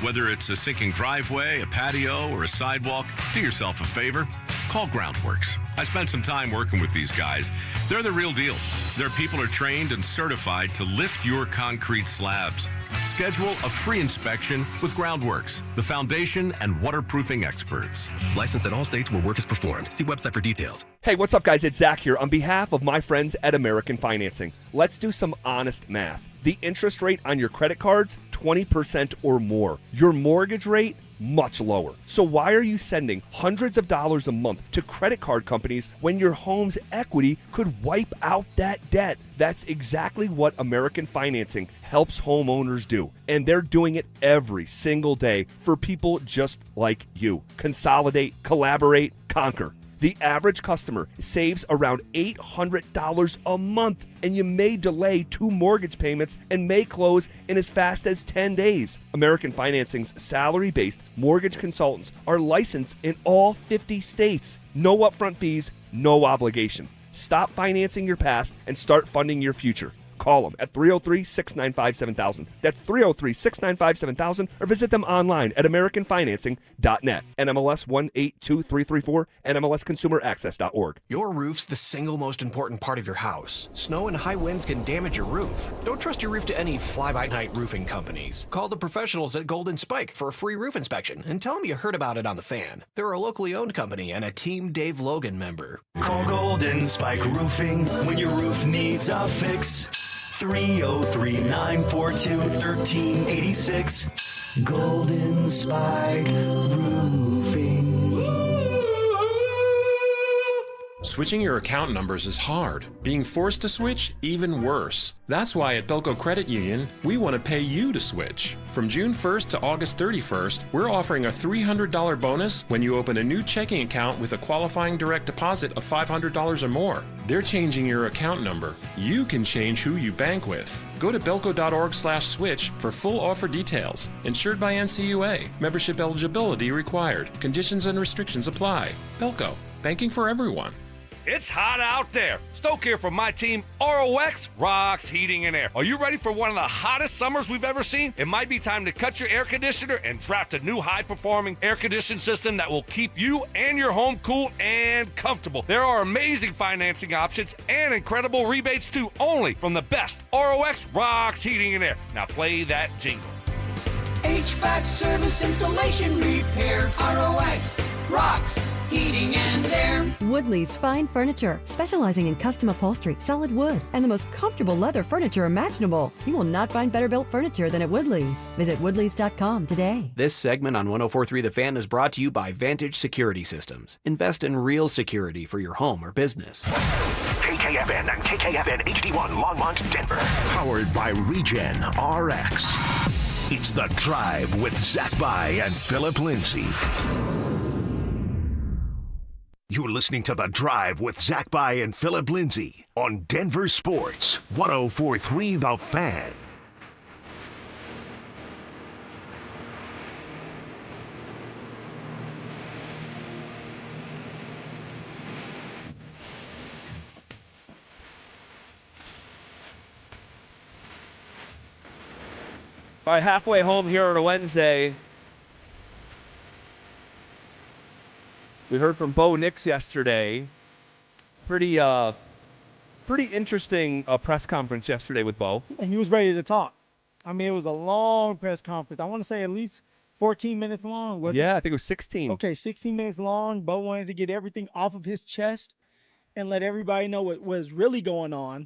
Whether it's a sinking driveway, a patio, or a sidewalk, do yourself a favor. Call Groundworks. I spent some time working with these guys. They're the real deal. Their people are trained and certified to lift your concrete slabs. Schedule a free inspection with Groundworks, the foundation and waterproofing experts. Licensed in all states where work is performed. See website for details. Hey, what's up, guys? It's Zach here on behalf of my friends at American Financing. Let's do some honest math. The interest rate on your credit cards, 20% or more. Your mortgage rate, much lower. So why are you sending hundreds of dollars a month to credit card companies when your home's equity could wipe out that debt? That's exactly what American Financing helps homeowners do. And they're doing it every single day for people just like you. Consolidate, collaborate, conquer. The average customer saves around $800 a month, and you may delay 2 mortgage payments and may close in as fast as 10 days. American Financing's salary-based mortgage consultants are licensed in all 50 states. No upfront fees, no obligation. Stop financing your past and start funding your future. Call them at 303-695-7000. That's 303-695-7000, or visit them online at AmericanFinancing.net. NMLS 182334, NMLSConsumerAccess.org. Your roof's the single most important part of your house. Snow and high winds can damage your roof. Don't trust your roof to any fly-by-night roofing companies. Call the professionals at Golden Spike for a free roof inspection and tell them you heard about it on The Fan. They're a locally owned company and a Team Dave Logan member. Call Golden Spike Roofing when your roof needs a fix. 303-942-1386. Golden Spike Roofing. Switching your account numbers is hard. Being forced to switch, even worse. That's why at Belco Credit Union, we want to pay you to switch. From June 1st to August 31st, we're offering a $300 bonus when you open a new checking account with a qualifying direct deposit of $500 or more. They're changing your account number. You can change who you bank with. Go to belco.org/switch for full offer details. Insured by NCUA. Membership eligibility required. Conditions and restrictions apply. Belco. Banking for everyone. It's hot out there. Stoke here from my team, ROX Rocks Heating and Air. Are you ready for one of the hottest summers we've ever seen? It might be time to cut your air conditioner and draft a new high-performing air conditioning system that will keep you and your home cool and comfortable. There are amazing financing options and incredible rebates too, only from the best ROX Rocks Heating and Air. Now play that jingle. HVAC service, installation, repair. ROX Rocks Heating and Air. Woodley's Fine Furniture, specializing in custom upholstery, solid wood, and the most comfortable leather furniture imaginable. You will not find better built furniture than at Woodley's. Visit woodleys.com today. This segment on 104.3 The Fan is brought to you by Vantage Security Systems. Invest in real security for your home or business. KKFN and KKFN HD1 Longmont, Denver. Powered by Regen RX. It's The Drive with Zach By and Phillip Lindsay. You're listening to The Drive with Zach By and Phillip Lindsay on Denver Sports, 104.3 The Fan. All right, halfway home here on a Wednesday. We heard from Bo Nix yesterday. Pretty interesting press conference yesterday with Bo. And he was ready to talk. I mean, it was a long press conference. I want to say at least 14 minutes long. Yeah, I think it was 16. Okay, 16 minutes long. Bo wanted to get everything off of his chest and let everybody know what was really going on.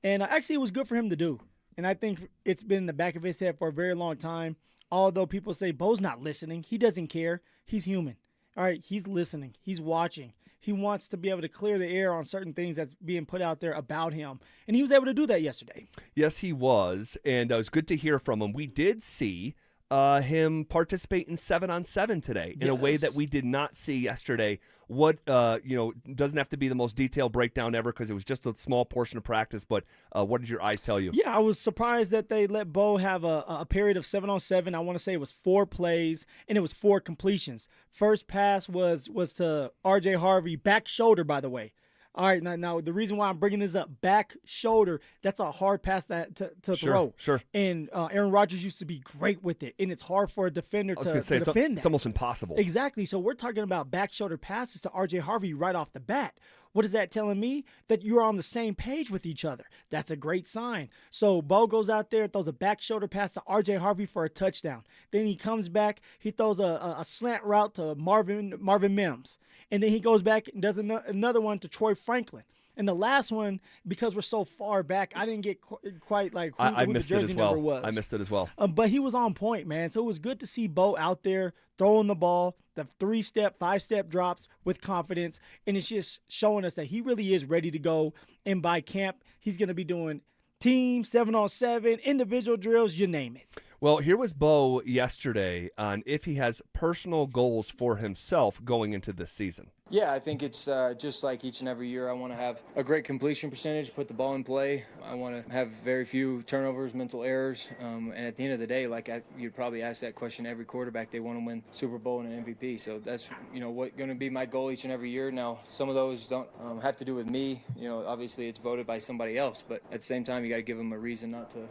And actually, it was good for him to do. And I think it's been in the back of his head for a very long time. Although people say Bo's not listening. He doesn't care. He's human. All right, he's listening. He's watching. He wants to be able to clear the air on certain things that's being put out there about him. And he was able to do that yesterday. Yes, he was. And it was good to hear from him. We did see him participate in 7-on-7 today in a way that we did not see yesterday. What, doesn't have to be the most detailed breakdown ever because it was just a small portion of practice, but what did your eyes tell you? Yeah, I was surprised that they let Bo have a period of 7-on-7. I want to say it was 4 plays, and it was 4 completions. First pass was to R.J. Harvey, back shoulder, by the way. All right, now the reason why I'm bringing this up, back shoulder, that's a hard pass to throw. Sure. And Aaron Rodgers used to be great with it, and it's hard for a defender to defend that. It's almost impossible. Exactly. So we're talking about back shoulder passes to R.J. Harvey right off the bat. What is that telling me? That you're on the same page with each other. That's a great sign. So Bo goes out there, throws a back shoulder pass to R.J. Harvey for a touchdown. Then he comes back, he throws a slant route to Marvin Mims. And then he goes back and does another one to Troy Franklin. And the last one, because we're so far back, I didn't get quite like who the jersey number was. I missed it as well. But he was on point, man. So it was good to see Bo out there throwing the ball, the 3-step, 5-step drops with confidence. And it's just showing us that he really is ready to go. And by camp, he's going to be doing team, 7-on-7, individual drills, you name it. Well, here was Bo yesterday on if he has personal goals for himself going into this season. Yeah, I think it's just like each and every year. I want to have a great completion percentage, put the ball in play. I want to have very few turnovers, mental errors. And at the end of the day, you'd probably ask that question every quarterback. They want to win Super Bowl and an MVP. So that's, what going to be my goal each and every year. Now, some of those don't have to do with me. Obviously it's voted by somebody else. But at the same time, you got to give them a reason not to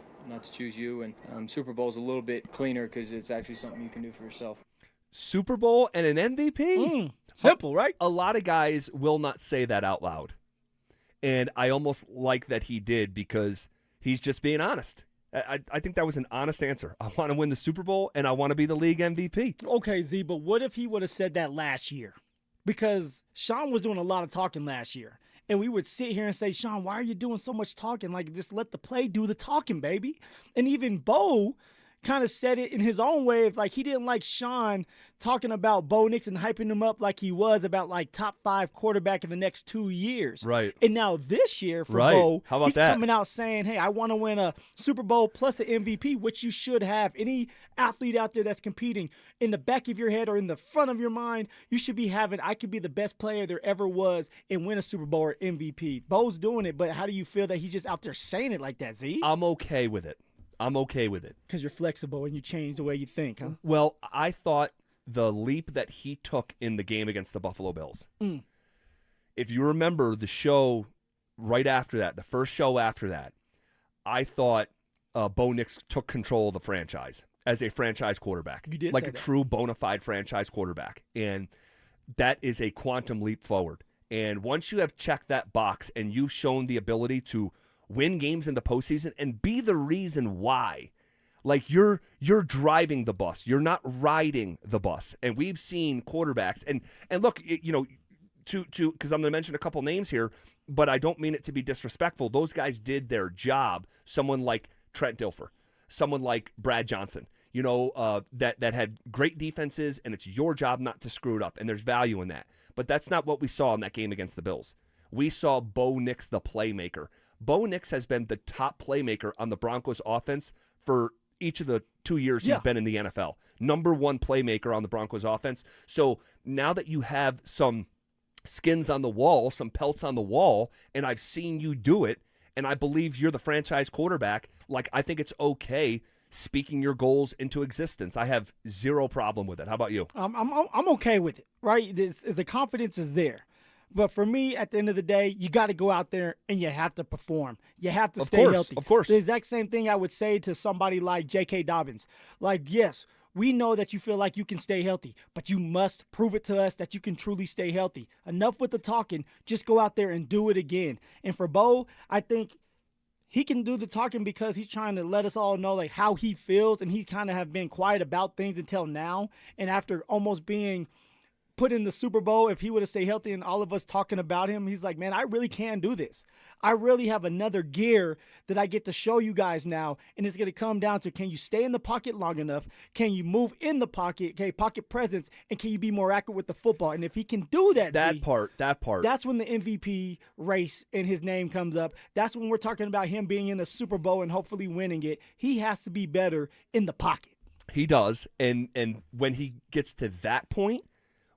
choose you. And Super Bowl's a little bit cleaner because it's actually something you can do for yourself. Super Bowl and an MVP? Simple, right? A lot of guys will not say that out loud. And I almost like that he did because he's just being honest. I think that was an honest answer. I want to win the Super Bowl and I want to be the league MVP. Okay, Z, but what if he would have said that last year? Because Sean was doing a lot of talking last year. And we would sit here and say, Sean, why are you doing so much talking? Like, just let the play do the talking, baby. And even Bo kind of said it in his own way. Like, he didn't like Sean talking about Bo Nix and hyping him up like he was about, like, top 5 quarterback in the next 2 years. Right. And now this year for Bo, How about he's that? coming out saying, hey, I want to win a Super Bowl plus an MVP, which you should have. Any athlete out there that's competing, in the back of your head or in the front of your mind, you should be having, I could be the best player there ever was and win a Super Bowl or MVP. Bo's doing it, but how do you feel that he's just out there saying it like that, Z? I'm okay with it. Because you're flexible and you change the way you think, huh? Well, I thought the leap that he took in the game against the Buffalo Bills. If you remember the show right after that, the first show after that, I thought Bo Nix took control of the franchise as a franchise quarterback. You did like say a that. true bona fide franchise quarterback. And that is a quantum leap forward. And once you have checked that box and you've shown the ability to win games in the postseason and be the reason why. Like you're driving the bus. You're not riding the bus. And we've seen quarterbacks and look, because I'm going to mention a couple names here, but I don't mean it to be disrespectful. Those guys did their job. Someone like Trent Dilfer, someone like Brad Johnson, that had great defenses, and it's your job not to screw it up. And there's value in that. But that's not what we saw in that game against the Bills. We saw Bo Nix, the playmaker. Bo Nix has been the top playmaker on the Broncos offense for each of the 2 years he's been in the NFL. Number 1 playmaker on the Broncos offense. So now that you have some skins on the wall, some pelts on the wall, and I've seen you do it, and I believe you're the franchise quarterback, like I think it's okay speaking your goals into existence. I have zero problem with it. How about you? I'm okay with it, right? The confidence is there. But for me, at the end of the day, you got to go out there and you have to perform. You have to stay healthy. Of course. The exact same thing I would say to somebody like J.K. Dobbins. Like, yes, We know that you feel like you can stay healthy, but you must prove it to us that you can truly stay healthy. Enough with the talking. Just go out there and do it again. And for Bo, I think he can do the talking because he's trying to let us all know like how he feels, and he kind of have been quiet about things until now. And after almost being put in the Super Bowl, if he would have stayed healthy and all of us talking about him, he's like, man, I really can do this. I really have another gear that I get to show you guys now, and it's going to come down to, can you stay in the pocket long enough? Can you move in the pocket? Okay, pocket presence, and can you be more accurate with the football? And if he can do that, that part, that's when the MVP race and his name comes up. That's when we're talking about him being in the Super Bowl and hopefully winning it. He has to be better in the pocket. He does, and when he gets to that point,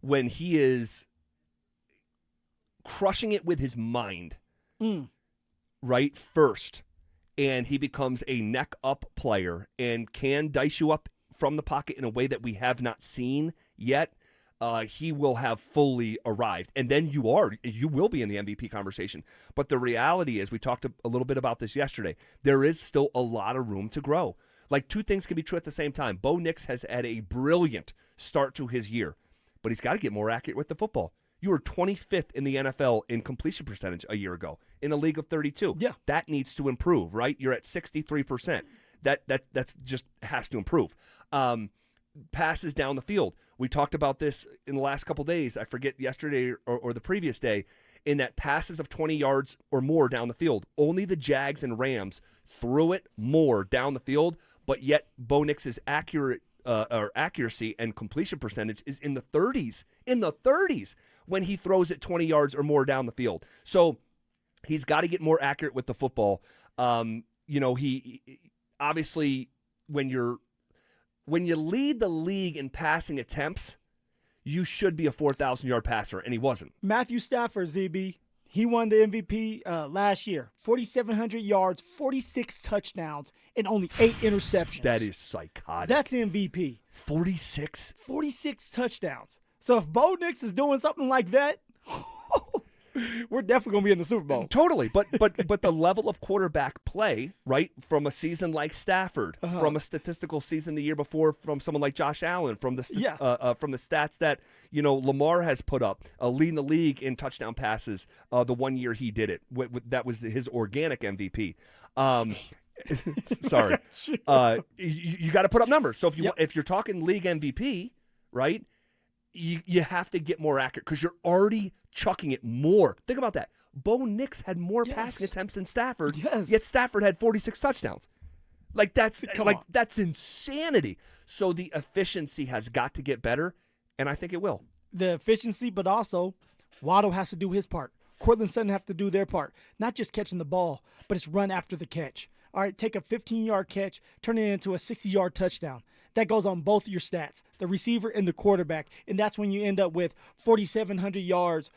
when he is crushing it with his mind, right, first, and he becomes a neck-up player and can dice you up from the pocket in a way that we have not seen yet, he will have fully arrived. And then you will be in the MVP conversation. But the reality is, we talked a little bit about this yesterday, there is still a lot of room to grow. Like, two things can be true at the same time. Bo Nix has had a brilliant start to his year, but he's got to get more accurate with the football. You were 25th in the NFL in completion percentage a year ago in a league of 32. Yeah. That needs to improve, right? You're at 63%. That's just has to improve. Passes down the field. We talked about this in the last couple days. I forget yesterday or the previous day, in that passes of 20 yards or more down the field. Only the Jags and Rams threw it more down the field, but yet Bo Nix's accuracy and completion percentage is in the 30s when he throws it 20 yards or more down the field. So he's got to get more accurate with the football. He obviously, when you lead the league in passing attempts, you should be a 4,000-yard passer, and he wasn't. Matthew Stafford, ZB, he won the MVP last year. 4,700 yards, 46 touchdowns, and only 8 interceptions. That is psychotic. That's MVP. 46? 46 touchdowns. So if Bo Nix is doing something like that, we're definitely going to be in the Super Bowl. Totally. But the level of quarterback play, right, from a season like Stafford, from a statistical season the year before from someone like Josh Allen, from the stats that, Lamar has put up, leading the league in touchdown passes the one year he did it. That was his organic MVP. Sorry. You got to put up numbers. So if you're talking league MVP, right, you have to get more accurate because you're already chucking it more. Think about that. Bo Nix had more passing attempts than Stafford, yet Stafford had 46 touchdowns. That's insanity. So the efficiency has got to get better, and I think it will. The efficiency, but also Waddle has to do his part. Cortland Sutton have to do their part. Not just catching the ball, but it's run after the catch. All right, take a 15-yard catch, turn it into a 60-yard touchdown. That goes on both your stats, the receiver and the quarterback, and that's when you end up with 4,700 yards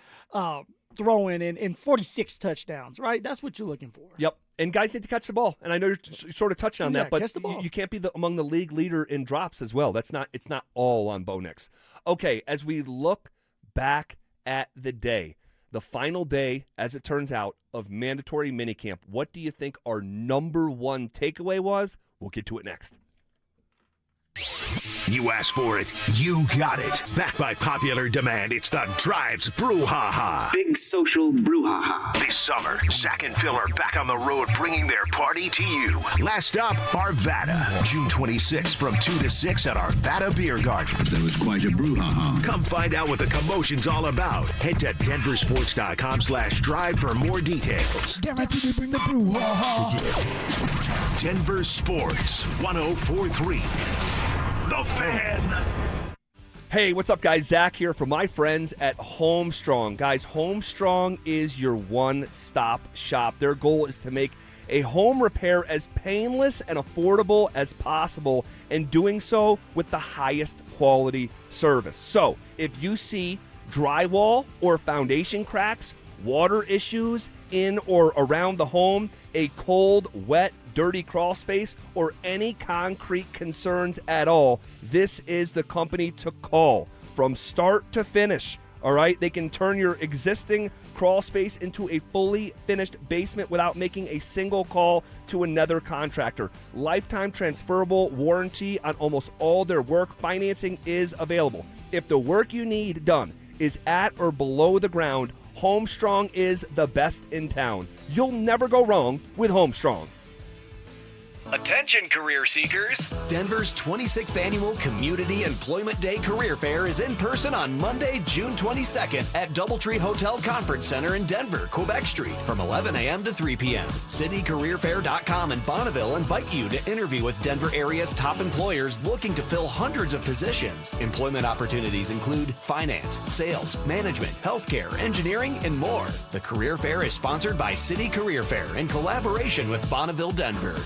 throwing and 46 touchdowns, right? That's what you're looking for. Yep, and guys need to catch the ball, and I know you're sort of touching on that, but you can't be among the league leader in drops as well. It's not all on Bo Nix. Okay, as we look back at the day, the final day, as it turns out, of mandatory minicamp, what do you think our number one takeaway was? We'll get to it next. You asked for it, you got it. Backed by popular demand, it's the Drives Brouhaha. Big social brouhaha. This summer, Zach and Phil are back on the road bringing their party to you. Last stop, Arvada. June 26th from 2 to 6 at Arvada Beer Garden. That was quite a brouhaha. Come find out what the commotion's all about. Head to DenverSports.com/drive for more details. Guaranteed to bring the brouhaha. Denver Sports 104.3. The Fan. Hey, what's up, guys? Zach here for my friends at Homestrong. Guys, Homestrong is your one-stop shop. Their goal is to make a home repair as painless and affordable as possible, and doing so with the highest quality service. So, if you see drywall or foundation cracks, water issues in or around the home, a cold, wet, dirty crawl space, or any concrete concerns at all, this is the company to call. From start to finish, All right, they can turn your existing crawl space into a fully finished basement without making a single call to another contractor. Lifetime transferable warranty on almost all their work. Financing is available. If the work you need done is at or below the ground, Homestrong is the best in town. You'll never go wrong with Homestrong. Attention career seekers! Denver's 26th annual Community Employment Day Career Fair is in person on Monday, June 22nd at Doubletree Hotel Conference Center in Denver, Quebec Street from 11 a.m. to 3 p.m. CityCareerFair.com and Bonneville invite you to interview with Denver area's top employers looking to fill hundreds of positions. Employment opportunities include finance, sales, management, healthcare, engineering, and more. The Career Fair is sponsored by City Career Fair in collaboration with Bonneville, Denver.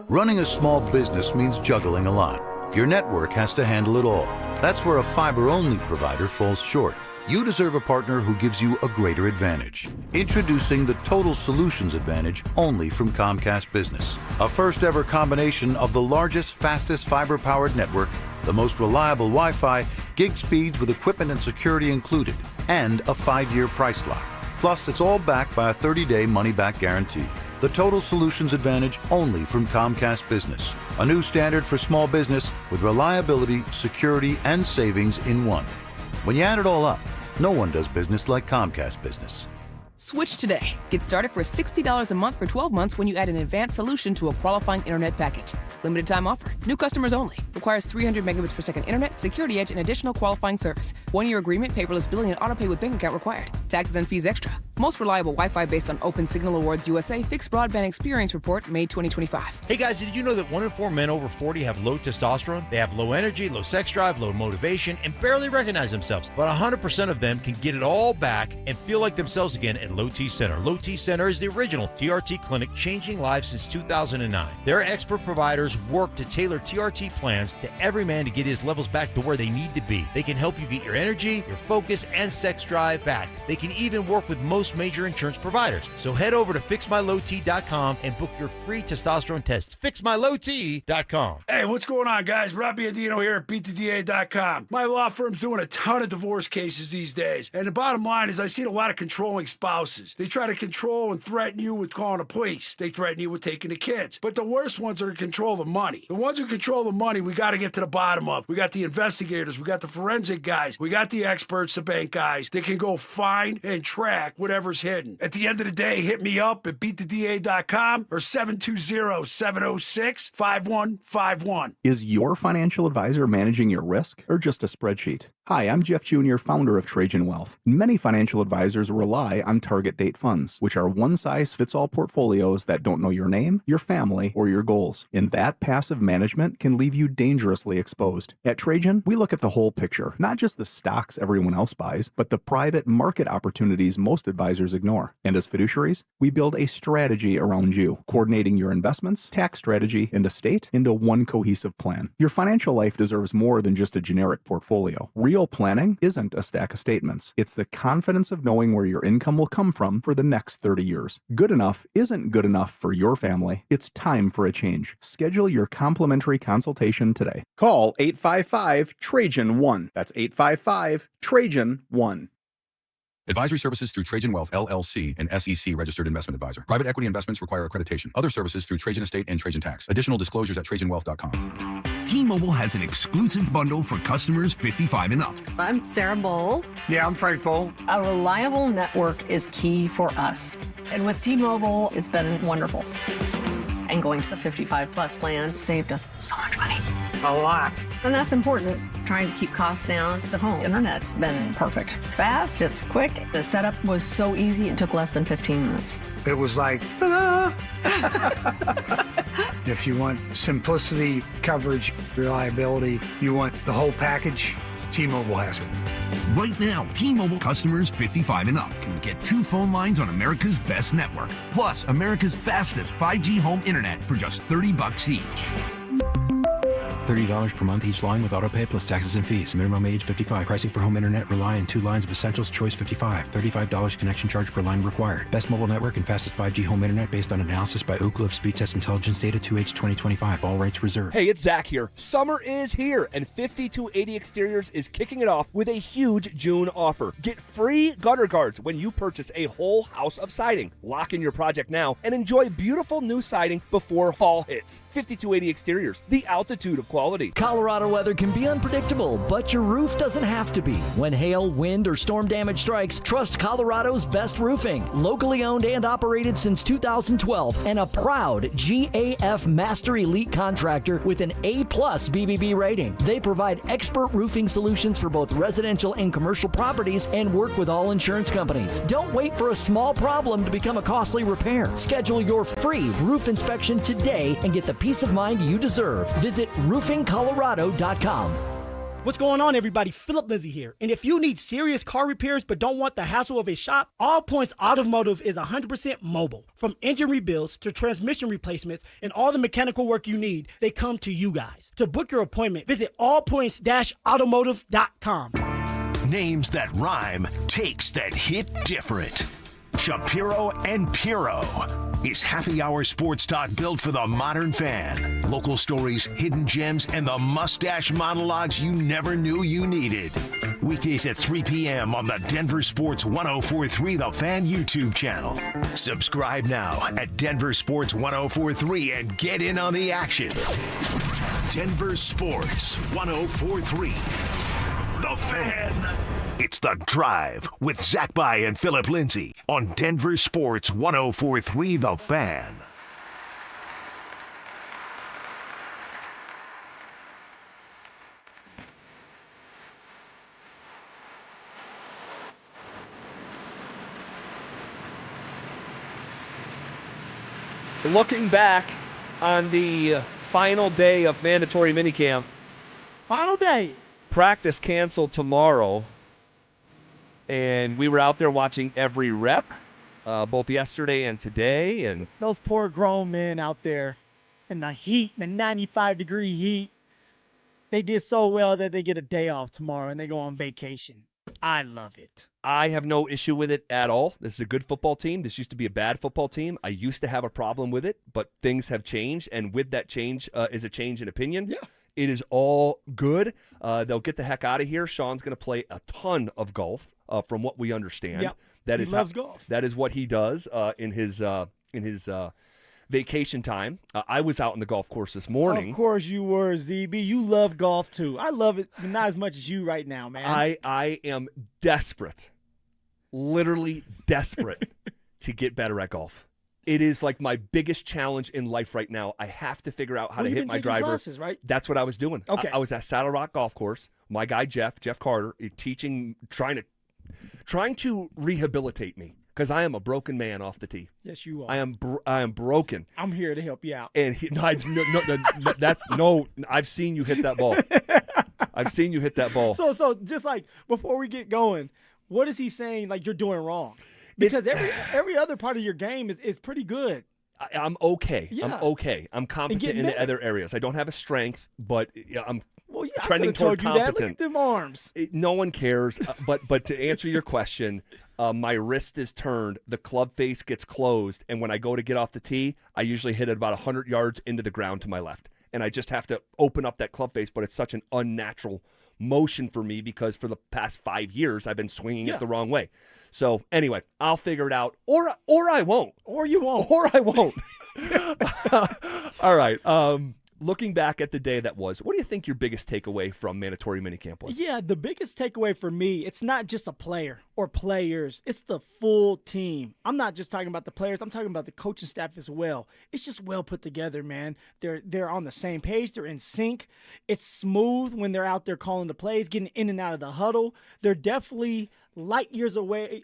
Running a small business means juggling a lot. Your network has to handle it all. That's where a fiber-only provider falls short. You deserve a partner who gives you a greater advantage. Introducing the Total Solutions Advantage only from Comcast Business. A first-ever combination of the largest, fastest fiber-powered network, the most reliable Wi-Fi, gig speeds with equipment and security included, and a 5-year price lock. Plus, it's all backed by a 30-day money-back guarantee. The Total Solutions Advantage only from Comcast Business. A new standard for small business with reliability, security, and savings in one. When you add it all up, no one does business like Comcast Business. Switch today. Get started for $60 a month for 12 months when you add an advanced solution to a qualifying internet package. Limited time offer. New customers only. Requires 300 megabits per second internet, security edge, and additional qualifying service. 1-year agreement, paperless billing, and autopay with bank account required. Taxes and fees extra. Most reliable Wi-Fi based on Open Signal Awards USA Fixed Broadband Experience Report, May 2025. Hey guys, did you know that 1 in 4 men over 40 have low testosterone? They have low energy, low sex drive, low motivation, and barely recognize themselves. But 100% of them can get it all back and feel like themselves again at Low T Center. Low T Center is the original TRT clinic changing lives since 2009. Their expert providers work to tailor TRT plans to every man to get his levels back to where they need to be. They can help you get your energy, your focus, and sex drive back. They can even work with most major insurance providers. So head over to fixmylowt.com and book your free testosterone tests. Fixmylowt.com. Hey, what's going on, guys? Robbie Andino here at beattheda.com. My law firm's doing a ton of divorce cases these days. And the bottom line is I see a lot of controlling spouses. They try to control and threaten you with calling the police. They threaten you with taking the kids. But the worst ones are to control the money. The ones who control the money, we got to get to the bottom of. We got the investigators. We got the forensic guys. We got the experts, the bank guys. They can go find and track whatever's hidden. At the end of the day, hit me up at beattheda.com or 720-706-5151. Is your financial advisor managing your risk or just a spreadsheet? Hi, I'm Jeff Jr., founder of Trajan Wealth. Many financial advisors rely on target date funds, which are one-size-fits-all portfolios that don't know your name, your family, or your goals. And that passive management can leave you dangerously exposed. At Trajan, we look at the whole picture, not just the stocks everyone else buys, but the private market opportunities most advisors ignore. And as fiduciaries, we build a strategy around you, coordinating your investments, tax strategy, and estate into one cohesive plan. Your financial life deserves more than just a generic portfolio. Real planning isn't a stack of statements. It's the confidence of knowing where your income will come from for the next 30 years. Good enough isn't good enough for your family. It's time for a change. Schedule your complimentary consultation today. Call 855-TRAJAN-1. That's 855-TRAJAN-1. Advisory services through Trajan Wealth, LLC, an SEC registered investment advisor. Private equity investments require accreditation. Other services through Trajan Estate and Trajan Tax. Additional disclosures at TrajanWealth.com. T-Mobile has an exclusive bundle for customers 55 and up. I'm Sarah Bowl. Yeah, I'm Frank Bowl. A reliable network is key for us. And with T-Mobile, it's been wonderful. And going to the 55 plus plan saved us so much money. A lot. And that's important. Trying to keep costs down. The home internet's been perfect. It's fast, it's quick. The setup was so easy, it took less than 15 minutes. It was like, ta-da! If you want simplicity, coverage, reliability, you want the whole package, T-Mobile has it. Right now, T-Mobile customers 55 and up can get 2 phone lines on America's best network, plus America's fastest 5G home internet for just $30 each. $30 per month each line with autopay plus taxes and fees. Minimum age 55. Pricing for home internet. Rely on 2 lines of Essentials. Choice 55. $35 connection charge per line required. Best mobile network and fastest 5G home internet based on analysis by Ookla of Speed Test Intelligence data 2H 2025. All rights reserved. Hey, it's Zach here. Summer is here, and 5280 Exteriors is kicking it off with a huge June offer. Get free gutter guards when you purchase a whole house of siding. Lock in your project now and enjoy beautiful new siding before fall hits. 5280 Exteriors, the altitude of quality. Colorado weather can be unpredictable, but your roof doesn't have to be. When hail, wind, or storm damage strikes, trust Colorado's Best Roofing. Locally owned and operated since 2012 and a proud GAF Master Elite contractor with an A+ BBB rating. They provide expert roofing solutions for both residential and commercial properties and work with all insurance companies. Don't wait for a small problem to become a costly repair. Schedule your free roof inspection today and get the peace of mind you deserve. Visit roofingcolorado.com. What's going on, everybody? Phillip Lindsay here. And if you need serious car repairs but don't want the hassle of a shop, All Points Automotive is 100% mobile. From engine rebuilds to transmission replacements and all the mechanical work you need, they come to you guys. To book your appointment, visit allpoints-automotive.com. Names that rhyme, takes that hit different. Shapiro and Piro. Is Happy Hour Sports Talk built for the modern fan? Local stories, hidden gems, and the mustache monologues you never knew you needed. Weekdays at 3 p.m. on the Denver Sports 1043 The Fan YouTube channel. Subscribe now at Denver Sports 1043 and get in on the action. Denver Sports 1043 The Fan. It's The Drive with Zach By and Phillip Lindsay on Denver Sports 1043 The Fan. Looking back on the final day of mandatory minicamp. Final day. Practice canceled tomorrow. And we were out there watching every rep, both yesterday and today. And Those poor grown men out there in the heat, the 95-degree heat, they did so well that they get a day off tomorrow and they go on vacation. I love it. I have no issue with it at all. This is a good football team. This used to be a bad football team. I used to have a problem with it, but things have changed. And with that change is a change in opinion. Yeah. It is all good. They'll get the heck out of here. Sean's going to play a ton of golf, from what we understand. Yep. He loves golf. That is what he does in his vacation time. I was out on the golf course this morning. Of course you were, ZB. You love golf too. I love it, but not as much as you right now, man. I am desperate, literally desperate, to get better at golf. It is like my biggest challenge in life right now. I have to figure out how to hit my driver. Classes, right? That's what I was doing. Okay. I was at Saddle Rock Golf Course. My guy Jeff Carter, teaching, trying to rehabilitate me because I am a broken man off the tee. Yes, you are. I am broken. I'm here to help you out. And I've seen you hit that ball. I've seen you hit that ball. So just like before we get going, what is he saying? Like you're doing wrong. Because every other part of your game is pretty good. I'm okay. Yeah. I'm okay. I'm competent in the other areas. I don't have a strength, but I'm I trending toward competent. Look at them arms. No one cares. But to answer your question, my wrist is turned, the club face gets closed, and when I go to get off the tee, I usually hit it about 100 yards into the ground to my left. And I just have to open up that club face, but it's such an unnatural motion for me because for the past 5 years I've been swinging it the wrong way. So anyway, I'll figure it out, or I won't, or you won't, or I won't. All right. Looking back at the day that was, what do you think your biggest takeaway from mandatory minicamp was? Yeah, the biggest takeaway for me, it's not just a player or players. It's the full team. I'm not just talking about the players. I'm talking about the coaching staff as well. It's just well put together, man. They're on the same page. They're in sync. It's smooth when they're out there calling the plays, getting in and out of the huddle. They're definitely light years away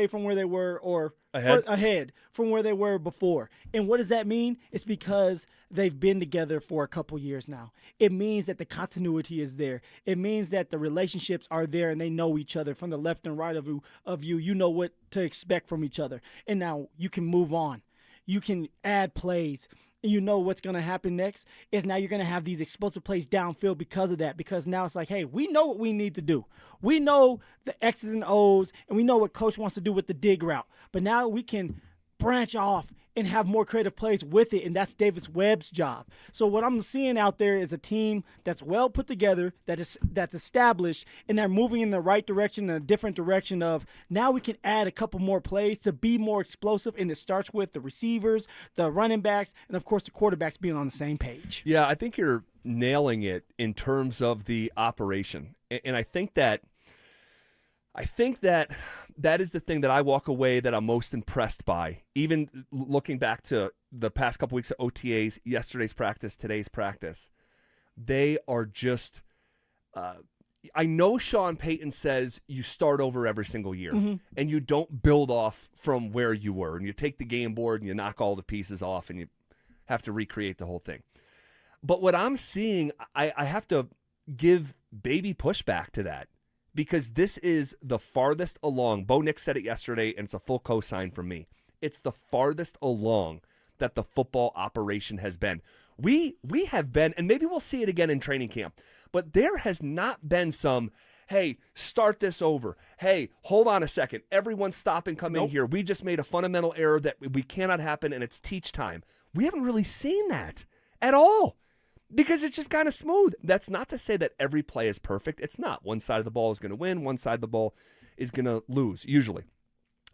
from where they were, or ahead from where they were before. And what does that mean? It's because they've been together for a couple years now. It means that the continuity is there. It means that the relationships are there and they know each other from the left and right of you. You know what to expect from each other. And now you can move on. you can add plays. And you know what's going to happen next is now you're going to have these explosive plays downfield because of that. Because now it's like, hey, we know what we need to do. We know the X's and O's, and we know what coach wants to do with the dig route. But now we can branch off and have more creative plays with it, and that's Davis Webb's job. So what I'm seeing out there is a team that's well put together, that's established, and they're moving in the right direction, in a different direction of now we can add a couple more plays to be more explosive, and it starts with the receivers, the running backs, and, of course, the quarterbacks being on the same page. Yeah, I think you're nailing it in terms of the operation, and I think that that is the thing that I walk away that I'm most impressed by. Even looking back to the past couple weeks of OTAs, yesterday's practice, today's practice, they are just I know Sean Payton says you start over every single year, and you don't build off from where you were, and you take the game board and you knock all the pieces off and you have to recreate the whole thing. But what I'm seeing, I have to give baby pushback to that. Because this is the farthest along. Bo Nix said it yesterday, and it's a full cosign from me. It's the farthest along that the football operation has been. We have been, and maybe we'll see it again in training camp, but there has not been some, hey, start this over. Hey, hold on a second. Everyone stop and come in here. We just made a fundamental error that we cannot happen, and it's teach time. We haven't really seen that at all. Because it's just kind of smooth. That's not to say that every play is perfect. It's not. One side of the ball is going to win. One side of the ball is going to lose, usually,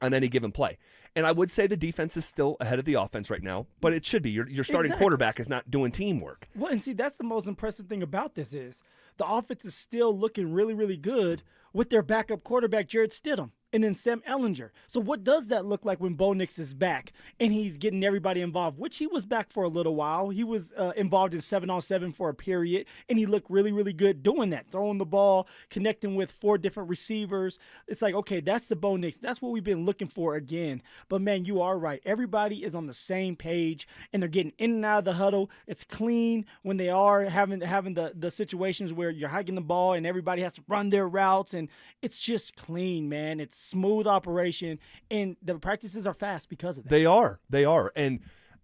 on any given play. And I would say the defense is still ahead of the offense right now, but it should be. Your starting quarterback is not doing teamwork. Well, and see, that's the most impressive thing about this is the offense is still looking really, really good with their backup quarterback, Jared Stidham, and then Sam Ehlinger. So what does that look like when Bo Nix is back and he's getting everybody involved, which he was back for a little while. He was involved in 7-on-7 for a period, and he looked really, really good doing that, throwing the ball, connecting with 4 different receivers. It's like, okay, that's the Bo Nix. That's what we've been looking for again. But, man, you are right. Everybody is on the same page, and they're getting in and out of the huddle. It's clean when they are having the situations where you're hiking the ball and everybody has to run their routes, and it's just clean, man. It's smooth operation, and the practices are fast because of that. They are. And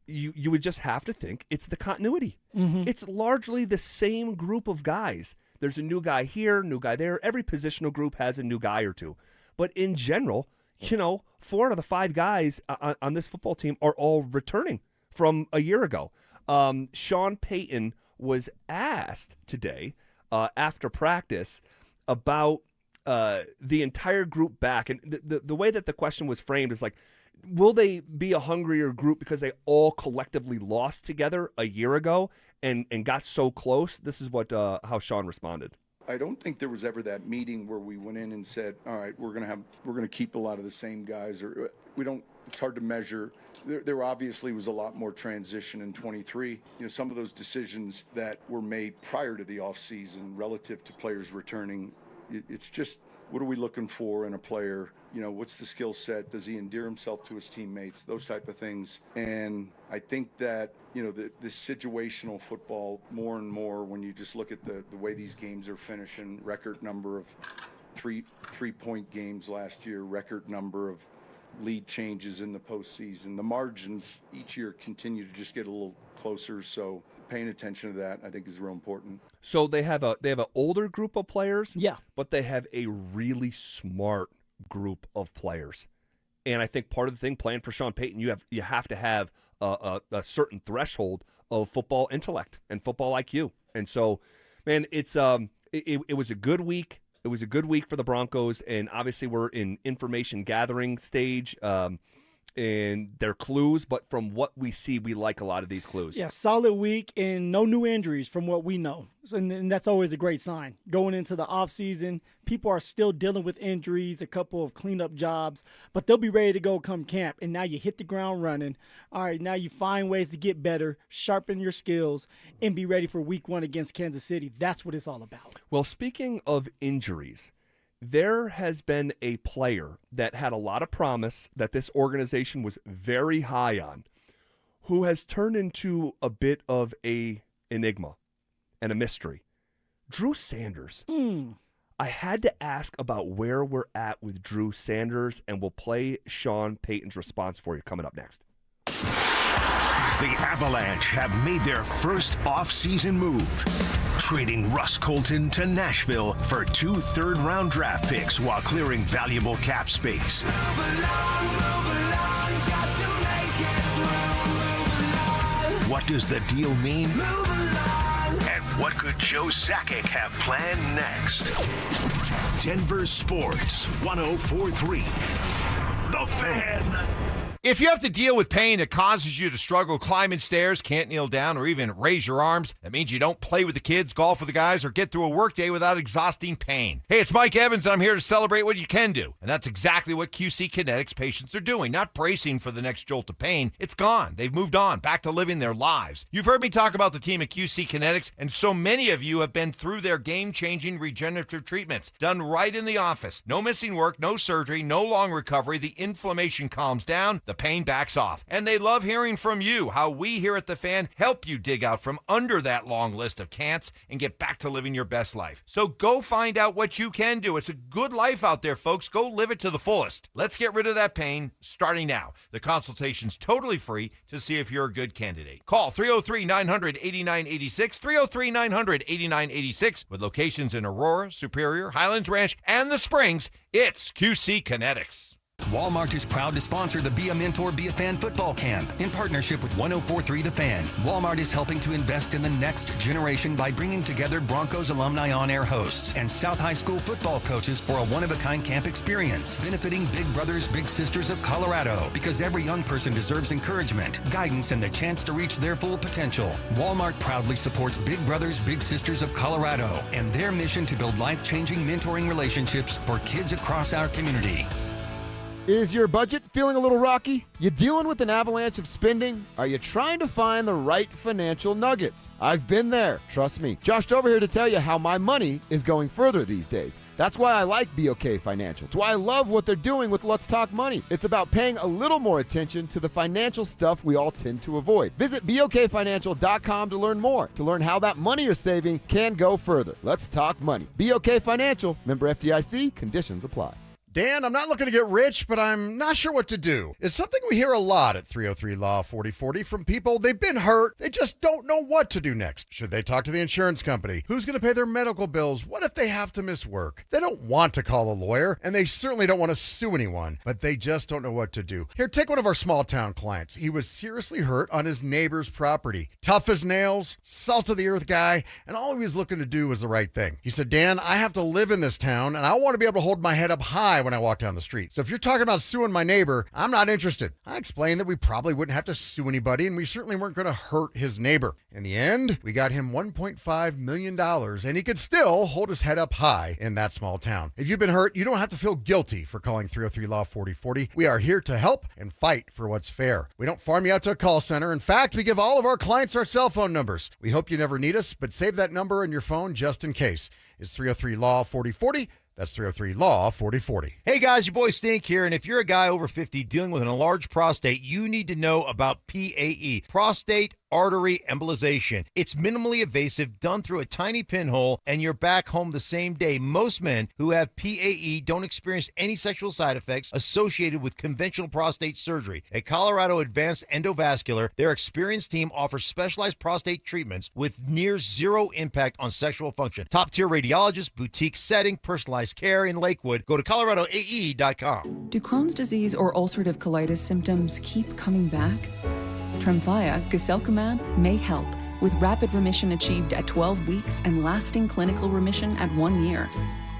you would just have to think it's the continuity. It's largely the same group of guys. There's a new guy here, new guy there. Every positional group has a new guy or two. But in general, 4 out of the 5 guys on this football team are all returning from a year ago. Sean Payton was asked today after practice about the entire group back. And the way that the question was framed is like, will they be a hungrier group because they all collectively lost together a year ago and got so close? This is what how Sean responded. I don't think there was ever that meeting where we went in and said, all right, we're going to keep a lot of the same guys, or we don't. It's hard to measure. There obviously was a lot more transition in 23. Some of those decisions that were made prior to the offseason relative to players returning, it's just, what are we looking for in a player? What's the skill set? Does he endear himself to his teammates? Those type of things. And I think that, this situational football more and more, when you just look at the way these games are finishing, record number of three-point games last year, record number of lead changes in the postseason. The margins each year continue to just get a little closer. So paying attention to that, I think, is real important. So they have an older group of players, yeah, but they have a really smart group of players. And I think part of the thing playing for Sean Payton, you have to have a certain threshold of football intellect and football IQ. And so, man, it was a good week. It was a good week for the Broncos, and obviously we're in information gathering stage. And their clues, but from what we see, we like a lot of these clues. Yeah, solid week and no new injuries from what we know. And that's always a great sign. Going into the offseason, people are still dealing with injuries, a couple of cleanup jobs, but they'll be ready to go come camp. And now you hit the ground running. All right, now you find ways to get better, sharpen your skills, and be ready for week 1 against Kansas City. That's what it's all about. Well, speaking of injuries, there has been a player that had a lot of promise that this organization was very high on, who has turned into a bit of a enigma and a mystery. Drew Sanders. I had to ask about where we're at with Drew Sanders, and we'll play Sean Payton's response for you coming up next. The Avalanche have made their first off-season move, trading Russ Colton to Nashville for 2 third-round draft picks while clearing valuable cap space. What does the deal mean? And what could Joe Sakic have planned next? Denver Sports 104.3. The Fan. If you have to deal with pain that causes you to struggle climbing stairs, can't kneel down, or even raise your arms, that means you don't play with the kids, golf with the guys, or get through a workday without exhausting pain. Hey, it's Mike Evans, and I'm here to celebrate what you can do. And that's exactly what QC Kinetics patients are doing, not bracing for the next jolt of pain. It's gone. They've moved on, back to living their lives. You've heard me talk about the team at QC Kinetics, and so many of you have been through their game-changing regenerative treatments, done right in the office. No missing work, no surgery, no long recovery. The inflammation calms down, the pain backs off. And they love hearing from you, how we here at The Fan help you dig out from under that long list of can'ts and get back to living your best life. So go find out what you can do. It's a good life out there, folks. Go live it to the fullest. Let's get rid of that pain starting now. The consultation's totally free to see if you're a good candidate. Call 303-900-8986, 303-900-8986, with locations in Aurora, Superior, Highlands Ranch, and the Springs. It's QC Kinetics. Walmart is proud to sponsor the Be a Mentor, Be a Fan football camp in partnership with 104.3 The Fan. Walmart is helping to invest in the next generation by bringing together Broncos alumni on-air hosts and South High School football coaches for a one-of-a-kind camp experience, benefiting Big Brothers, Big Sisters of Colorado, because every young person deserves encouragement, guidance, and the chance to reach their full potential. Walmart proudly supports Big Brothers, Big Sisters of Colorado and their mission to build life-changing mentoring relationships for kids across our community. Is your budget feeling a little rocky? You dealing with an avalanche of spending? Are you trying to find the right financial nuggets? I've been there, trust me. Josh Dover here to tell you how my money is going further these days. That's why I like BOK Financial. It's why I love what they're doing with Let's Talk Money. It's about paying a little more attention to the financial stuff we all tend to avoid. Visit BOKFinancial.com to learn more, to learn how that money you're saving can go further. Let's talk money. BOK Financial, member FDIC, conditions apply. Dan, I'm not looking to get rich, but I'm not sure what to do. It's something we hear a lot at 303 Law 4040 from people. They've been hurt. They just don't know what to do next. Should they talk to the insurance company? Who's going to pay their medical bills? What if they have to miss work? They don't want to call a lawyer, and they certainly don't want to sue anyone, but they just don't know what to do. Here, take one of our small town clients. He was seriously hurt on his neighbor's property. Tough as nails, salt of the earth guy, and all he was looking to do was the right thing. He said, Dan, I have to live in this town, and I want to be able to hold my head up high when I walk down the street. So if you're talking about suing my neighbor, I'm not interested. I explained that we probably wouldn't have to sue anybody, and we certainly weren't going to hurt his neighbor. In the end, we got him $1.5 million, and he could still hold his head up high in that small town. If you've been hurt, you don't have to feel guilty for calling 303 Law 4040. We are here to help and fight for what's fair. We don't farm you out to a call center. In fact, we give all of our clients our cell phone numbers. We hope you never need us, but save that number in your phone just in case. It's 303 Law 4040. That's 303 Law 4040. Hey guys, your boy Stink here, and if you're a guy over 50 dealing with an enlarged prostate, you need to know about PAE, prostate artery embolization. It's minimally invasive, done through a tiny pinhole, and you're back home the same day. Most men who have PAE don't experience any sexual side effects associated with conventional prostate surgery. At Colorado Advanced Endovascular, their experienced team offers specialized prostate treatments with near zero impact on sexual function. Top-tier radiologists, boutique setting, personalized care in Lakewood. Go to coloradoae.com. Do Crohn's disease or ulcerative colitis symptoms keep coming back? Tremfya, guselkumab, may help, with rapid remission achieved at 12 weeks and lasting clinical remission at 1 year.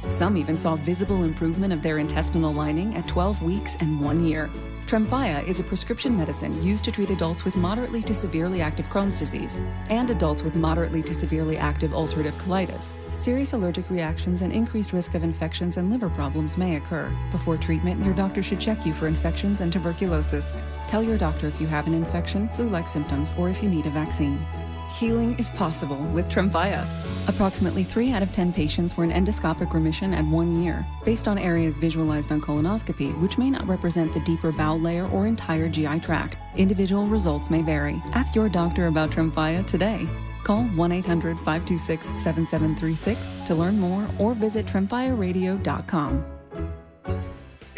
Some even saw visible improvement of their intestinal lining at 12 weeks and 1 year. Tremfya is a prescription medicine used to treat adults with moderately to severely active Crohn's disease and adults with moderately to severely active ulcerative colitis. Serious allergic reactions and increased risk of infections and liver problems may occur. Before treatment, your doctor should check you for infections and tuberculosis. Tell your doctor if you have an infection, flu-like symptoms, or if you need a vaccine. Healing is possible with Tremfya. Approximately 3 out of 10 patients were in endoscopic remission at 1 year, based on areas visualized on colonoscopy, which may not represent the deeper bowel layer or entire GI tract. Individual results may vary. Ask your doctor about Tremfya today. Call 1-800-526-7736 to learn more or visit tremfyaradio.com.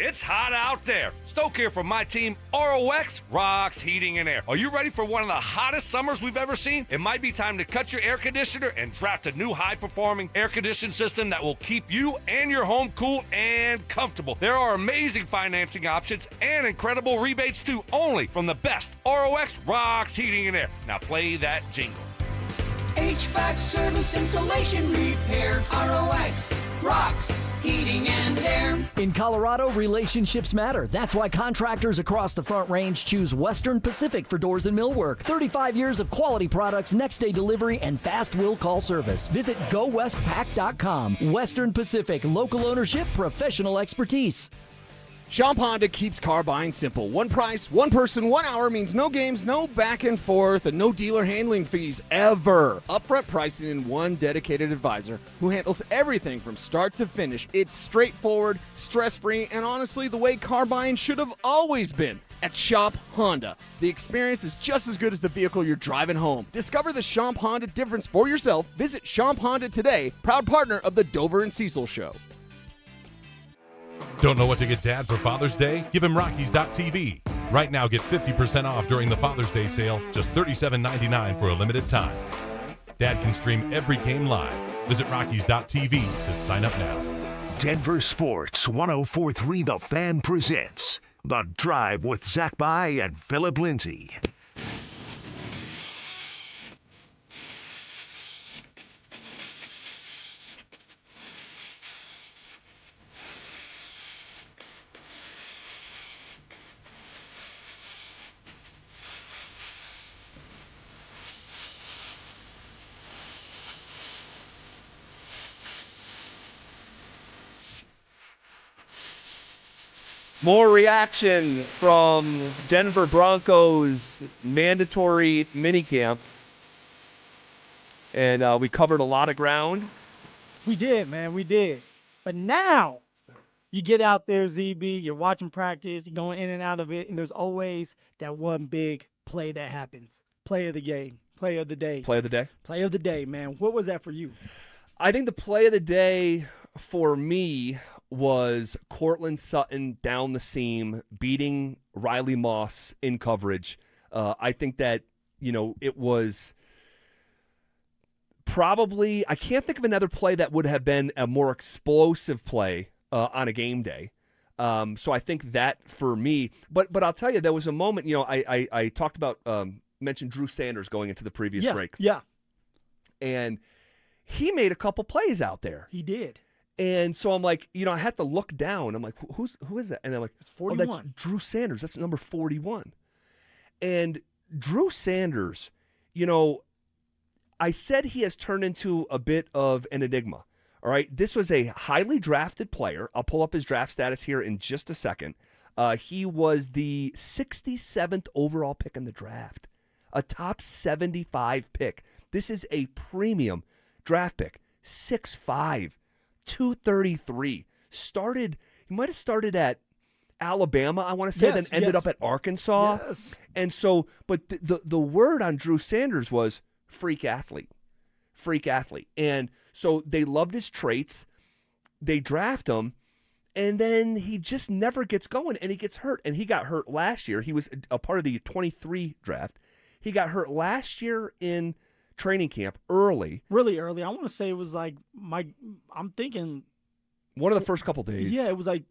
It's hot out there. Stoke here from my team, ROX Rocks Heating and Air. Are you ready for one of the hottest summers we've ever seen? It might be time to cut your air conditioner and draft a new high-performing air conditioning system that will keep you and your home cool and comfortable. There are amazing financing options and incredible rebates too, only from the best ROX Rocks Heating and Air. Now play that jingle. HVAC service, installation, repair. ROX Rocks Heating and Air. In Colorado, relationships matter. That's why contractors across the Front Range choose Western Pacific for doors and millwork. 35 years of quality products, next-day delivery, and fast will-call service. Visit GoWestPack.com. Western Pacific, local ownership, professional expertise. Shop Honda keeps car buying simple. One price, one person, 1 hour means no games, no back and forth, and no dealer handling fees ever. Upfront pricing and one dedicated advisor who handles everything from start to finish. It's straightforward, stress-free, and honestly, the way car buying should have always been. At Shop Honda, the experience is just as good as the vehicle you're driving home. Discover the Shop Honda difference for yourself. Visit Shop Honda today, proud partner of the Dover and Cecil Show. Don't know what to get Dad for Father's Day? Give him Rockies.tv. Right now, get 50% off during the Father's Day sale, just $37.99 for a limited time. Dad can stream every game live. Visit Rockies.tv to sign up now. Denver Sports 104.3 The Fan presents The Drive with Zach By and Phillip Lindsay. More reaction from Denver Broncos mandatory minicamp. And we covered a lot of ground. We did, man. We did. But now you get out there, ZB, you're watching practice, you're going in and out of it, and there's always that one big play that happens. Play of the game. Play of the day. Play of the day? Play of the day, man. What was that for you? I think the play of the day for me was Cortland Sutton down the seam, beating Riley Moss in coverage. I think that, it was probably, I can't think of another play that would have been a more explosive play on a game day. So I think that for me, but I'll tell you, there was a moment, I talked about, mentioned Drew Sanders going into the previous break. Yeah. And he made a couple plays out there. He did. And so I'm like, I had to look down. I'm like, who is that? And I'm like, it's 41. Oh, that's Drew Sanders. That's number 41. And Drew Sanders, I said he has turned into a bit of an enigma. All right. This was a highly drafted player. I'll pull up his draft status here in just a second. He was the 67th overall pick in the draft, a top 75 pick. This is a premium draft pick, 6'5". 233. He might have started at Alabama, I want to say, then ended up at Arkansas. Yes. And so, but the word on Drew Sanders was freak athlete. Freak athlete. And so they loved his traits. They draft him, and then he just never gets going, and he gets hurt. And he got hurt last year. He was a part of the 23 draft. He got hurt last year in training camp early. Really early. I want to say it was like I'm thinking one of the first couple days. Yeah, it was like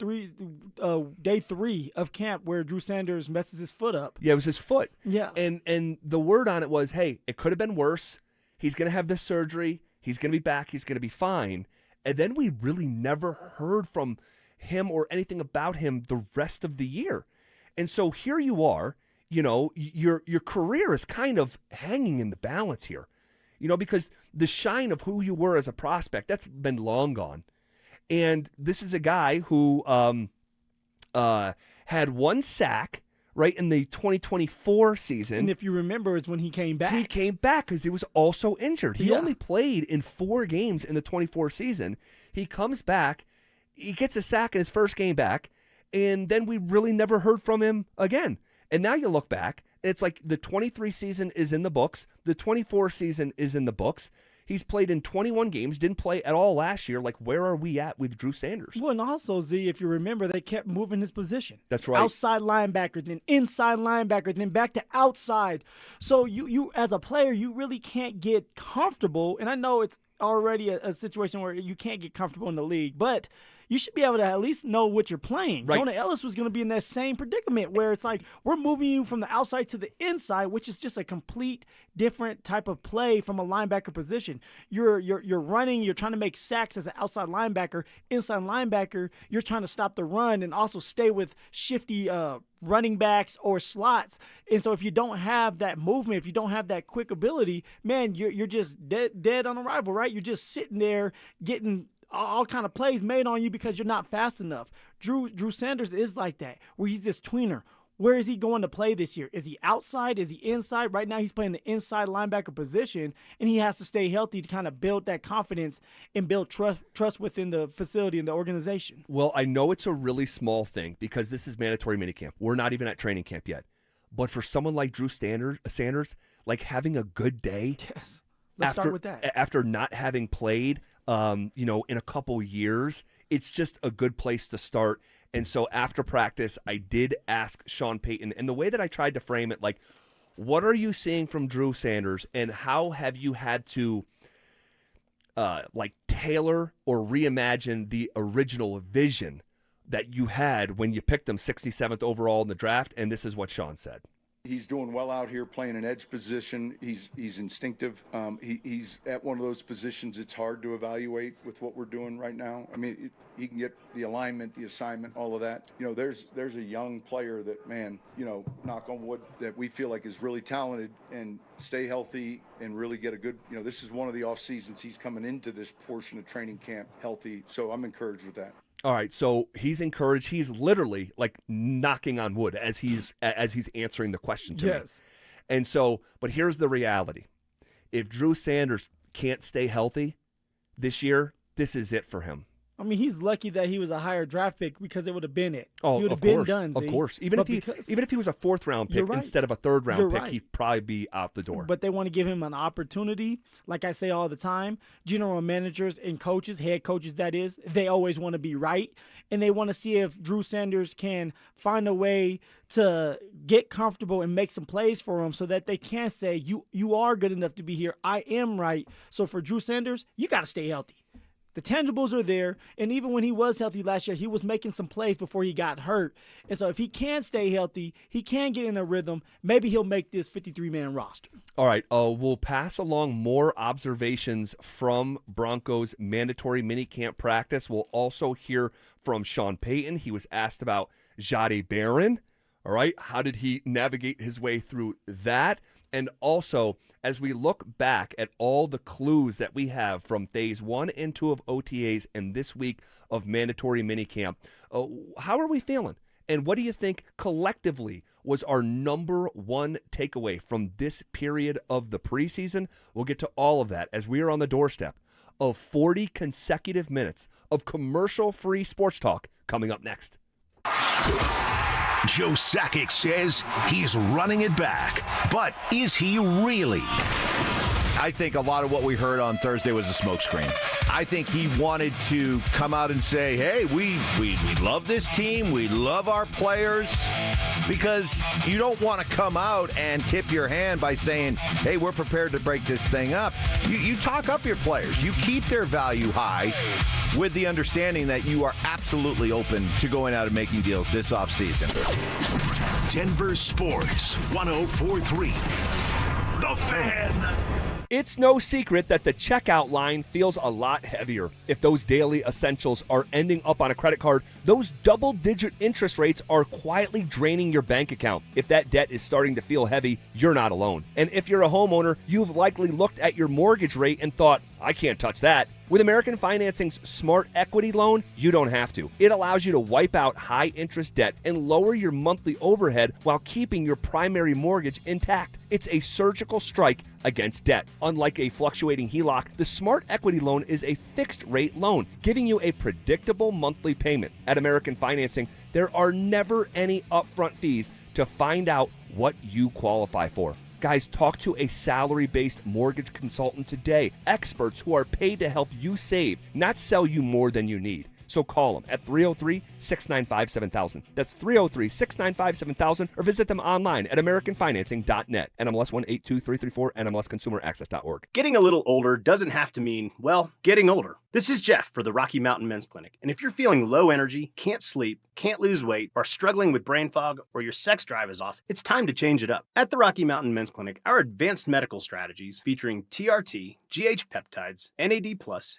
day 3 of camp where Drew Sanders messes his foot up. Yeah, it was his foot. Yeah. And the word on it was, hey, it could have been worse. He's going to have this surgery. He's going to be back. He's going to be fine. And then we really never heard from him or anything about him the rest of the year. And so here you are, your career is kind of hanging in the balance here. Because the shine of who you were as a prospect, that's been long gone. And this is a guy who had 1 sack, right, in the 2024 season. And if you remember, it's when he came back. He came back because he was also injured. He only played in 4 games in the 24 season. He comes back. He gets a sack in his first game back. And then we really never heard from him again. And now you look back, it's like the 23 season is in the books. The 24 season is in the books. He's played in 21 games, didn't play at all last year. Like, where are we at with Drew Sanders? Well, and also, Z, if you remember, they kept moving his position. That's right. Outside linebacker, then inside linebacker, then back to outside. So you as a player, you really can't get comfortable. And I know it's already a situation where you can't get comfortable in the league, but you should be able to at least know what you're playing. Right. Jonah Ellis was going to be in that same predicament where it's like we're moving you from the outside to the inside, which is just a complete different type of play from a linebacker position. You're running, you're trying to make sacks as an outside linebacker. Inside linebacker, you're trying to stop the run and also stay with shifty running backs or slots. And so if you don't have that movement, if you don't have that quick ability, man, you're just dead on arrival, right? You're just sitting there getting all kind of plays made on you because you're not fast enough. Drew Sanders is like that, where he's this tweener. Where is he going to play this year? Is he outside? Is he inside? Right now he's playing the inside linebacker position, and he has to stay healthy to kind of build that confidence and build trust within the facility and the organization. Well, I know it's a really small thing because this is mandatory minicamp. We're not even at training camp yet. But for someone like Drew Sanders, like having a good day, yes. Let's start with that. After not having played, in a couple years, it's just a good place to start. And so after practice, I did ask Sean Payton, and the way that I tried to frame it, like, what are you seeing from Drew Sanders, and how have you had to tailor or reimagine the original vision that you had when you picked him 67th overall in the draft? And this is what Sean said. He's doing well out here playing an edge position. He's instinctive. He's at one of those positions it's hard to evaluate with what we're doing right now. I mean, he can get the alignment, the assignment, all of that. There's a young player that, man, knock on wood, that we feel like is really talented and stay healthy and really get a good, this is one of the off seasons he's coming into this portion of training camp healthy. So I'm encouraged with that. All right, so he's encouraged. He's literally like knocking on wood as he's answering the question to me. And so, but here's the reality. If Drew Sanders can't stay healthy this year, this is it for him. I mean, he's lucky that he was a higher draft pick because it would have been it. Oh, he would of have been course, done. of course. Even if he was a 4th round pick instead of a 3rd round pick, he'd probably be out the door. But they want to give him an opportunity. Like I say all the time, general managers and coaches, head coaches that is, they always want to be right, and they want to see if Drew Sanders can find a way to get comfortable and make some plays for him so that they can say, you are good enough to be here. I am right. So for Drew Sanders, you got to stay healthy. The tangibles are there, and even when he was healthy last year, he was making some plays before he got hurt. And so if he can stay healthy, he can get in a rhythm, maybe he'll make this 53-man roster. All right, we'll pass along more observations from Broncos mandatory minicamp practice. We'll also hear from Sean Payton. He was asked about Jahdae Barron. All right, how did he navigate his way through that? And also, as we look back at all the clues that we have from phase 1 and 2 of OTAs and this week of mandatory minicamp, how are we feeling? And what do you think collectively was our number one takeaway from this period of the preseason? We'll get to all of that as we are on the doorstep of 40 consecutive minutes of commercial-free sports talk coming up next. Joe Sakic says he's running it back, but is he really? I think a lot of what we heard on Thursday was a smokescreen. I think he wanted to come out and say, hey, we love this team, we love our players, because you don't want to come out and tip your hand by saying, hey, we're prepared to break this thing up. You talk up your players. You keep their value high with the understanding that you are absolutely open to going out and making deals this offseason. Denver Sports 104.3. The Fan. It's no secret that the checkout line feels a lot heavier. If those daily essentials are ending up on a credit card, those double-digit interest rates are quietly draining your bank account. If that debt is starting to feel heavy, you're not alone. And if you're a homeowner, you've likely looked at your mortgage rate and thought, I can't touch that. With American Financing's Smart Equity Loan, you don't have to. It allows you to wipe out high-interest debt and lower your monthly overhead while keeping your primary mortgage intact. It's a surgical strike against debt. Unlike a fluctuating HELOC, the Smart Equity Loan is a fixed-rate loan, giving you a predictable monthly payment. At American Financing, there are never any upfront fees to find out what you qualify for. Guys, talk to a salary-based mortgage consultant today. Experts who are paid to help you save, not sell you more than you need. So call them at 303-695-7000. That's 303-695-7000, or visit them online at americanfinancing.net. NMLS 182334, NMLSconsumeraccess.org. Getting a little older doesn't have to mean, well, getting older. This is Jeff for the Rocky Mountain Men's Clinic. And if you're feeling low energy, can't sleep, can't lose weight, are struggling with brain fog, or your sex drive is off, it's time to change it up. At the Rocky Mountain Men's Clinic, our advanced medical strategies featuring TRT, GH peptides, NAD+,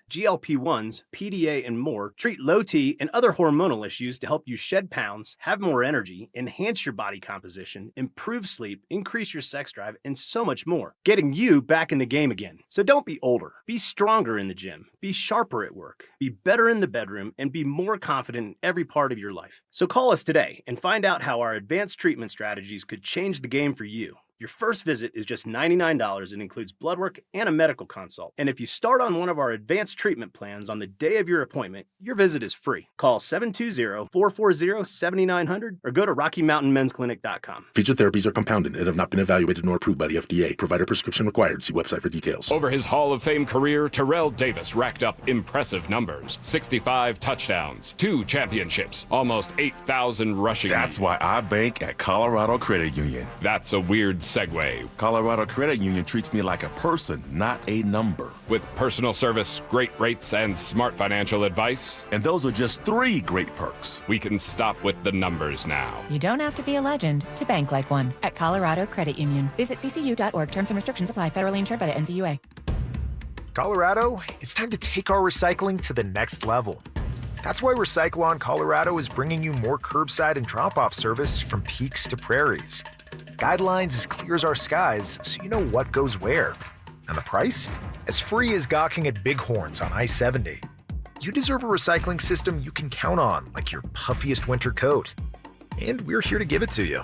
GLP-1s, PDA, and more treat low T and other hormonal issues to help you shed pounds, have more energy, enhance your body composition, improve sleep, increase your sex drive, and so much more. Getting you back in the game again. So don't be older. Be stronger in the gym. Be sharper at work. Be better in the bedroom, and be more confident in every part of your life. So call us today and find out how our advanced treatment strategies could change the game for you. Your first visit is just $99 and includes blood work and a medical consult. And if you start on one of our advanced treatment plans on the day of your appointment, your visit is free. Call 720-440-7900 or go to RockyMountainMen'sClinic.com. Featured therapies are compounded and have not been evaluated nor approved by the FDA. Provider prescription required. See website for details. Over his Hall of Fame career, Terrell Davis racked up impressive numbers. 65 touchdowns, 2 championships, almost 8,000 rushing. That's why I bank at Colorado Credit Union. That's a weird segue. Colorado Credit Union treats me like a person, not a number. With personal service, great rates, and smart financial advice. And those are just 3 great perks. We can stop with the numbers now. You don't have to be a legend to bank like one at Colorado Credit Union. Visit ccu.org. Terms and restrictions apply. Federally insured by the NCUA. Colorado, it's time to take our recycling to the next level. That's why Recyclon Colorado is bringing you more curbside and drop-off service from peaks to prairies. Guidelines as clear as our skies, so you know what goes where. And the price? As free as gawking at bighorns on I-70. You deserve a recycling system you can count on, like your puffiest winter coat. And we're here to give it to you.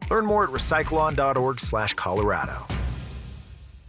Learn more at recyclon.org/Colorado.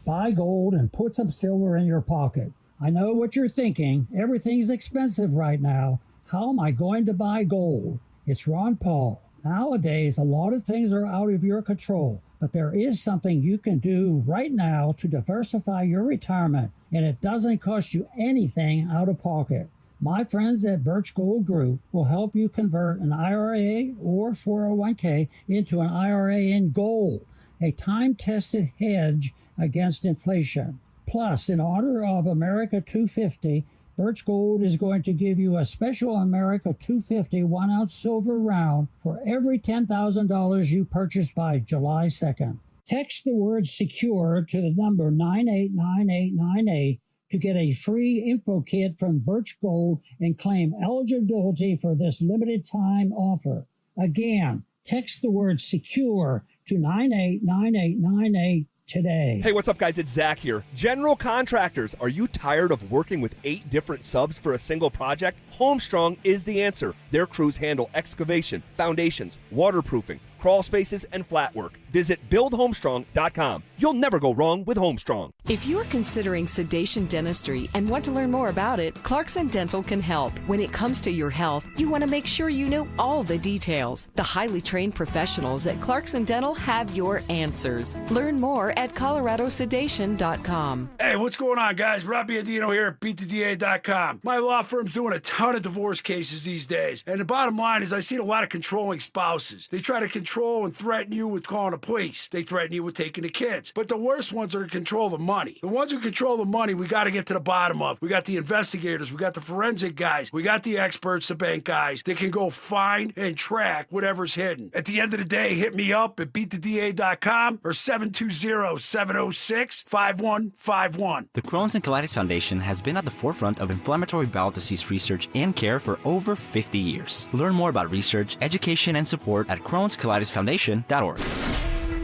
Buy gold and put some silver in your pocket. I know what you're thinking. Everything's expensive right now. How am I going to buy gold? It's Ron Paul. Nowadays, a lot of things are out of your control, but there is something you can do right now to diversify your retirement, and it doesn't cost you anything out of pocket. My friends at Birch Gold Group will help you convert an IRA or 401k into an IRA in gold, a time-tested hedge against inflation. Plus, in honor of America 250, Birch Gold is going to give you a special America 250 1-ounce silver round for every $10,000 you purchase by July 2nd. Text the word SECURE to the number 989898 to get a free info kit from Birch Gold and claim eligibility for this limited time offer. Again, text the word SECURE to 989898 today. Hey, what's up, guys? It's Zach here. General contractors, are you tired of working with 8 different subs for a single project? Homestrong is the answer. Their crews handle excavation, foundations, waterproofing, crawl spaces, and flat work. Visit buildhomestrong.com. You'll never go wrong with Homestrong. If you're considering sedation dentistry and want to learn more about it, Clarkson Dental can help. When it comes to your health, you want to make sure you know all the details. The highly trained professionals at Clarkson Dental have your answers. Learn more at coloradosedation.com. Hey, what's going on, guys? Rob Biandino here at BeatTheDA.com. My law firm's doing a ton of divorce cases these days, and the bottom line is I see a lot of controlling spouses. They try to control and threaten you with calling the police. They threaten you with taking the kids. But the worst ones are to control the money. The ones who control the money, we got to get to the bottom of. We got the investigators, we got the forensic guys, we got the experts, the bank guys. They can go find and track whatever's hidden. At the end of the day, hit me up at BeatTheDA.com or 720-706-5151. The Crohn's and Colitis Foundation has been at the forefront of inflammatory bowel disease research and care for over 50 years. Learn more about research, education, and support at Crohn'sColitisFoundation.org.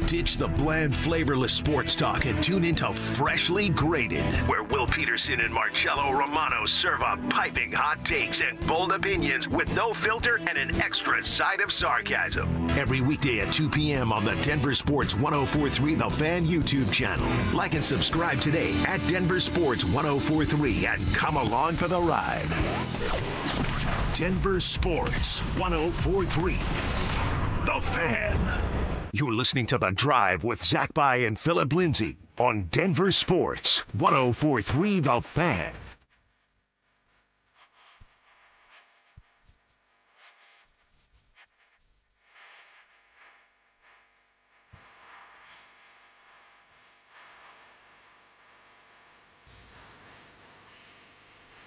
Ditch the bland, flavorless sports talk and tune into Freshly Grated, where Will Peterson and Marcello Romano serve up piping hot takes and bold opinions with no filter and an extra side of sarcasm. Every weekday at 2 p.m. on the Denver Sports 104.3 The Fan YouTube channel. Like and subscribe today at Denver Sports 104.3 and come along for the ride. Denver Sports 104.3 The Fan. You're listening to The Drive with Zach By and Phillip Lindsay on Denver Sports, 104.3 The Fan.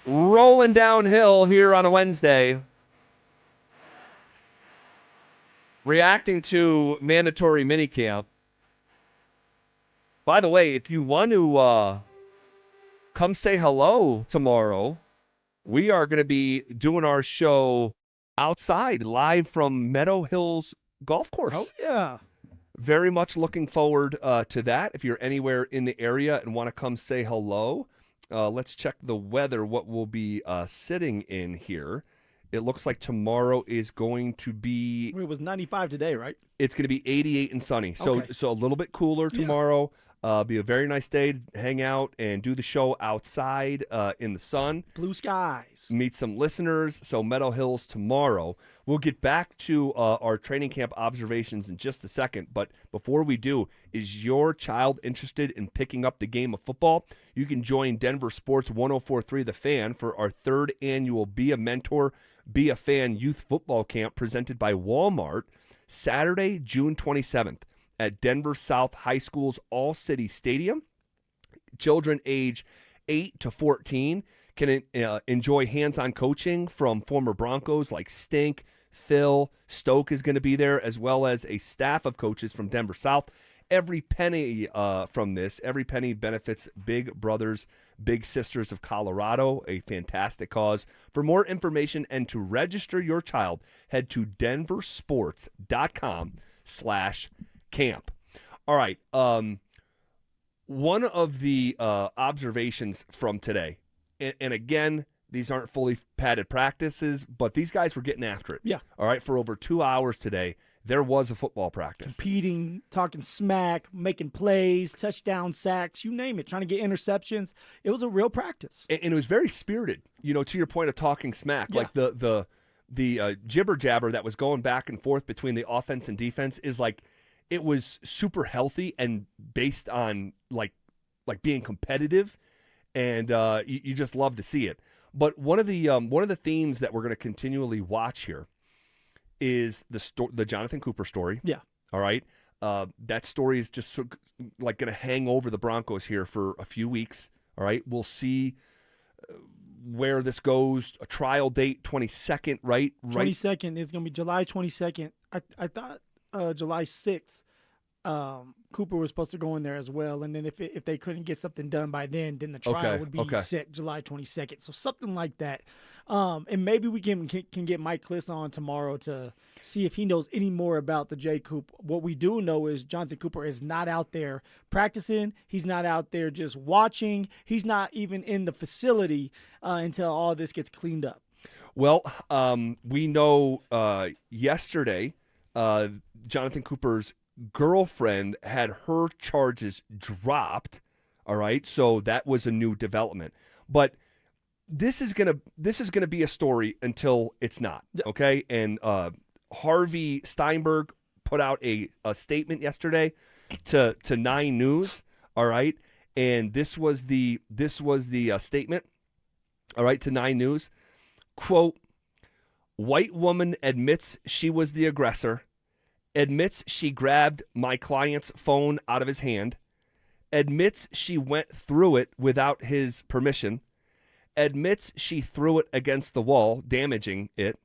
Rolling downhill here on a Wednesday. Reacting to mandatory minicamp. By the way, if you want to come say hello tomorrow, we are going to be doing our show outside, live from Meadow Hills Golf Course. Oh, yeah. Very much looking forward to that. If you're anywhere in the area and want to come say hello, let's check the weather, what we'll be sitting in here. It looks like tomorrow is going to be... It was 95 today, right? It's going to be 88 and sunny. So Okay. so a little bit cooler tomorrow. Be a very nice day to hang out and do the show outside in the sun. Blue skies. Meet some listeners. So Meadow Hills tomorrow. We'll get back to our training camp observations in just a second. But before we do, is your child interested in picking up the game of football? You can join Denver Sports 104.3 The Fan for our 3rd annual Be a Mentor, Be a Fan Youth Football Camp presented by Walmart, Saturday, June 27th. At Denver South High School's All-City Stadium. Children age 8 to 14 can enjoy hands-on coaching from former Broncos like Stink, Phil, Stoke is going to be there, as well as a staff of coaches from Denver South. Every penny from this, every penny benefits Big Brothers, Big Sisters of Colorado, a fantastic cause. For more information and to register your child, head to denversports.com/camp. All right. One of the observations from today, and again, these aren't fully padded practices, but these guys were getting after it. Yeah. All right. For over 2 hours today, there was a football practice. Competing, talking smack, making plays, touchdown sacks, you name it, trying to get interceptions. It was a real practice. And it was very spirited, to your point of talking smack. Yeah. Like the jibber jabber that was going back and forth between the offense and defense is like, it was super healthy and based on like being competitive, and you just love to see it. But one of the themes that we're going to continually watch here is the Jonathan Cooper story. Yeah. All right. That story is just going to hang over the Broncos here for a few weeks. All right. We'll see where this goes. A trial date, 22nd, right? 22nd is going to be July 22nd. I thought July 6th, Cooper was supposed to go in there as well. And then if they couldn't get something done by then the trial would be set July 22nd. So something like that. And maybe we can get Mike Kliss on tomorrow to see if he knows any more about the J. Coop. What we do know is Jonathan Cooper is not out there practicing. He's not out there just watching. He's not even in the facility until all this gets cleaned up. Well, we know yesterday Jonathan Cooper's girlfriend had her charges dropped. All right, so that was a new development. But this is gonna be a story until it's not. Okay, and Harvey Steinberg put out a statement yesterday to 9 News. All right, and this was the statement. All right, to 9 News. Quote, white woman admits she was the aggressor, admits she grabbed my client's phone out of his hand, admits she went through it without his permission, admits she threw it against the wall, damaging it.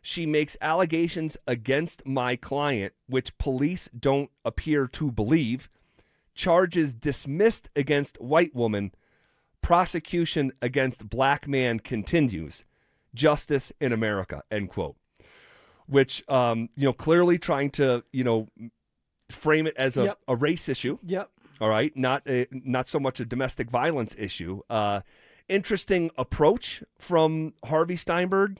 She makes allegations against my client, which police don't appear to believe. Charges dismissed against white woman. Prosecution against black man continues. Justice in America, end quote. Which, clearly trying to, frame it as a race issue. Yep. All right. Not so much a domestic violence issue. Interesting approach from Harvey Steinberg.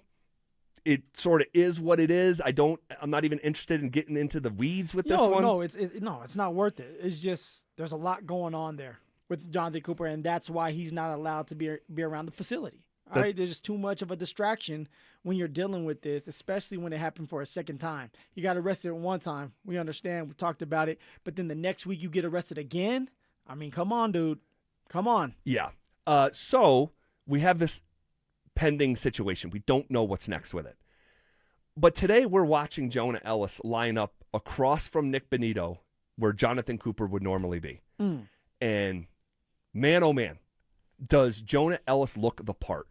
It sort of is what it is. I'm not even interested in getting into the weeds with this one. No, it's not worth it. It's just there's a lot going on there with Jonathan Cooper, and that's why he's not allowed to be around the facility. All right, there's just too much of a distraction when you're dealing with this, especially when it happened for a second time. You got arrested one time. We understand. We talked about it. But then the next week you get arrested again? I mean, come on, dude. Come on. Yeah. So we have this pending situation. We don't know what's next with it. But today we're watching Jonah Ellis line up across from Nick Bonito where Jonathan Cooper would normally be. And man, oh man, does Jonah Ellis look the part.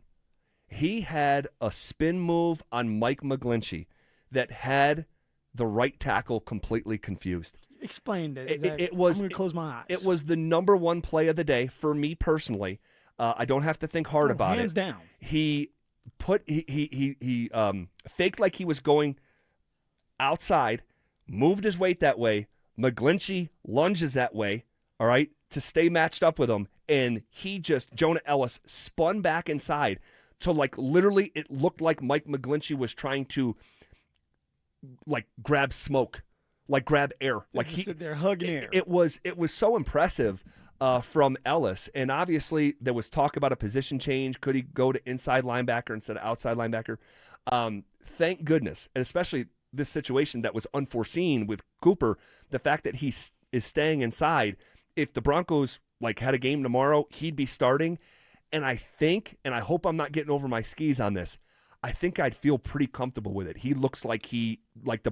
He had a spin move on Mike McGlinchey that had the right tackle completely confused. Explain that. It was. I'm going to close my eyes. It was the number one play of the day for me personally. I don't have to think hard about hands it. Down. He faked like he was going outside, moved his weight that way. McGlinchey lunges that way, all right, to stay matched up with him. And Jonah Ellis spun back inside to literally it looked like Mike McGlinchey was trying to grab smoke, grab air. He sit there hugging air. It was so impressive from Ellis. And obviously there was talk about a position change. Could he go to inside linebacker instead of outside linebacker? Thank goodness, and especially this situation that was unforeseen with Cooper, the fact that he is staying inside. If the Broncos had a game tomorrow, he'd be starting. And I think, and I hope I'm not getting over my skis on this, I think I'd feel pretty comfortable with it. He looks like the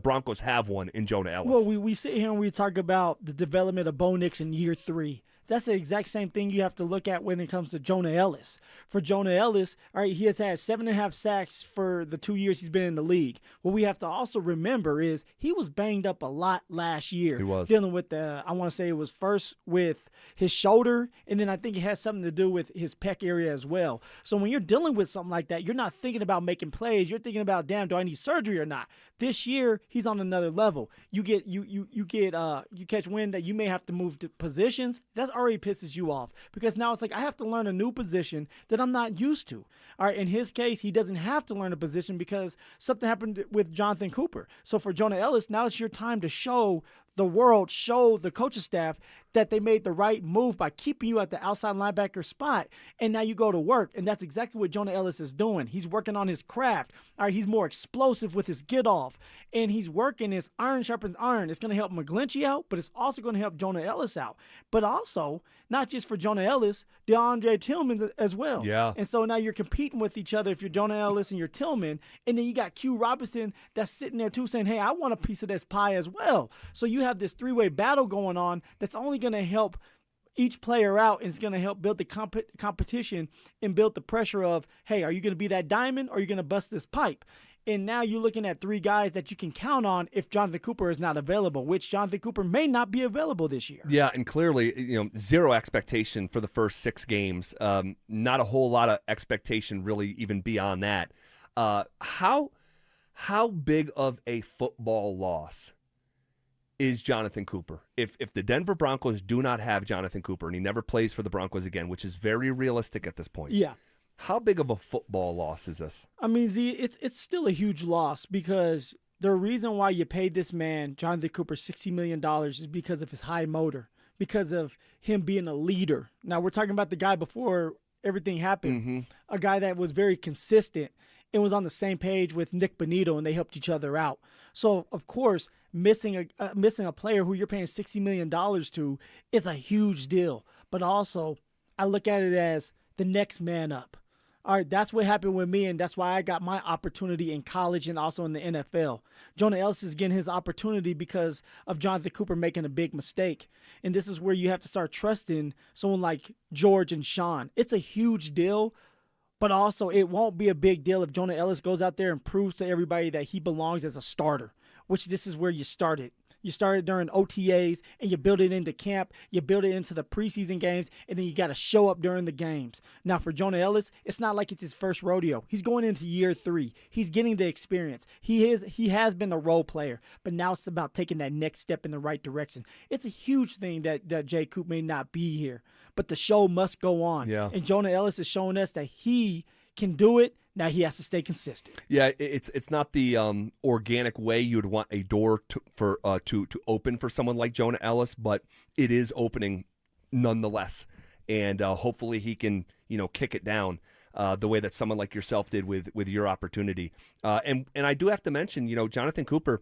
Broncos have one in Jonah Ellis. Well, we sit here and we talk about the development of Bo Nix in year 3. That's the exact same thing you have to look at when it comes to Jonah Ellis. For Jonah Ellis, all right, he has had 7.5 sacks for the 2 years he's been in the league. What we have to also remember is he was banged up a lot last year. He was. Dealing with I want to say it was first with his shoulder, and then I think it has something to do with his pec area as well. So when you're dealing with something like that, you're not thinking about making plays. You're thinking about, damn, do I need surgery or not? This year, he's on another level. You catch wind that you may have to move to positions. That already pisses you off because now it's I have to learn a new position that I'm not used to. All right, in his case, he doesn't have to learn a position because something happened with Jonathan Cooper. So for Jonah Ellis, now it's your time to show the world, show the coaching staff that they made the right move by keeping you at the outside linebacker spot, and now you go to work, and that's exactly what Jonah Ellis is doing. He's working on his craft. All right, he's more explosive with his get-off, and he's working his iron sharpens iron. It's going to help McGlinchey out, but it's also going to help Jonah Ellis out. But also, not just for Jonah Ellis, DeAndre Tillman as well. Yeah. And so now you're competing with each other if you're Jonah Ellis and you're Tillman, and then you got Q Robinson that's sitting there too saying, hey, I want a piece of this pie as well. So you have this three-way battle going on that's only going to help each player out, and it's going to help build the competition and build the pressure of, hey, are you going to be that diamond or are you going to bust this pipe? And now you're looking at 3 guys that you can count on if Jonathan Cooper is not available, which Jonathan Cooper may not be available this year. Yeah, and clearly, zero expectation for the first 6 games. Not a whole lot of expectation really even beyond that. How big of a football loss is Jonathan Cooper? If the Denver Broncos do not have Jonathan Cooper and he never plays for the Broncos again, which is very realistic at this point. Yeah. How big of a football loss is this? I mean, Z, it's still a huge loss because the reason why you paid this man, Jonathan Cooper, $60 million is because of his high motor, because of him being a leader. Now, we're talking about the guy before everything happened, a guy that was very consistent and was on the same page with Nick Bonito, and they helped each other out. So, of course, missing a player who you're paying $60 million to is a huge deal. But also, I look at it as the next man up. All right, that's what happened with me, and that's why I got my opportunity in college and also in the NFL. Jonah Ellis is getting his opportunity because of Jonathan Cooper making a big mistake. And this is where you have to start trusting someone like George and Sean. It's a huge deal, but also it won't be a big deal if Jonah Ellis goes out there and proves to everybody that he belongs as a starter, which this is where you started. You started during OTAs, and you build it into camp. You build it into the preseason games, and then you got to show up during the games. Now, for Jonah Ellis, it's not like it's his first rodeo. He's going into year 3. He's getting the experience. He has been a role player, but now it's about taking that next step in the right direction. It's a huge thing that Jay Coop may not be here, but the show must go on. Yeah. And Jonah Ellis is showing us that he can do it. Now he has to stay consistent. Yeah, it's not the organic way you would want a door to open for someone like Jonah Ellis, but it is opening nonetheless, and hopefully he can kick it down. the way that someone like yourself did with your opportunity. And I do have to mention, Jonathan Cooper,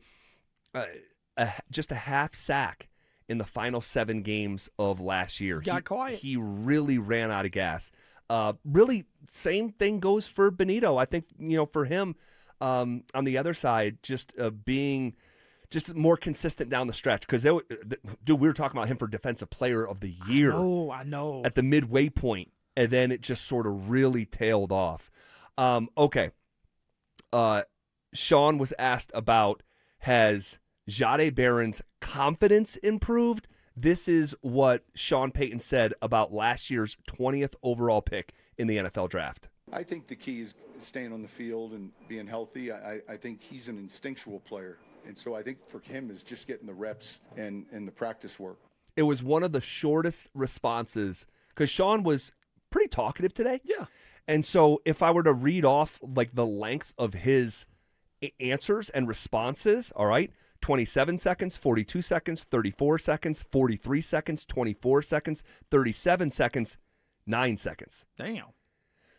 just a half sack in the final 7 games of last year. Got quiet. He really ran out of gas. Really, same thing goes for Benito. I think, for him on the other side, just being just more consistent down the stretch. Because, dude, we were talking about him for Defensive Player of the Year. Oh, I know. At the midway point, and then it just sort of really tailed off. Okay. Sean was asked about, has Jahdae Barron's confidence improved? This is what Sean Payton said about last year's 20th overall pick in the NFL draft. I think the key is staying on the field and being healthy. I think he's an instinctual player. And so I think for him is just getting the reps and the practice work. It was one of the shortest responses because Sean was pretty talkative today. Yeah. And so if I were to read off like the length of his answers and responses, all right, 27 seconds, 42 seconds, 34 seconds, 43 seconds, 24 seconds, 37 seconds, 9 seconds. Damn.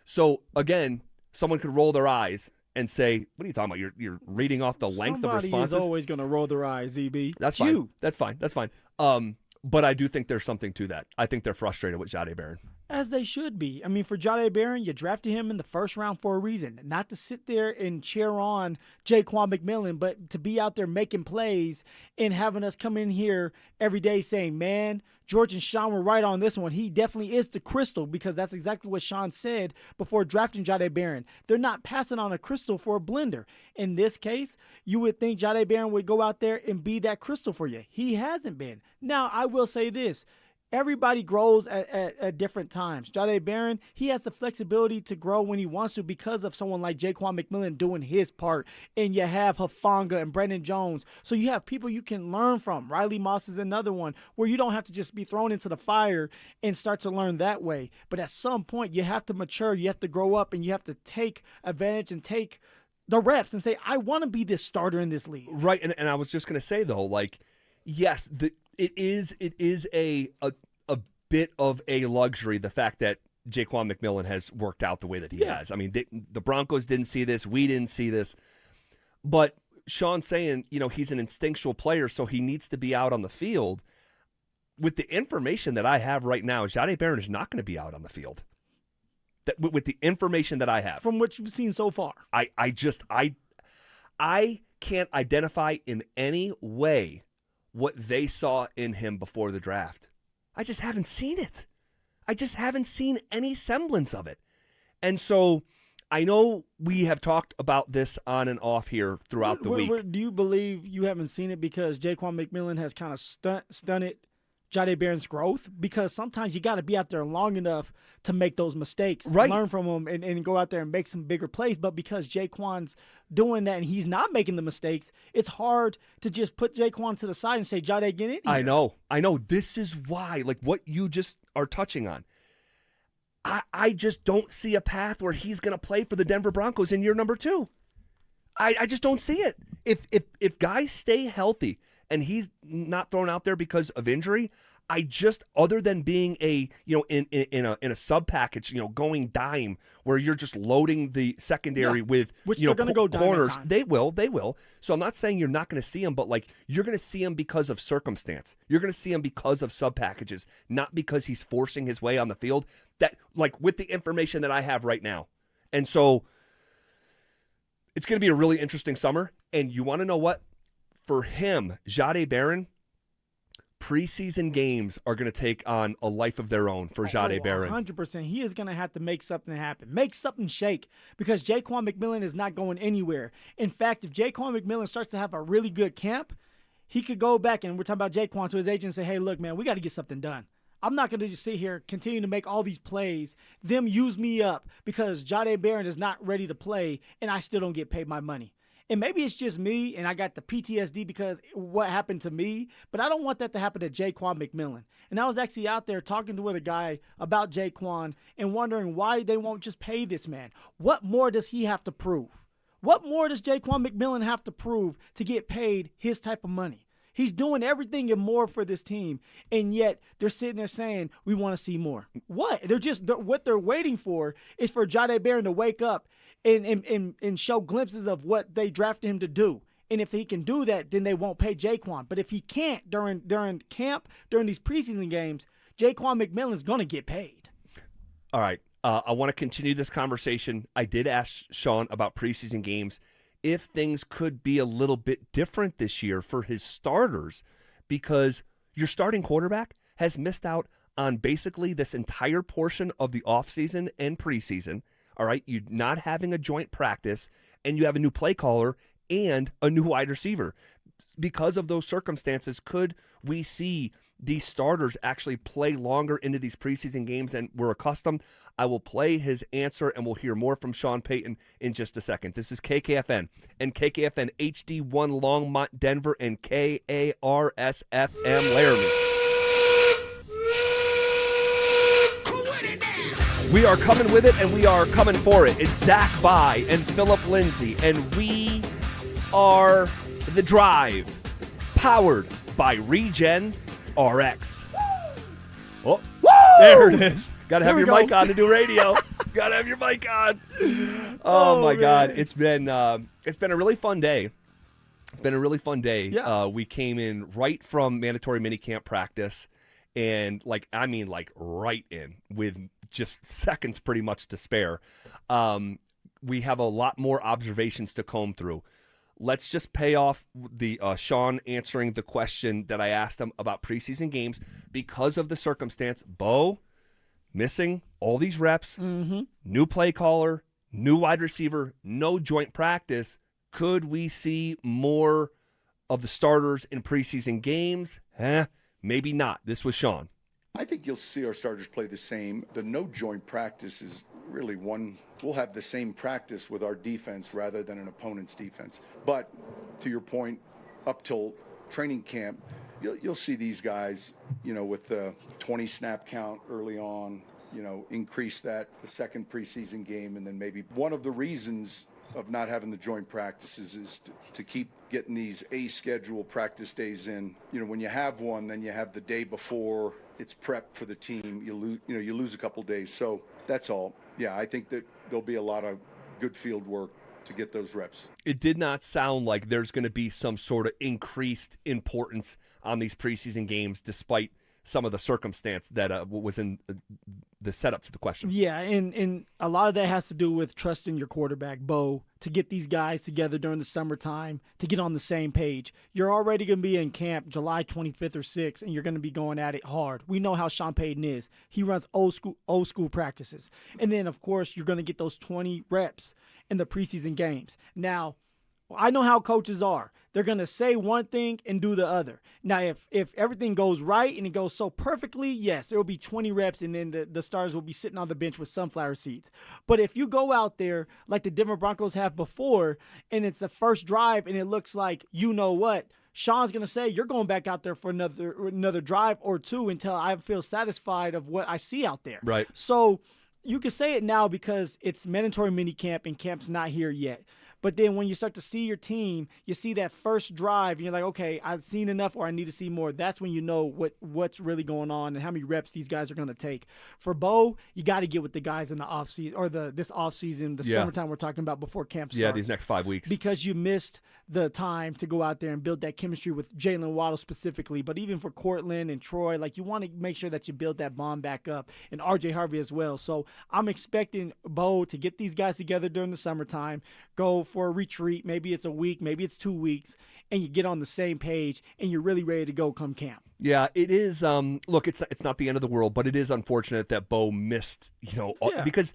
So, again, someone could roll their eyes and say, what are you talking about? You're reading off the length of responses? Somebody is always going to roll their eyes, ZB. That's fine. You. That's fine. That's fine. But I do think there's something to that. I think they're frustrated with Jahdae Barron. As they should be. I mean, for Jahdae Barron, you drafted him in the first round for a reason. Not to sit there and cheer on Jaquan McMillan, but to be out there making plays and having us come in here every day saying, man, George and Sean were right on this one. He definitely is the crystal, because that's exactly what Sean said before drafting Jahdae Barron. They're not passing on a crystal for a blender. In this case, you would think Jahdae Barron would go out there and be that crystal for you. He hasn't been. Now, I will say this. Everybody grows at different times. Jahdae Barron, he has the flexibility to grow when he wants to because of someone like Jaquan McMillan doing his part. And you have Hufanga and Brendan Jones. So you have people you can learn from. Riley Moss is another one where you don't have to just be thrown into the fire and start to learn that way. But at some point, you have to mature, you have to grow up, and you have to take advantage and take the reps and say, I want to be this starter in this league. Right, and I was just going to say, though, like, yes, it is a bit of a luxury, the fact that Jaquan McMillan has worked out the way that he has. I mean, the Broncos didn't see this. We didn't see this. But Sean's saying, he's an instinctual player, so he needs to be out on the field. With the information that I have right now, Jahdae Barron is not going to be out on the field. With the information that I have. From what you've seen so far. I can't identify in any way what they saw in him before the draft. I just haven't seen it. I just haven't seen any semblance of it. And so I know we have talked about this on and off here throughout the week. Do you believe you haven't seen it because Jaquan McMillan has kind of stunted Jahdae Barron's growth? Because sometimes you got to be out there long enough to make those mistakes, right? Learn from them and go out there and make some bigger plays. But because Jaquan's doing that and he's not making the mistakes, it's hard to just put Jaquan to the side and say, Jahdae, get in here. I know. This is why, like what you just are touching on, I just don't see a path where he's going to play for the Denver Broncos in year number 2. I just don't see it. If guys stay healthy and he's not thrown out there because of injury, I just, other than being in a sub package, going dime where you're just loading the secondary with which they're going to go corners. dime. They will. So I'm not saying you're not going to see him, but like you're going to see him because of circumstance. You're going to see him because of sub packages, not because he's forcing his way on the field. That, like, with the information that I have right now, and so it's going to be a really interesting summer. And you want to know what? For him, Jahdae Barron, preseason games are going to take on a life of their own for Jahdae Barron. 100%. He is going to have to make something happen. Make something shake, because Jaquan McMillan is not going anywhere. In fact, if Jaquan McMillan starts to have a really good camp, he could go back, and we're talking about Jaquan, to his agent and say, hey, look, man, we got to get something done. I'm not going to just sit here, continue to make all these plays, them use me up because Jahdae Barron is not ready to play, and I still don't get paid my money. And maybe it's just me, and I got the PTSD because what happened to me, but I don't want that to happen to Jaquan McMillan. And I was actually out there talking with a guy about Jaquan and wondering why they won't just pay this man. What more does he have to prove? What more does Jaquan McMillan have to prove to get paid his type of money? He's doing everything and more for this team, and yet they're sitting there saying, we want to see more. What? What they're waiting for is for Jahdae Barron to wake up and show glimpses of what they drafted him to do. And if he can do that, then they won't pay Jaquan. But if he can't during camp, during these preseason games, Jaquan McMillan's going to get paid. All right. I want to continue this conversation. I did ask Sean about preseason games if things could be a little bit different this year for his starters, because your starting quarterback has missed out on basically this entire portion of the offseason and preseason. All right, you're not having a joint practice, and you have a new play caller and a new wide receiver. Because of those circumstances, could we see these starters actually play longer into these preseason games than we're accustomed? I will play his answer, and we'll hear more from Sean Payton in just a second. This is KKFN and KKFN HD1 Longmont, Denver, and KARS-FM Laramie. We are coming with it, and we are coming for it. It's Zach By and Phillip Lindsay, and we are The Drive, powered by Regen RX. Oh, there it is. Got to have your mic on to do radio. Got to have your mic on. Oh my God, it's been a really fun day. It's been a really fun day. Yeah. We came in right from mandatory minicamp practice, and right in with just seconds pretty much to spare. We have a lot more observations to comb through. Let's just pay off the Sean answering the question that I asked him about preseason games because of the circumstance. Bo missing all these reps, new play caller, new wide receiver, no joint practice. Could we see more of the starters in preseason games? Maybe not. This was Sean. I think you'll see our starters play the same. The no joint practice is really one. We'll have the same practice with our defense rather than an opponent's defense. But to your point, up till training camp, you'll see these guys, with the 20 snap count early on, increase that the second preseason game. And then maybe one of the reasons of not having the joint practices is to keep getting these schedule practice days in. When you have one, then you have the day before, it's prep for the team. You lose a couple days. So that's all. Yeah, I think that there'll be a lot of good field work to get those reps. It did not sound like there's going to be some sort of increased importance on these preseason games, despite some of the circumstance that was in the setup to the question. Yeah, and a lot of that has to do with trusting your quarterback, Bo, to get these guys together during the summertime, to get on the same page. You're already going to be in camp July 25th or 6th, and you're going to be going at it hard. We know how Sean Payton is. He runs old school practices. And then, of course, you're going to get those 20 reps in the preseason games. Now, I know how coaches are. They're going to say one thing and do the other. Now, if everything goes right and it goes so perfectly, yes, there will be 20 reps, and then the stars will be sitting on the bench with sunflower seeds. But if you go out there like the Denver Broncos have before, and it's the first drive, and it looks like, Sean's going to say, you're going back out there for another drive or two until I feel satisfied of what I see out there. Right. So you can say it now because it's mandatory minicamp and camp's not here yet. But then when you start to see your team, you see that first drive, and you're like, okay, I've seen enough or I need to see more. That's when you know what's really going on and how many reps these guys are going to take. For Bo, you got to get with the guys in the offseason or this offseason, summertime we're talking about before camp starts. Yeah, these next 5 weeks. Because you missed the time to go out there and build that chemistry with Jalen Waddle specifically. But even for Cortland and Troy, you want to make sure that you build that bond back up, and RJ Harvey as well. So I'm expecting Bo to get these guys together during the summertime, go for a retreat. Maybe it's a week, maybe it's 2 weeks, and you get on the same page and you're really ready to go come camp. Yeah, it is. Look, it's not the end of the world, but it is unfortunate that Bo missed, because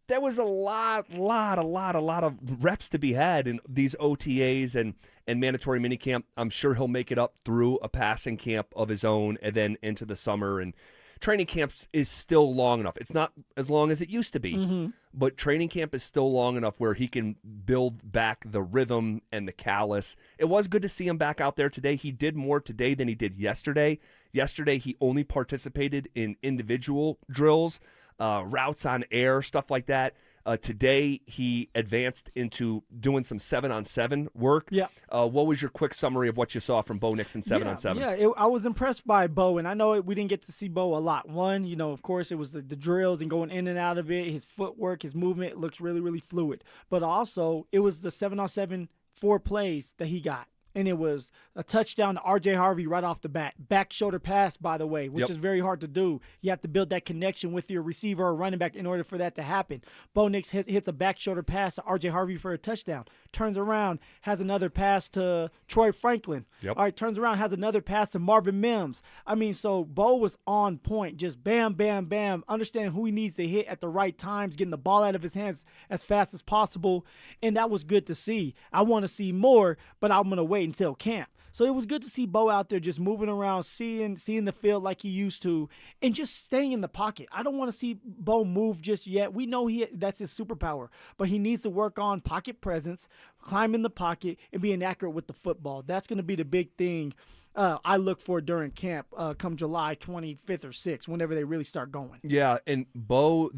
there was a lot of reps to be had in these OTAs and mandatory minicamp. I'm sure he'll make it up through a passing camp of his own and then into the summer. And training camps is still long enough. It's not as long as it used to be, but training camp is still long enough where he can build back the rhythm and the callus. It was good to see him back out there today. He did more today than he did yesterday. Yesterday, he only participated in individual drills. routes on air, stuff like that. Today, he advanced into doing some 7-on-7 work. Yeah. What was your quick summary of what you saw from Bo Nix in 7-on-7? Yeah, I was impressed by Bo, and I know we didn't get to see Bo a lot. One, of course, it was the drills and going in and out of it. His footwork, his movement looks really, really fluid. But also, it was the 7-on-7 4 plays that he got. And it was a touchdown to R.J. Harvey right off the bat. Back shoulder pass, by the way, which is very hard to do. You have to build that connection with your receiver or running back in order for that to happen. Bo Nix hits a back shoulder pass to R.J. Harvey for a touchdown. Turns around, has another pass to Troy Franklin. All right, turns around, has another pass to Marvin Mims. I mean, so Bo was on point, just bam, bam, bam, understanding who he needs to hit at the right times, getting the ball out of his hands as fast as possible, and that was good to see. I want to see more, but I'm going to wait until camp. So it was good to see Bo out there just moving around, seeing the field like he used to, and just staying in the pocket. I don't want to see Bo move just yet. We know that's his superpower, but he needs to work on pocket presence, climb in the pocket, and being accurate with the football. That's going to be the big thing I look for during camp come July 25th or 6th, whenever they really start going. Yeah, and Bo,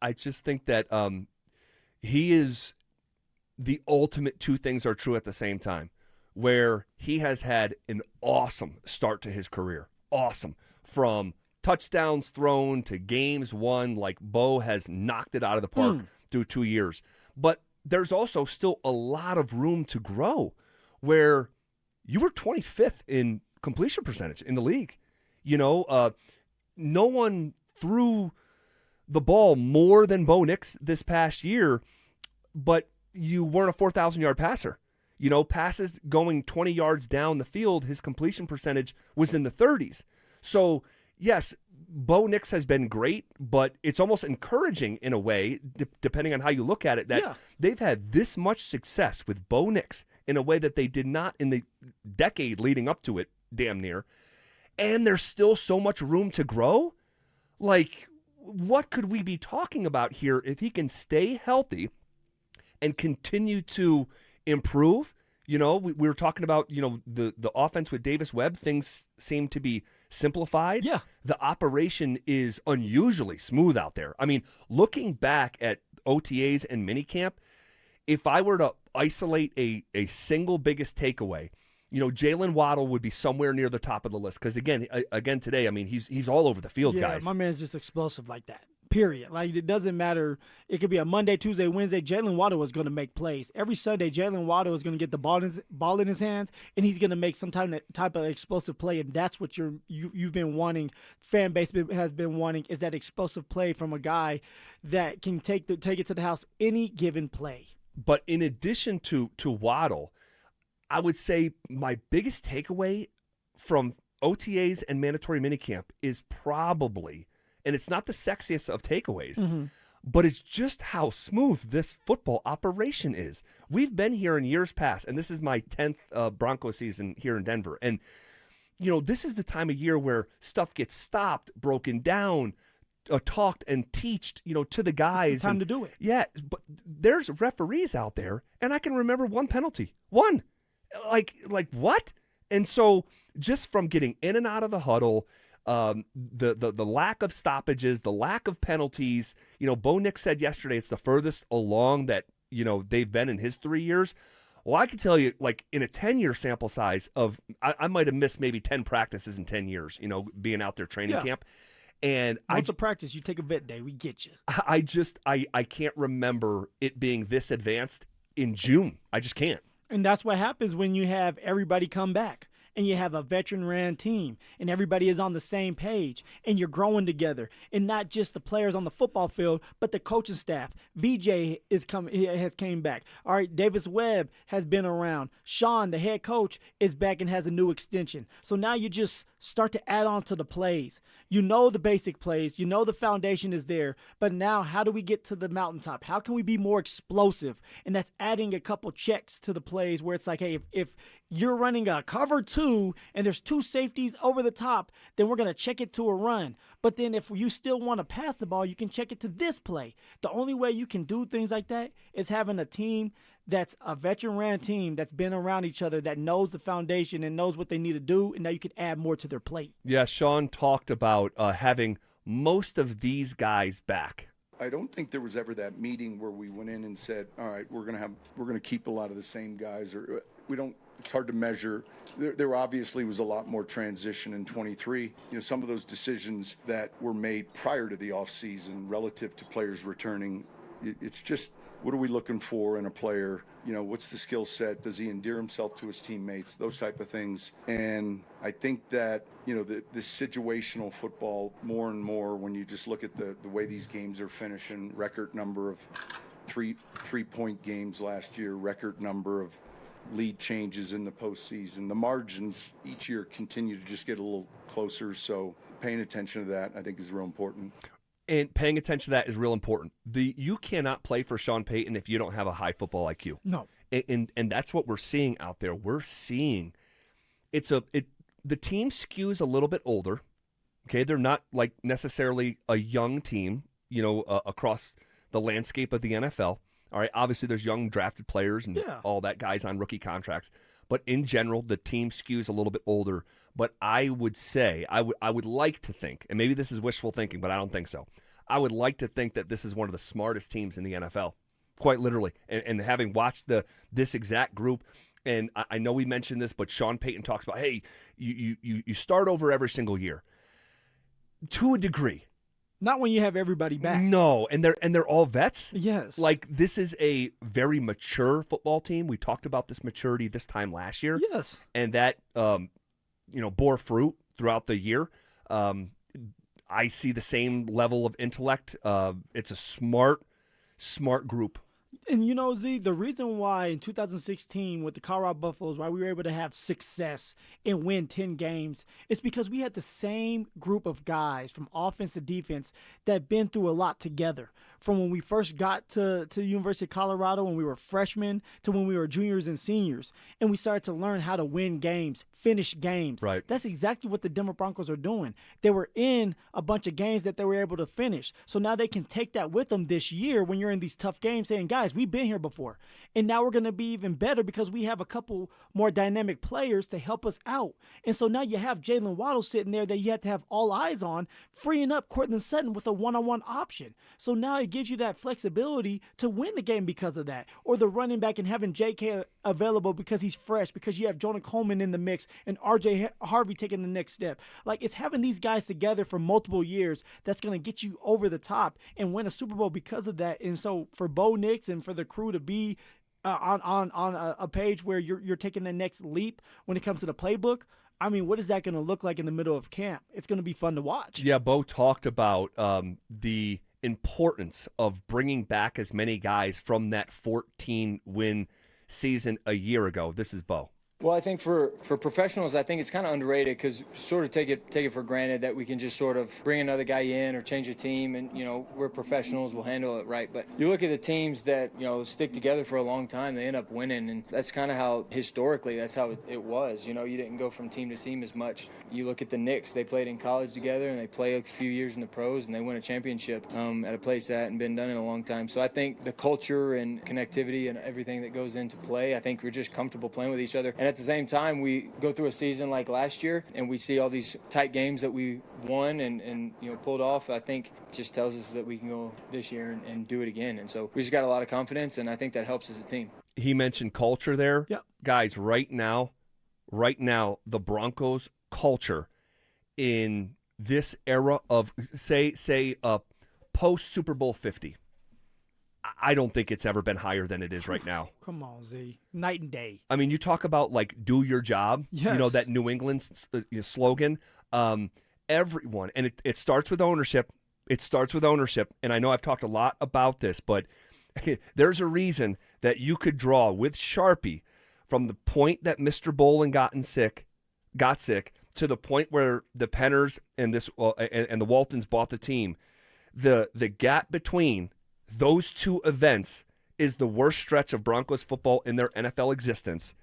I just think that he is the ultimate two things are true at the same time, where he has had an awesome start to his career. Awesome. From touchdowns thrown to games won, like Bo has knocked it out of the park through 2 years. But there's also still a lot of room to grow, where you were 25th in completion percentage in the league. No one threw the ball more than Bo Nix this past year, but you weren't a 4,000-yard passer. Passes going 20 yards down the field, his completion percentage was in the 30s. So, yes, Bo Nix has been great, but it's almost encouraging in a way, depending on how you look at it, that they've had this much success with Bo Nix in a way that they did not in the decade leading up to it, damn near. And there's still so much room to grow. Like, what could we be talking about here if he can stay healthy and continue to improve? We were talking about, the offense with Davis Webb. Things seem to be simplified. Yeah. The operation is unusually smooth out there. I mean, looking back at OTAs and minicamp, if I were to isolate a single biggest takeaway, Jalen Waddle would be somewhere near the top of the list. Because, again today, I mean, he's all over the field, guys. My man's just explosive like that. Period. Like, it doesn't matter. It could be a Monday, Tuesday, Wednesday. Jalen Waddle was going to make plays. Every Sunday, Jalen Waddle is going to get the ball in his hands, and he's going to make some type of explosive play, and that's what you've been wanting. Fan base has been wanting, is that explosive play from a guy that can take it to the house any given play. But in addition to Waddle, I would say my biggest takeaway from OTAs and mandatory minicamp is probably, and it's not the sexiest of takeaways, but it's just how smooth this football operation is. We've been here in years past, and this is my 10th Bronco season here in Denver. And, this is the time of year where stuff gets stopped, broken down, talked and teached, to the guys. It's the time to do it. Yeah, but there's referees out there, and I can remember one penalty. One. Like what? And so just from getting in and out of the huddle, the lack of stoppages, the lack of penalties. Bo Nix said yesterday it's the furthest along that they've been in his 3 years. Well, I can tell you, like, in a 10-year sample size of, I might have missed maybe 10 practices in 10 years, being out there training camp. And once a practice, you take a vet day, we get you. I can't remember it being this advanced in June. I just can't. And that's what happens when you have everybody come back and you have a veteran-ran team and everybody is on the same page and you're growing together. And not just the players on the football field, but the coaching staff. VJ has came back. All right, Davis Webb has been around. Sean, the head coach, is back and has a new extension. So now you just start to add on to the plays. The basic plays. The foundation is there. But now how do we get to the mountaintop? How can we be more explosive? And that's adding a couple checks to the plays where it's like, hey, if you're running a cover 2 and there's 2 safeties over the top, then we're going to check it to a run. But then if you still want to pass the ball, you can check it to this play. The only way you can do things like that is having a team that's a veteran-ran team that's been around each other, that knows the foundation and knows what they need to do, and now you can add more to their plate. Yeah, Sean talked about having most of these guys back? I don't think there was ever that meeting where we went in and said, all right, we're going to keep a lot of the same guys, or we don't. It's hard to measure. There obviously was a lot more transition in 23. Some of those decisions that were made prior to the offseason relative to players returning, it's just, what are we looking for in a player? What's the skill set? Does he endear himself to his teammates? Those type of things. And I think that, this situational football more and more, when you just look at the way these games are finishing, record number of three-point games last year, record number of lead changes in the postseason. The margins each year continue to just get a little closer. So paying attention to that, I think, is real important. And paying attention to that is real important. You cannot play for Sean Payton if you don't have a high football IQ. No. And that's what we're seeing out there. We're seeing the team skews a little bit older. Okay, they're not like necessarily a young team, across the landscape of the NFL. All right, obviously there's young drafted players and all that, guys on rookie contracts. But in general, the team skews a little bit older. But I would say, I would like to think, and maybe this is wishful thinking, but I don't think so. I would like to think that this is one of the smartest teams in the NFL, quite literally. And having watched this exact group, and I know we mentioned this, but Sean Payton talks about, hey, you start over every single year. To a degree. Not when you have everybody back. No, and they're all vets. Yes. Like, this is a very mature football team. We talked about this maturity this time last year. Yes. And that bore fruit throughout the year. I see the same level of intellect. It's a smart group. And Z, the reason why in 2016 with the Colorado Buffaloes, why we were able to have success and win 10 games, it's because we had the same group of guys from offense to defense that been through a lot together. From when we first got to the University of Colorado when we were freshmen to when we were juniors and seniors. And we started to learn how to win games, finish games. Right. That's exactly what the Denver Broncos are doing. They were in a bunch of games that they were able to finish. So now they can take that with them this year when you're in these tough games saying, guys, we've been here before. And now we're going to be even better because we have a couple more dynamic players to help us out. And so now you have Jalen Waddle sitting there that you have to have all eyes on, freeing up Courtland Sutton with a one-on-one option. So now it gives you that flexibility to win the game because of that. Or the running back and having J.K. available because he's fresh, because you have Jonah Coleman in the mix and R.J. Harvey taking the next step. Like, it's having these guys together for multiple years that's going to get you over the top and win a Super Bowl because of that. And so for Bo Nix and for the crew to be on a page where you're taking the next leap when it comes to the playbook, I mean, what is that going to look like in the middle of camp? It's going to be fun to watch. Yeah, Bo talked about the importance of bringing back as many guys from that 14-win season a year ago. This is Bo. Well, I think for professionals, I think it's kind of underrated because sort of take it for granted that we can just sort of bring another guy in or change a team and, we're professionals, we'll handle it right. But you look at the teams that, stick together for a long time, they end up winning. And that's kind of how, historically, that's how it was. You didn't go from team to team as much. You look at the Knicks, they played in college together and they play a few years in the pros and they win a championship at a place that hadn't been done in a long time. So I think the culture and connectivity and everything that goes into play, I think we're just comfortable playing with each other. And at the same time, we go through a season like last year and we see all these tight games that we won and pulled off. I think just tells us that we can go this year and do it again. And so we just got a lot of confidence, and I think that helps as a team. He mentioned culture there. Yep. Guys, right now, the Broncos culture in this era of, say post Super Bowl 50, I don't think it's ever been higher than it is right now. Come on, Z. Night and day. I mean, you talk about, like, do your job. Yes. That New England slogan. Everyone, and it starts with ownership. It starts with ownership. And I know I've talked a lot about this, but there's a reason that you could draw with Sharpie from the point that Mr. Bolin got sick to the point where the Penners and the Waltons bought the team. The gap between those two events is the worst stretch of Broncos football in their NFL existence.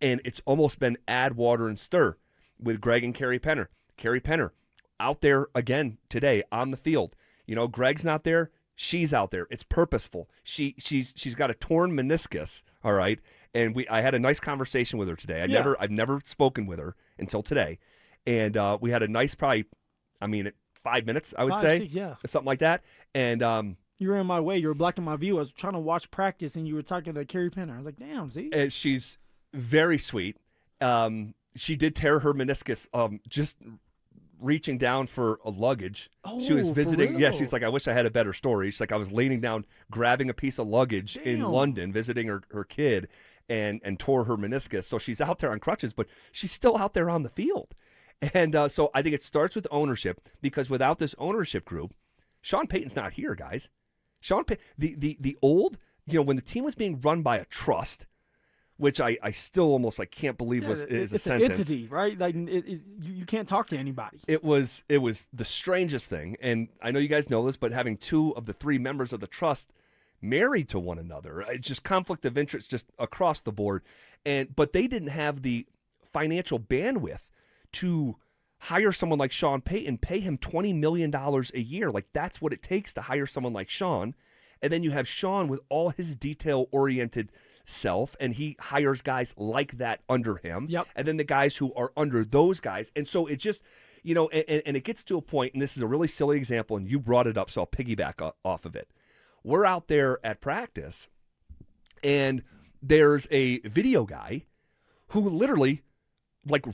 And it's almost been add water and stir with Greg and Carrie Penner. Carrie Penner out there again today on the field. Greg's not there. She's out there. It's purposeful. She's got a torn meniscus, all right? And I had a nice conversation with her today. I've never spoken with her until today. And we had a nice, probably, 5 minutes, I would 5, say. 6, yeah. Something like that. And you were in my way. You were blocking my view. I was trying to watch practice, and you were talking to Carrie Penner. I was like, damn, Z. and she's very sweet. She did tear her meniscus just reaching down for a luggage. She was Oh, for visiting. real? Yeah, she's like, I wish I had a better story. She's like, I was leaning down, grabbing a piece of luggage in Damn. London, visiting her kid, and tore her meniscus. So she's out there on crutches, but she's still out there on the field. And so I think it starts with ownership, because without this ownership group, Sean Payton's not here, guys. Sean Payton, the old, when the team was being run by a trust, which I still almost can't believe is a sentence. It's an entity, right? Like you can't talk to anybody. It was the strangest thing, and I know you guys know this, but having 2 of the 3 members of the trust married to one another, it's just conflict of interest just across the board. But they didn't have the financial bandwidth to hire someone like Sean Payton, pay him $20 million a year. Like, that's what it takes to hire someone like Sean. And then you have Sean with all his detail-oriented self, and he hires guys like that under him. Yep. And then the guys who are under those guys. And so it just, and it gets to a point, and this is a really silly example, and you brought it up, so I'll piggyback off of it. We're out there at practice, and there's a video guy who literally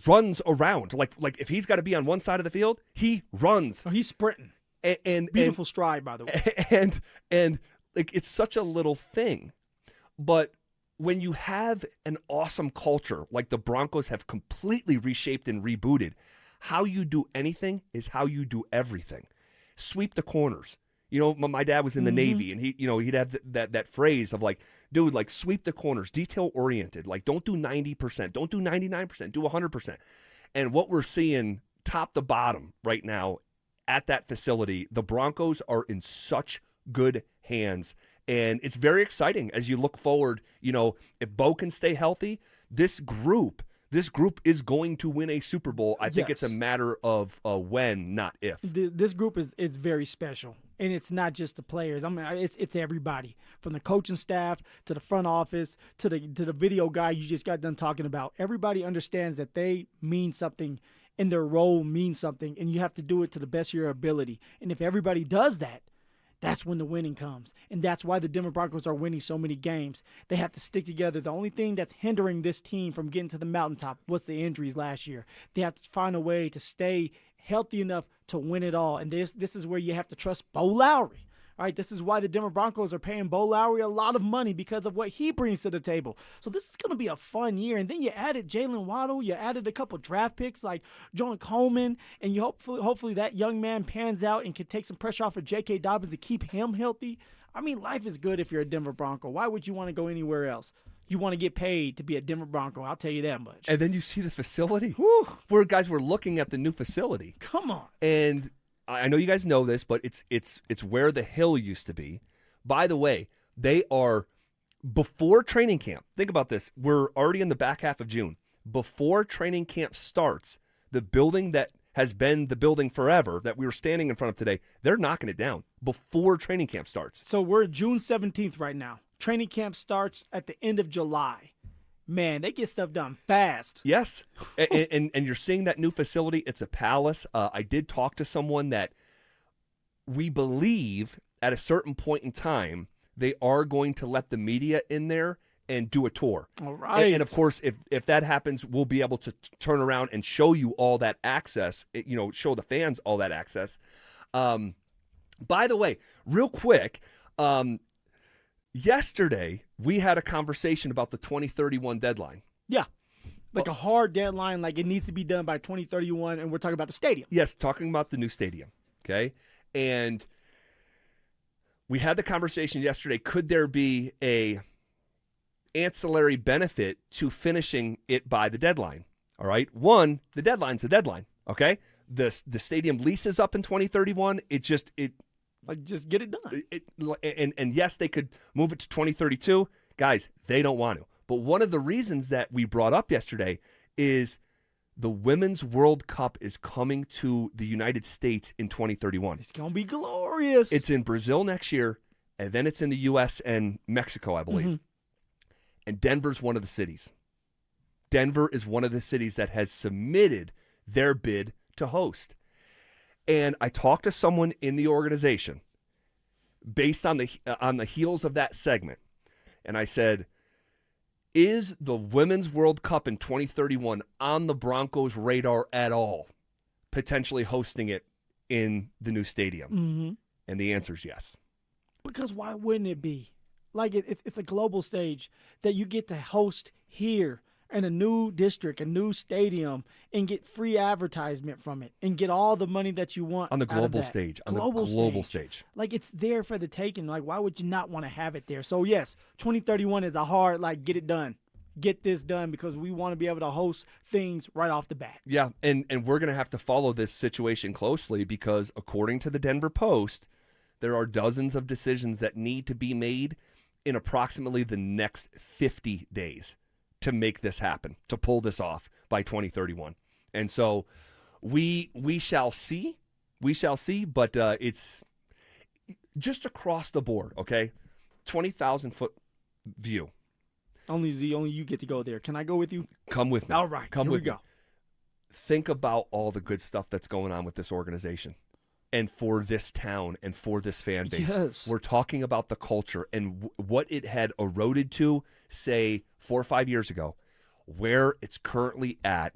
runs around. Like if he's got to be on one side of the field, he runs. Oh, he's sprinting. And beautiful stride, by the way. And it's such a little thing. But when you have an awesome culture like the Broncos have completely reshaped and rebooted, how you do anything is how you do everything. Sweep the corners. My dad was in the Navy, and he'd have that phrase of dude, sweep the corners, detail oriented. Don't do 90%, don't do 99%, do 100%. And what we're seeing top to bottom right now at that facility, the Broncos are in such good hands. And it's very exciting as you look forward. If Bo can stay healthy, this group is going to win a Super Bowl. I think it's a matter of when, not if. This group is very special, and it's not just the players. I mean, it's everybody, from the coaching staff to the front office to the video guy you just got done talking about. Everybody understands that they mean something, and their role means something, and you have to do it to the best of your ability. And if everybody does that, that's when the winning comes. And that's why the Denver Broncos are winning so many games. They have to stick together. The only thing that's hindering this team from getting to the mountaintop was the injuries last year. They have to find a way to stay healthy enough to win it all. And this is where you have to trust Bo Lowry. All right, this is why the Denver Broncos are paying Bo Lowry a lot of money, because of what he brings to the table. So this is going to be a fun year. And then you added Jalen Waddle. You added a couple draft picks like John Coleman. And you hopefully that young man pans out and can take some pressure off of J.K. Dobbins to keep him healthy. I mean, life is good if you're a Denver Bronco. Why would you want to go anywhere else? You want to get paid to be a Denver Bronco. I'll tell you that much. And then you see the facility. Whew. We're looking at the new facility. Come on. And I know you guys know this, but it's where the hill used to be. By the way, they are before training camp. Think about this. We're already in the back half of June. Before training camp starts, the building that has been the building forever that we were standing in front of today, they're knocking it down before training camp starts. So we're June 17th right now. Training camp starts at the end of July. Man, they get stuff done fast. Yes, and you're seeing that new facility. It's a palace. I did talk to someone that we believe at a certain point in time they are going to let the media in there and do a tour. All right. And of course, if that happens, we'll be able to turn around and show you all that access, show the fans all that access. By the way, real quick, yesterday, we had a conversation about the 2031 deadline. Yeah. Like a hard deadline, like it needs to be done by 2031, and we're talking about the stadium. Yes, talking about the new stadium, okay? And we had the conversation yesterday. Could there be a ancillary benefit to finishing it by the deadline? All right? One, the deadline's the deadline, okay? The stadium lease is up in 2031. Just get it done. And yes, they could move it to 2032. Guys, they don't want to. But one of the reasons that we brought up yesterday is the Women's World Cup is coming to the United States in 2031. It's going to be glorious. It's in Brazil next year, and then it's in the U.S. and Mexico, I believe. Mm-hmm. And Denver's one of the cities. Denver is one of the cities that has submitted their bid to host. And I talked to someone in the organization based on the heels of that segment, and I said, is the Women's World Cup in 2031 on the Broncos' radar at all, potentially hosting it in the new stadium? Mm-hmm. And the answer is yes. Because why wouldn't it be? Like, it's a global stage that you get to host here in a new district, a new stadium, and get free advertisement from it and get all the money that you want On the out of global that. stage. Global stage. Like, it's there for the taking. Like, why would you not want to have it there? So, yes, 2031 is a hard, like, get it done. Get this done because we want to be able to host things right off the bat. Yeah, and we're going to have to follow this situation closely because according to the Denver Post, there are dozens of decisions that need to be made in approximately the next 50 days to make this happen, to pull this off by 2031. And so we shall see. We shall see, but it's just across the board, okay? 20,000-foot view. Only you get to go there. Can I go with you? Come with me. All right, Come here with we go. me. Think about all the good stuff that's going on with this organization and for this town and for this fan base. Yes. We're talking about the culture and what it had eroded to, say, 4 or 5 years ago, where it's currently at,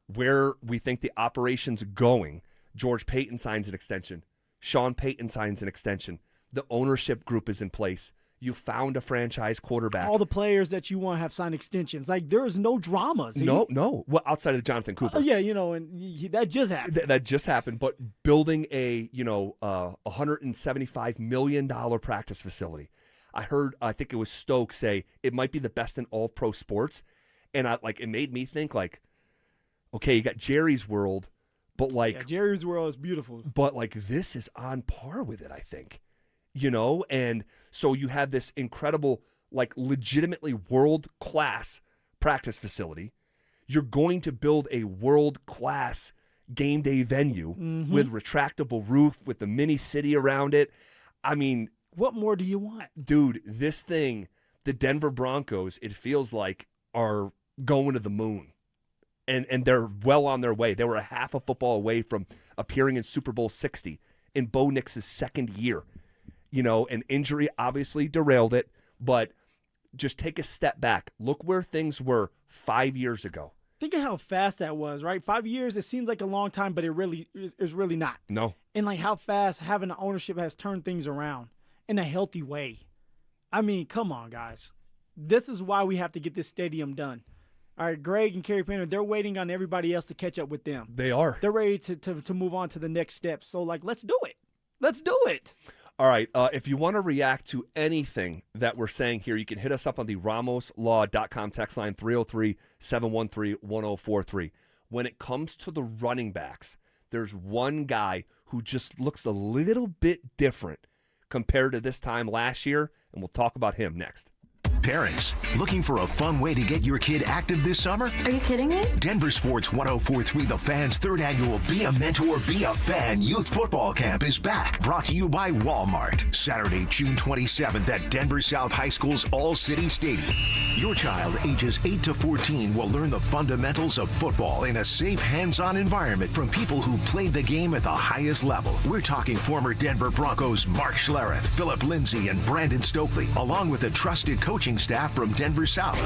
where we think the operation's going. George Payton signs an extension. Sean Payton signs an extension. The ownership group is in place. You found a franchise quarterback. All the players that you want have signed extensions. Like, there is no dramas. No. Well, outside of Jonathan Cooper. Yeah, and that just happened. That just happened. But building a, $175 million practice facility. I think it was Stokes say it might be the best in all pro sports. And it made me think okay, you got Jerry's World, but Jerry's World is beautiful. But this is on par with it, I think. And so you have this incredible, legitimately world-class practice facility. You're going to build a world-class game day venue with retractable roof, with the mini city around it. I mean, what more do you want? Dude, this thing, the Denver Broncos, it feels like are going to the moon. And they're well on their way. They were a half a football away from appearing in Super Bowl 60 in Bo Nix's second year. An injury obviously derailed it, but just take a step back. Look where things were 5 years ago. Think of how fast that was, right? 5 years, it seems like a long time, but it really is really not. No. And how fast having the ownership has turned things around in a healthy way. I mean, come on, guys. This is why we have to get this stadium done. All right, Greg and Kerry Painter, they're waiting on everybody else to catch up with them. They are. They're ready to move on to the next step. So, let's do it. Let's do it. All right, if you want to react to anything that we're saying here, you can hit us up on the RamosLaw.com text line 303-713-1043. When it comes to the running backs, there's one guy who just looks a little bit different compared to this time last year, and we'll talk about him next. Parents, looking for a fun way to get your kid active this summer? Are you kidding me? Denver Sports 104.3 The Fan's third annual Be a Mentor, Be a Fan Youth Football Camp is back. Brought to you by Walmart. Saturday, June 27th at Denver South High School's All-City Stadium. Your child ages 8 to 14 will learn the fundamentals of football in a safe, hands-on environment from people who played the game at the highest level. We're talking former Denver Broncos Mark Schlereth, Phillip Lindsay, and Brandon Stokely, along with a trusted coaching staff from Denver South.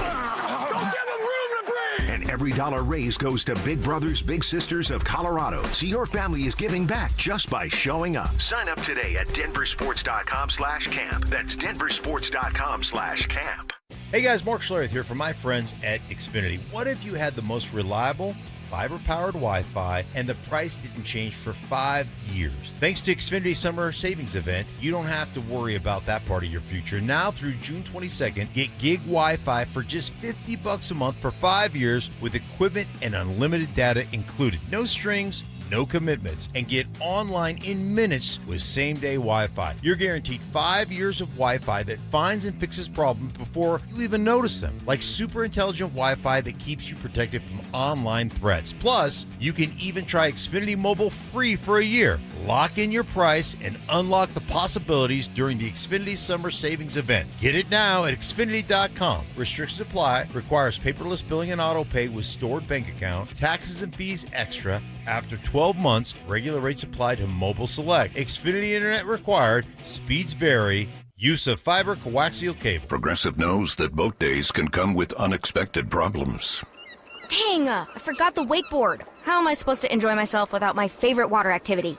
And every dollar raised goes to Big Brothers Big Sisters of Colorado. So your family is giving back just by showing up. Sign up today at DenverSports.com/camp. That's DenverSports.com/camp. Hey guys, Mark Schlereth here from my friends at Xfinity. What if you had the most reliable fiber-powered Wi-Fi and the price didn't change for 5 years? Thanks to Xfinity Summer Savings Event, you don't have to worry about that part of your future. Now through June 22nd, get gig Wi-Fi for just $50 a month for 5 years with equipment and unlimited data included. No strings, no commitments, and get online in minutes with same-day Wi-Fi. You're guaranteed 5 years of Wi-Fi that finds and fixes problems before you even notice them, like super intelligent Wi-Fi that keeps you protected from online threats. Plus, you can even try Xfinity Mobile free for a year. Lock in your price and unlock the possibilities during the Xfinity Summer Savings Event. Get it now at Xfinity.com. Restrictions apply. Requires paperless billing and auto pay with stored bank account. Taxes and fees extra. After 12 months, regular rates apply to Mobile Select. Xfinity Internet required. Speeds vary. Use of fiber coaxial cable. Progressive knows that boat days can come with unexpected problems. Dang, I forgot the wakeboard. How am I supposed to enjoy myself without my favorite water activity?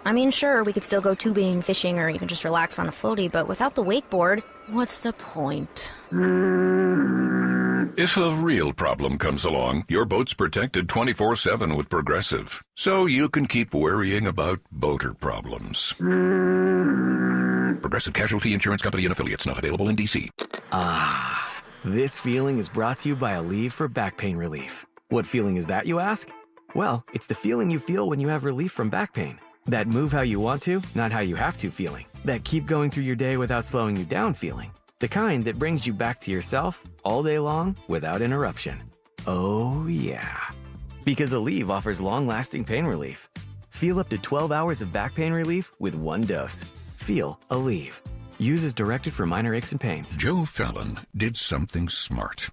I mean, sure, we could still go tubing, fishing, or even just relax on a floaty, but without the wakeboard, what's the point? If a real problem comes along, your boat's protected 24/7 with Progressive, so you can keep worrying about boater problems. Progressive Casualty Insurance Company and Affiliates, not available in D.C. This feeling is brought to you by Aleve for back pain relief. What feeling is that, you ask? Well, it's the feeling you feel when you have relief from back pain. That move how you want to, not how you have to feeling. That keep going through your day without slowing you down feeling. The kind that brings you back to yourself all day long without interruption. Oh yeah. Because Aleve offers long-lasting pain relief. Feel up to 12 hours of back pain relief with one dose. Feel Aleve. Use as directed for minor aches and pains. Joe Fallon did something smart.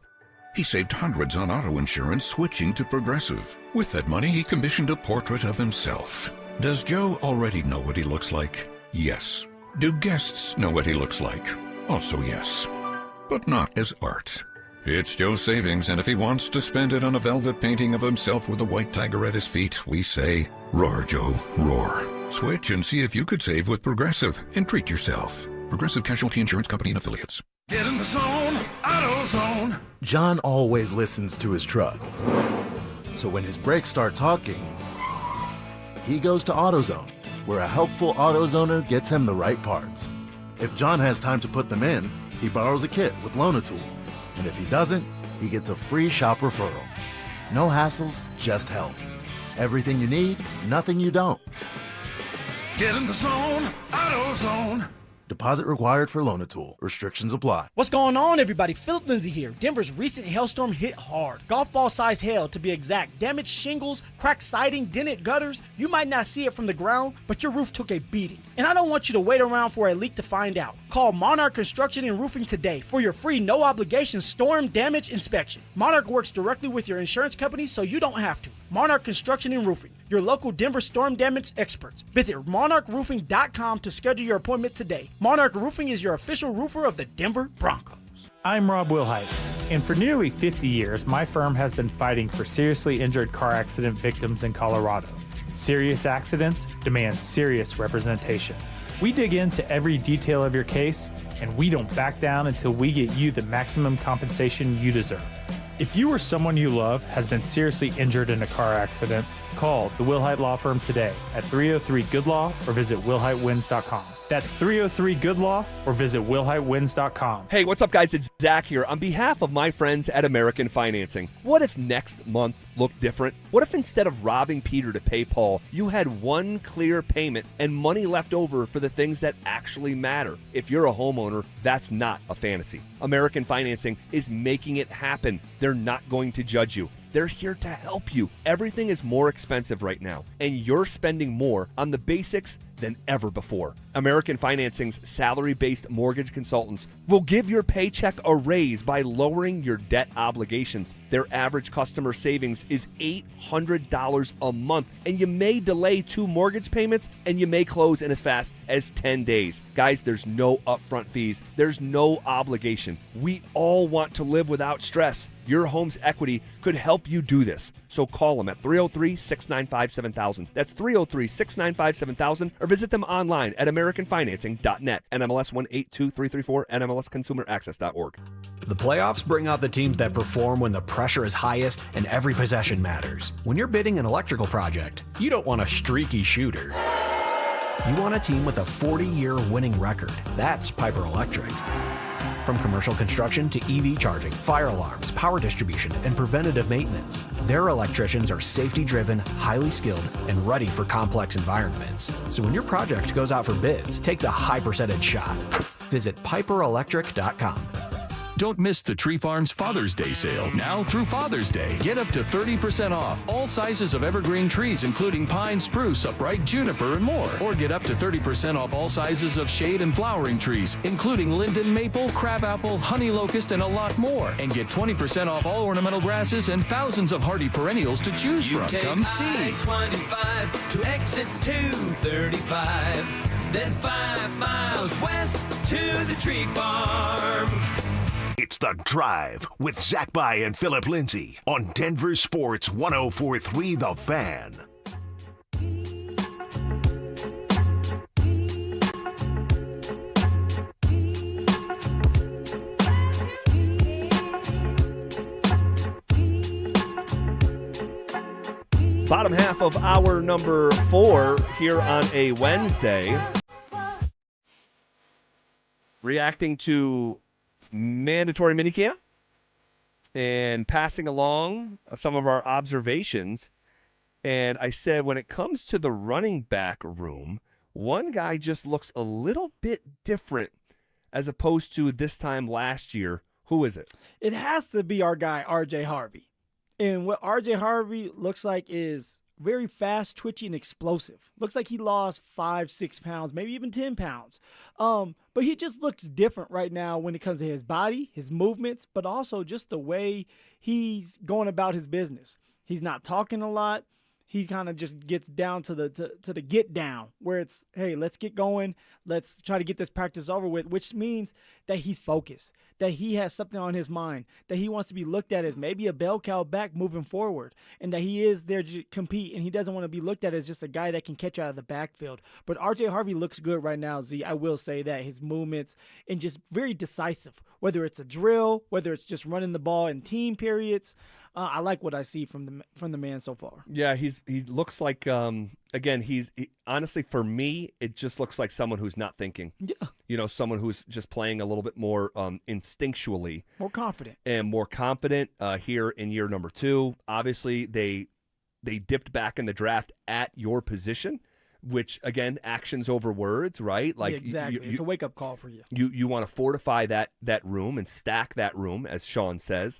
He saved hundreds on auto insurance switching to Progressive. With that money, he commissioned a portrait of himself. Does Joe already know what he looks like? Yes. Do guests know what he looks like? Also yes. But not as art. It's Joe's savings, and if he wants to spend it on a velvet painting of himself with a white tiger at his feet, we say, roar, Joe, roar. Switch and see if you could save with Progressive and treat yourself. Progressive Casualty Insurance Company and Affiliates. Get in the zone, AutoZone. John always listens to his truck. So when his brakes start talking, he goes to AutoZone, where a helpful AutoZoner gets him the right parts. If John has time to put them in, he borrows a kit with Loan-A-Tool. And if he doesn't, he gets a free shop referral. No hassles, just help. Everything you need, nothing you don't. Get in the zone, AutoZone. Deposit required for Loan-A-Tool. Restrictions apply. What's going on, everybody? Phillip Lindsay here. Denver's recent hailstorm hit hard. Golf ball size hail, to be exact. Damaged shingles, cracked siding, dented gutters. You might not see it from the ground, but your roof took a beating. And I don't want you to wait around for a leak to find out. Call Monarch Construction and Roofing today for your free no-obligation storm damage inspection. Monarch works directly with your insurance company, so you don't have to. Monarch Construction and Roofing, your local Denver storm damage experts. Visit monarchroofing.com to schedule your appointment today. Monarch Roofing is your official roofer of the Denver Broncos. I'm Rob Wilhite, and for nearly 50 years, my firm has been fighting for seriously injured car accident victims in Colorado. Serious accidents demand serious representation. We dig into every detail of your case, and we don't back down until we get you the maximum compensation you deserve. If you or someone you love has been seriously injured in a car accident, call the Wilhite Law Firm today at 303-GOOD-LAW or visit WilhiteWins.com. That's 303-GOOD-LAW or visit WilhiteWins.com. Hey, what's up, guys? It's Zach here. On behalf of my friends at American Financing, what if next month looked different? What if instead of robbing Peter to pay Paul, you had one clear payment and money left over for the things that actually matter? If you're a homeowner, that's not a fantasy. American Financing is making it happen. They're not going to judge you. They're here to help you. Everything is more expensive right now, and you're spending more on the basics than ever before. American Financing's salary-based mortgage consultants will give your paycheck a raise by lowering your debt obligations. Their average customer savings is $800 a month, and you may delay 2 mortgage payments, and you may close in as fast as 10 days. Guys, there's no upfront fees. There's no obligation. We all want to live without stress. Your home's equity could help you do this. So call them at 303-695-7000. That's 303-695-7000, or visit them online at americanfinancing.net. NMLS 182334, NMLSconsumeraccess.org. The playoffs bring out the teams that perform when the pressure is highest and every possession matters. When you're bidding an electrical project, you don't want a streaky shooter. You want a team with a 40-year winning record. That's Piper Electric. From commercial construction to EV charging, fire alarms, power distribution, and preventative maintenance, their electricians are safety-driven, highly skilled, and ready for complex environments. So when your project goes out for bids, take the high percentage shot. Visit piperelectric.com. Don't miss the Tree Farms Father's Day sale. Now through Father's Day, get up to 30% off all sizes of evergreen trees, including pine, spruce, upright, juniper, and more. Or get up to 30% off all sizes of shade and flowering trees, including linden, maple, crabapple, honey locust, and a lot more. And get 20% off all ornamental grasses and thousands of hardy perennials to choose from. Come see. I-25 to exit 235, then 5 miles west to the Tree Farm. It's The Drive with Zach By and Phillip Lindsay on Denver Sports 104.3 The Fan. Bottom half of hour number 4 here on a Wednesday. Reacting to mandatory minicamp and passing along some of our observations. And I said, when it comes to the running back room, one guy just looks a little bit different as opposed to this time last year. Who is it? It has to be our guy, R.J. Harvey. And what R.J. Harvey looks like is very fast, twitchy, and explosive. Looks like he lost 5-6 pounds, maybe even 10 pounds. But he just looks different right now when it comes to his body, his movements, but also just the way he's going about his business. He's not talking a lot. He kind of just gets down to the get down where it's, hey, let's get going. Let's try to get this practice over with, which means that he's focused, that he has something on his mind, that he wants to be looked at as maybe a bell cow back moving forward, and that he is there to compete, and he doesn't want to be looked at as just a guy that can catch out of the backfield. But R.J. Harvey looks good right now, Z. I will say that. His movements and just very decisive, whether it's a drill, whether it's just running the ball in team periods. I like what I see from the man so far. Yeah, he looks like again, honestly, for me, it just looks like someone who's not thinking. Yeah. You know, someone who's just playing a little bit more instinctually. More confident. And more confident here in year number 2. Obviously, they dipped back in the draft at your position, which, again, actions over words, right? Like, yeah, exactly. It's a wake-up call for you. You want to fortify that room and stack that room, as Sean says.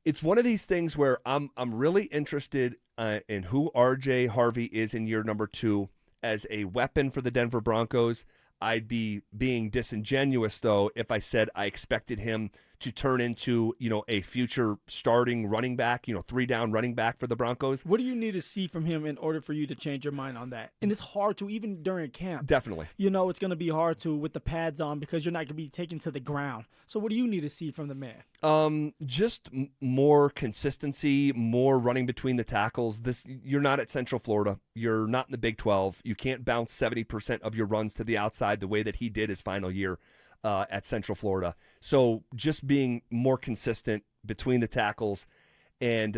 It's one of these things where I'm really interested in who R.J. Harvey is in year number 2 as a weapon for the Denver Broncos. I'd be being disingenuous, though, if I said I expected him to turn into, a future starting running back, 3-down running back for the Broncos. What do you need to see from him in order for you to change your mind on that? And it's hard to, even during camp. Definitely. It's going to be hard to with the pads on because you're not going to be taken to the ground. So what do you need to see from the man? Just more consistency, more running between the tackles. You're not at Central Florida. You're not in the Big 12. You can't bounce 70% of your runs to the outside the way that he did his final year at Central Florida. So just being more consistent between the tackles. And,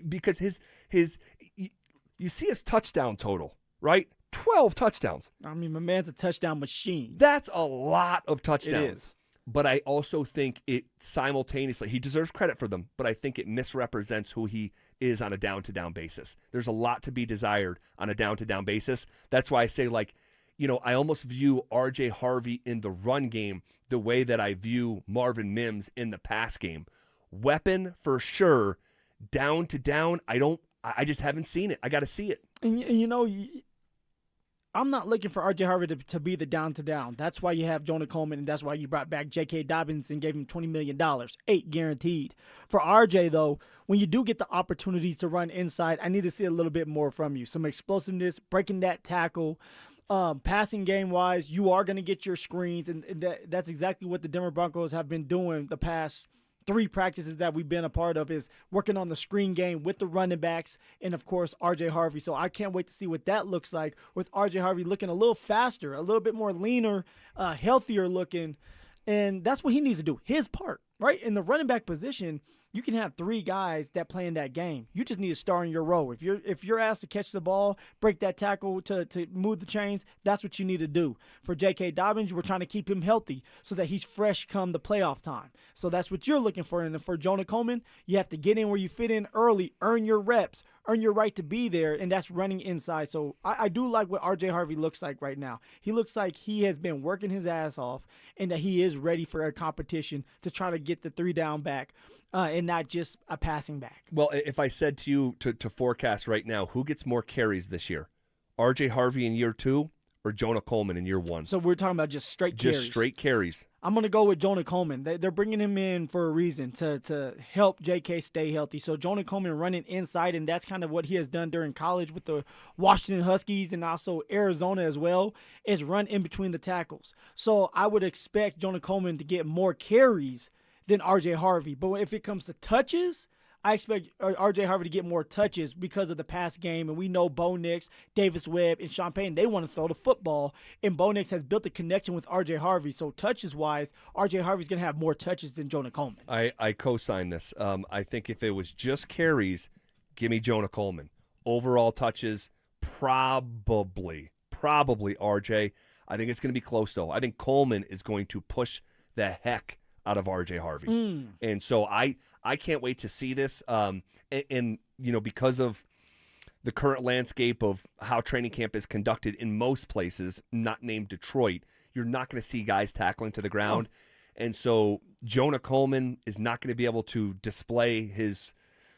because you see his touchdown total, right? 12 touchdowns. I mean, my man's a touchdown machine. That's a lot of touchdowns. It is. But I also think it simultaneously, he deserves credit for them, but I think it misrepresents who he is on a down-to-down basis. There's a lot to be desired on a down-to-down basis. That's why I say, I almost view R.J. Harvey in the run game the way that I view Marvin Mims in the pass game. Weapon for sure. Down to down, I just haven't seen it. I got to see it. And I'm not looking for R.J. Harvey to be the down-to-down. That's why you have Jonah Coleman, and that's why you brought back J.K. Dobbins and gave him $20 million, $8 guaranteed. For R.J., though, when you do get the opportunities to run inside, I need to see a little bit more from you. Some explosiveness, breaking that tackle. Passing game-wise, you are going to get your screens, and that's exactly what the Denver Broncos have been doing the past 3 practices that we've been a part of, is working on the screen game with the running backs and, of course, R.J. Harvey. So I can't wait to see what that looks like with R.J. Harvey looking a little faster, a little bit more leaner, healthier looking, and that's what he needs to do, his part, right? In the running back position, you can have 3 guys that play in that game. You just need a star in your row. If you're asked to catch the ball, break that tackle, to move the chains, that's what you need to do. For J.K. Dobbins, we're trying to keep him healthy so that he's fresh come the playoff time. So that's what you're looking for. And for Jonah Coleman, you have to get in where you fit in early, earn your reps, earn your right to be there, and that's running inside. So I do like what R.J. Harvey looks like right now. He looks like he has been working his ass off and that he is ready for a competition to try to get the 3 down back and not just a passing back. Well, if I said to you to forecast right now, who gets more carries this year? R.J. Harvey in year 2 or Jonah Coleman in year 1? So we're talking about just straight carries. Just straight carries. I'm going to go with Jonah Coleman. They're bringing him in for a reason, to help J.K. stay healthy. So Jonah Coleman running inside, and that's kind of what he has done during college with the Washington Huskies and also Arizona as well, is run in between the tackles. So I would expect Jonah Coleman to get more carries than R.J. Harvey. But if it comes to touches, I expect R.J. Harvey to get more touches because of the pass game, and we know Bo Nix, Davis Webb, and Sean Payton, they want to throw the football, and Bo Nix has built a connection with R.J. Harvey. So touches-wise, R.J. Harvey's going to have more touches than Jonah Coleman. I co-sign this. I think if it was just carries, give me Jonah Coleman. Overall touches, probably R.J. I think it's going to be close, though. I think Coleman is going to push the heck out of R.J. Harvey. And so I can't wait to see this. And because of the current landscape of how training camp is conducted in most places, not named Detroit, you're not going to see guys tackling to the ground. And so Jonah Coleman is not going to be able to display his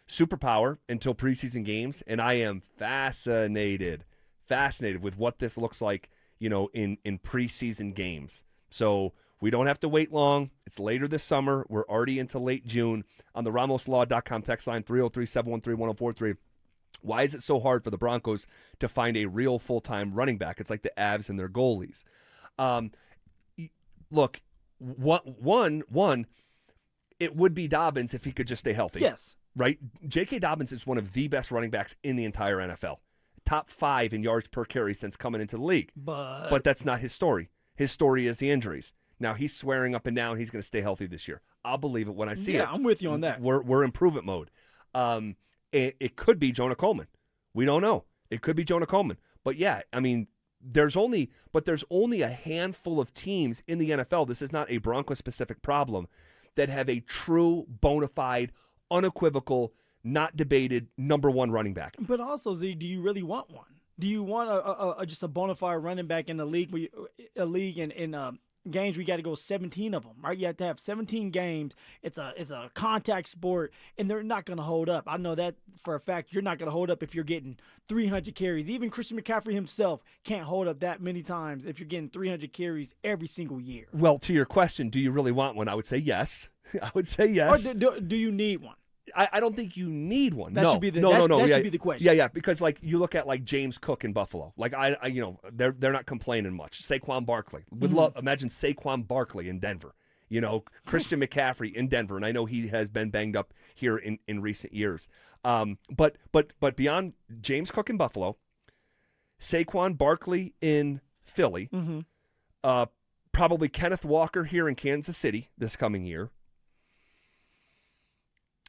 superpower until preseason games. And I am fascinated with what this looks like, in preseason games. So we don't have to wait long. It's later this summer. We're already into late June. On the RamosLaw.com text line, 303-713-1043. Why is it so hard for the Broncos to find a real full-time running back? It's like the Avs and their goalies. Look, one, it would be Dobbins if he could just stay healthy. Yes. Right? J.K. Dobbins is one of the best running backs in the entire NFL. Top 5 in yards per carry since coming into the league. But that's not his story. His story is the injuries. Now, he's swearing up and down he's going to stay healthy this year. I'll believe it when I see it. Yeah, I'm with you on that. We're improvement mode. It could be Jonah Coleman. We don't know. It could be Jonah Coleman. But, yeah, I mean, there's only a handful of teams in the NFL, this is not a Broncos-specific problem, that have a true, bona fide, unequivocal, not debated number 1 running back. But also, Z, do you really want one? Do you want just a bona fide running back in the league? In games, we got to go 17 of them, right? You have to have 17 games. It's a contact sport, and they're not going to hold up. I know that for a fact. You're not going to hold up if you're getting 300 carries. Even Christian McCaffrey himself can't hold up that many times if you're getting 300 carries every single year. Well, to your question, do you really want one? I would say yes. Or do you need one? I don't think you need one. That should be the question. Yeah, because you look at James Cook in Buffalo. They're not complaining much. Saquon Barkley. Imagine Saquon Barkley in Denver. Christian McCaffrey in Denver, and I know he has been banged up here in recent years. But beyond James Cook in Buffalo, Saquon Barkley in Philly, probably Kenneth Walker here in Kansas City this coming year.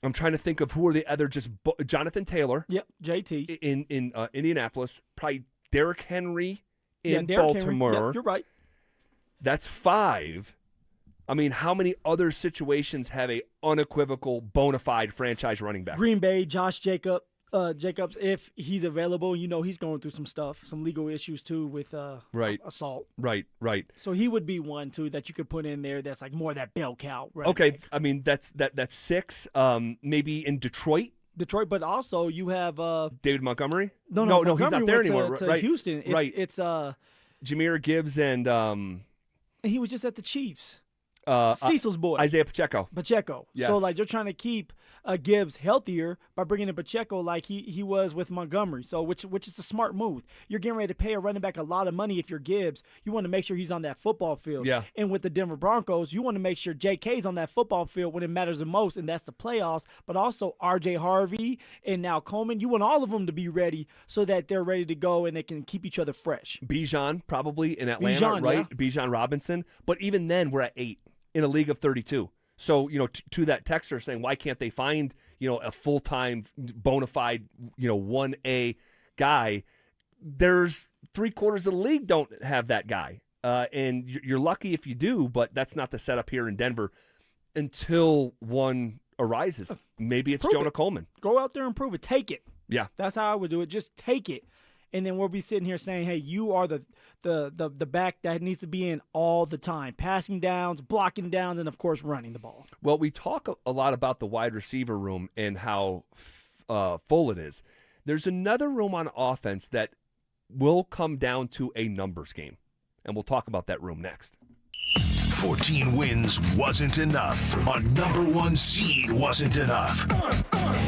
I'm trying to think of who are the other Jonathan Taylor. Yep, JT. In Indianapolis. Probably Derrick Henry in Baltimore. Yep, you're right. That's 5. I mean, how many other situations have a unequivocal, bona fide franchise running back? Green Bay, Josh Jacobs, if he's available, he's going through some stuff, some legal issues too with assault. Right. So he would be one too that you could put in there. That's like more that bell cow. Okay, back. I mean that's 6. Maybe in Detroit, but also you have David Montgomery. No, he's not there anymore. To Houston, it's Jahmyr Gibbs and he was just at the Chiefs. Cecil's boy, Isaiah Pacheco. Yes. So they're trying to keep Gibbs healthier by bringing in Pacheco like he was with Montgomery. So which is a smart move. You're getting ready to pay a running back a lot of money if you're Gibbs. You want to make sure he's on that football field. Yeah. And with the Denver Broncos, you want to make sure JK's on that football field when it matters the most, and that's the playoffs. But also RJ Harvey and now Coleman. You want all of them to be ready so that they're ready to go and they can keep each other fresh. Bijan probably in Atlanta, right? Yeah. Bijan Robinson. But even then, we're at 8. In a league of 32. So, to that texter saying, why can't they find, a full-time, bona fide, 1A guy? There's 3/4 of the league don't have that guy. And you're lucky if you do, but that's not the setup here in Denver until one arises. Maybe it's Jonah Coleman. Go out there and prove it. Take it. Yeah. That's how I would do it. Just take it. And then we'll be sitting here saying, hey, you are the back that needs to be in all the time. Passing downs, blocking downs, and, of course, running the ball. Well, we talk a lot about the wide receiver room and how full it is. There's another room on offense that will come down to a numbers game, and we'll talk about that room next. 14 wins wasn't enough. A number 1 seed wasn't enough.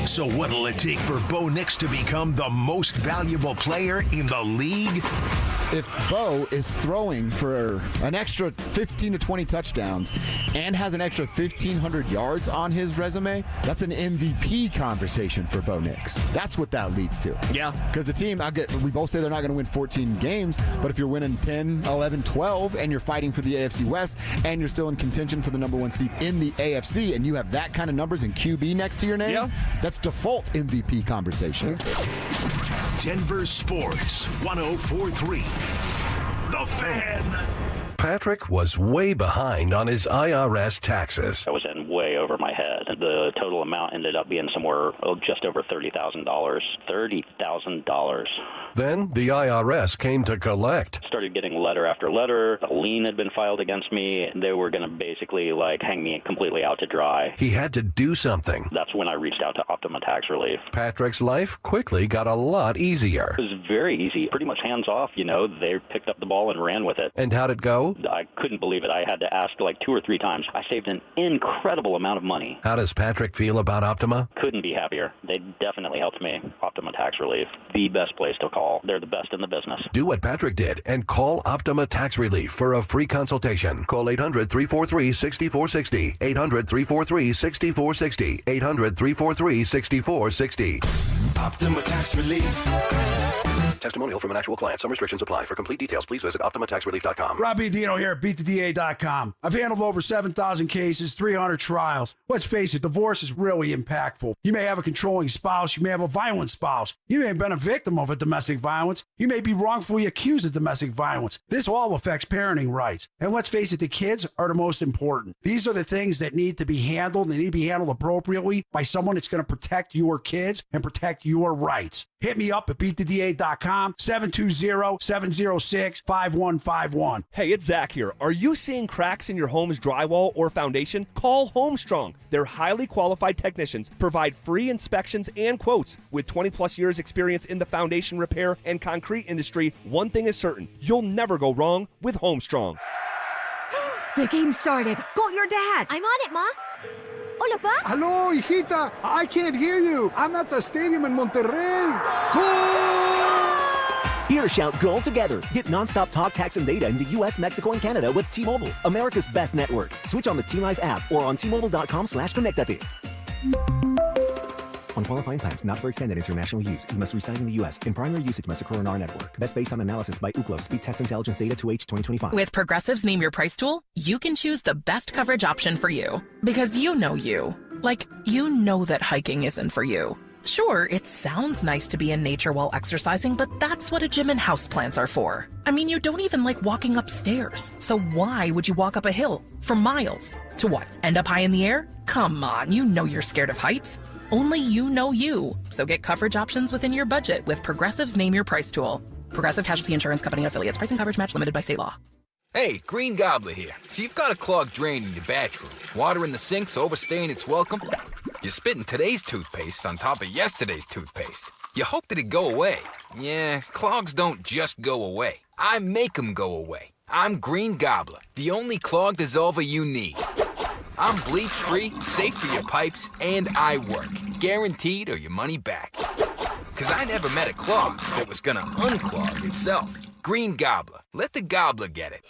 So what'll it take for Bo Nix to become the most valuable player in the league? If Bo is throwing for an extra 15 to 20 touchdowns and has an extra 1,500 yards on his resume, that's an MVP conversation for Bo Nix. That's what that leads to. Yeah. Because the team, we both say they're not going to win 14 games, but if you're winning 10, 11, 12, and you're fighting for the AFC West, and you're still in contention for the number 1 seed in the AFC, and you have that kind of numbers and QB next to your name, that's default MVP conversation. Denver Sports 104.3. The Fan. Patrick was way behind on his IRS taxes. I was in way over my head. The total amount ended up being somewhere just over $30,000. $30,000. Then the IRS came to collect. Started getting letter after letter. A lien had been filed against me. They were going to basically hang me completely out to dry. He had to do something. That's when I reached out to Optima Tax Relief. Patrick's life quickly got a lot easier. It was very easy. Pretty much hands off, They picked up the ball and ran with it. And how'd it go? I couldn't believe it. I had to ask 2 or 3 times. I saved an incredible amount of money. How does Patrick feel about Optima? Couldn't be happier. They definitely helped me. Optima Tax Relief, the best place to call. They're the best in the business. Do what Patrick did and call Optima Tax Relief for a free consultation. Call 800-343-6460. 800-343-6460. 800-343-6460. Optima Tax Relief. Testimonial from an actual client. Some restrictions apply. For complete details, please visit OptimaTaxRelief.com. Robbie Dino here at BeatTheDA.com. I've handled over 7,000 cases, 300 trials. Let's face it, divorce is really impactful. You may have a controlling spouse. You may have a violent spouse. You may have been a victim of a domestic violence. You may be wrongfully accused of domestic violence. This all affects parenting rights. And let's face it, the kids are the most important. These are the things that need to be handled. They need to be handled appropriately by someone that's going to protect your kids and protect your rights. Hit me up at BeatTheDA.com, 720-706-5151. Hey, it's Zach here. Are you seeing cracks in your home's drywall or foundation? Call Homestrong. Their highly qualified technicians provide free inspections and quotes. With 20-plus years experience in the foundation repair and concrete industry, one thing is certain. You'll never go wrong with Homestrong. The game started. Call your dad. I'm on it, Ma. Hola, Pa. Hello, hijita. I can't hear you. I'm at the stadium in Monterrey. Goal! Here, shout goal together. Get nonstop talk, text, and data in the U.S., Mexico, and Canada with T-Mobile, America's best network. Switch on the T-Life app or on T-Mobile.com/connectate. On qualifying plans not for extended international use, you must reside in the U.S. In primary usage, Mexico or our network. Best based on analysis by Ookla Speed Test Intelligence Data 2H 2025. With Progressive's Name Your Price tool, you can choose the best coverage option for you. Because you know you. Like, you know that hiking isn't for you. Sure, it sounds nice to be in nature while exercising, but that's what a gym and houseplants are for. I mean, you don't even like walking upstairs. So why would you walk up a hill for miles? To what, end up high in the air? Come on, you know you're scared of heights. Only you know you. So get coverage options within your budget with Progressive's Name Your Price tool. Progressive Casualty Insurance Company affiliates. Price and coverage match limited by state law. Hey, Green Gobbler here. So you've got a clogged drain in your bathroom. Water in the sink's overstaying its welcome. You're spitting today's toothpaste on top of yesterday's toothpaste. You hope that it go away. Yeah, clogs don't just go away. I make them go away. I'm Green Gobbler, the only clog dissolver you need. I'm bleach-free, safe for your pipes, and I work. Guaranteed or your money back. Because I never met a clog that was gonna unclog itself. Green Gobbler. Let the gobbler get it.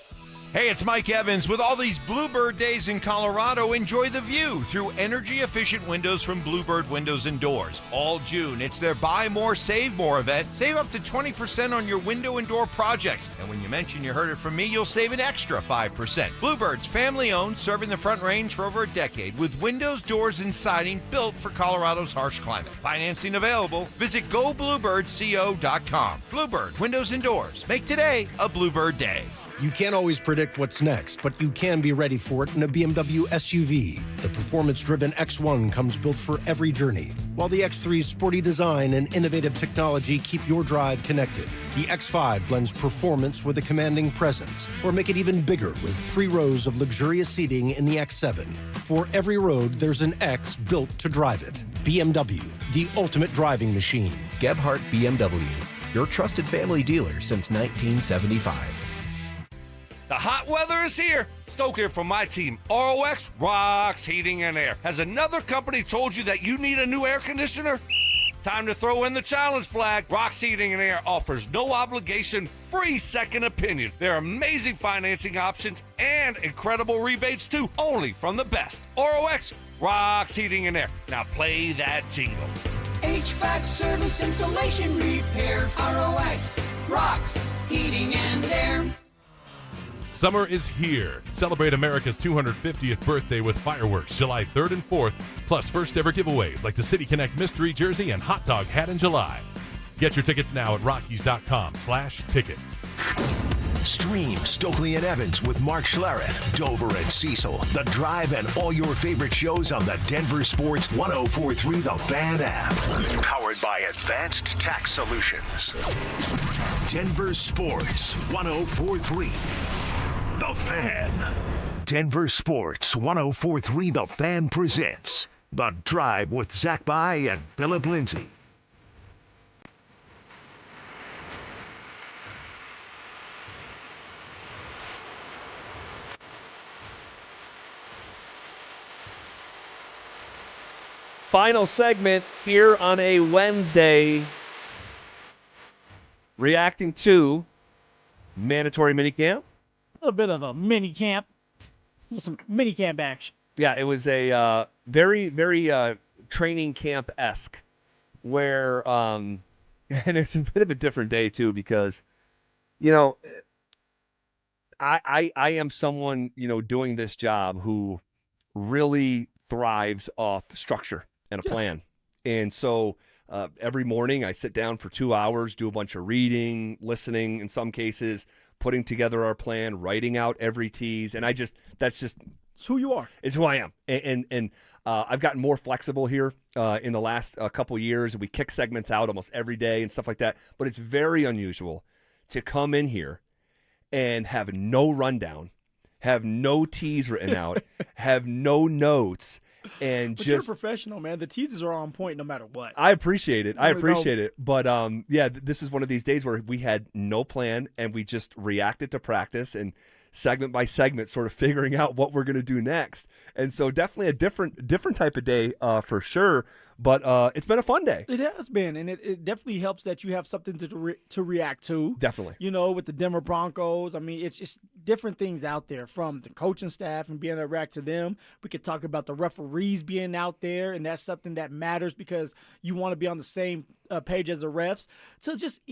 Hey, it's Mike Evans. With all these Bluebird days in Colorado, enjoy the view through energy-efficient windows from Bluebird Windows and Doors. All June, it's their Buy More, Save More event. Save up to 20% on your window and door projects. And when you mention you heard it from me, you'll save an extra 5%. Bluebird's family-owned, serving the Front Range for over a decade with windows, doors, and siding built for Colorado's harsh climate. Financing available. Visit GoBluebirdCO.com. Bluebird Windows and Doors. Make today a Bluebird day. You can't always predict what's next, but you can be ready for it in a BMW SUV. The performance-driven X1 comes built for every journey, while the X3's sporty design and innovative technology keep your drive connected. The X5 blends performance with a commanding presence, or make it even bigger with 3 rows of luxurious seating in the X7. For every road, there's an X built to drive it. BMW, the ultimate driving machine. Gebhardt BMW, your trusted family dealer since 1975. The hot weather is here. Stoke here from my team. ROX Rocks Heating and Air. Has another company told you that you need a new air conditioner? Time to throw in the challenge flag. Rocks Heating and Air offers no obligation, free second opinions. There are amazing financing options and incredible rebates too, only from the best. ROX Rocks Heating and Air. Now play that jingle. HVAC service, installation, repair. ROX Rocks Heating and Air. Summer is here. Celebrate America's 250th birthday with fireworks July 3rd and 4th, plus first ever giveaways like the City Connect Mystery Jersey and Hot Dog Hat in July. Get your tickets now at Rockies.com/tickets. Stream Stokely and Evans with Mark Schlereth, Dover and Cecil, The Drive, and all your favorite shows on the Denver Sports 104.3 The Fan app. Powered by Advanced Tax Solutions. Denver Sports 104.3 The Fan. Denver Sports 104.3 The Fan presents The Drive with Zach By and Phillip Lindsay. Final segment here on a Wednesday, reacting to mandatory minicamp. A little bit of a mini camp. Some mini camp action. Yeah, it was a very, very training camp-esque where, and it's a bit of a different day too because, you know, I am someone, you know, doing this job who really thrives off structure and a plan. And so every morning I sit down for 2 hours, do a bunch of reading, listening in some cases, putting together our plan, writing out every tease. And that's just it's who you are. It's who I am. And I've gotten more flexible here in the last couple years. We kick segments out almost every day and stuff like that. But it's very unusual to come in here and have no rundown, have no tease written out, have no notes, and but just you're a professional, man. The teases are on point no matter what. I appreciate it. But yeah, this is one of these days where we had no plan and we just reacted to practice and segment by segment sort of figuring out what we're going to do next. And so definitely a different type of day for sure. But it's been a fun day. It has been, and it definitely helps that you have something to react to. Definitely. You know, with the Denver Broncos, I mean, it's just different things out there from the coaching staff and being able to react to them. We could talk about the referees being out there, and that's something that matters because you want to be on the same page as the refs. So just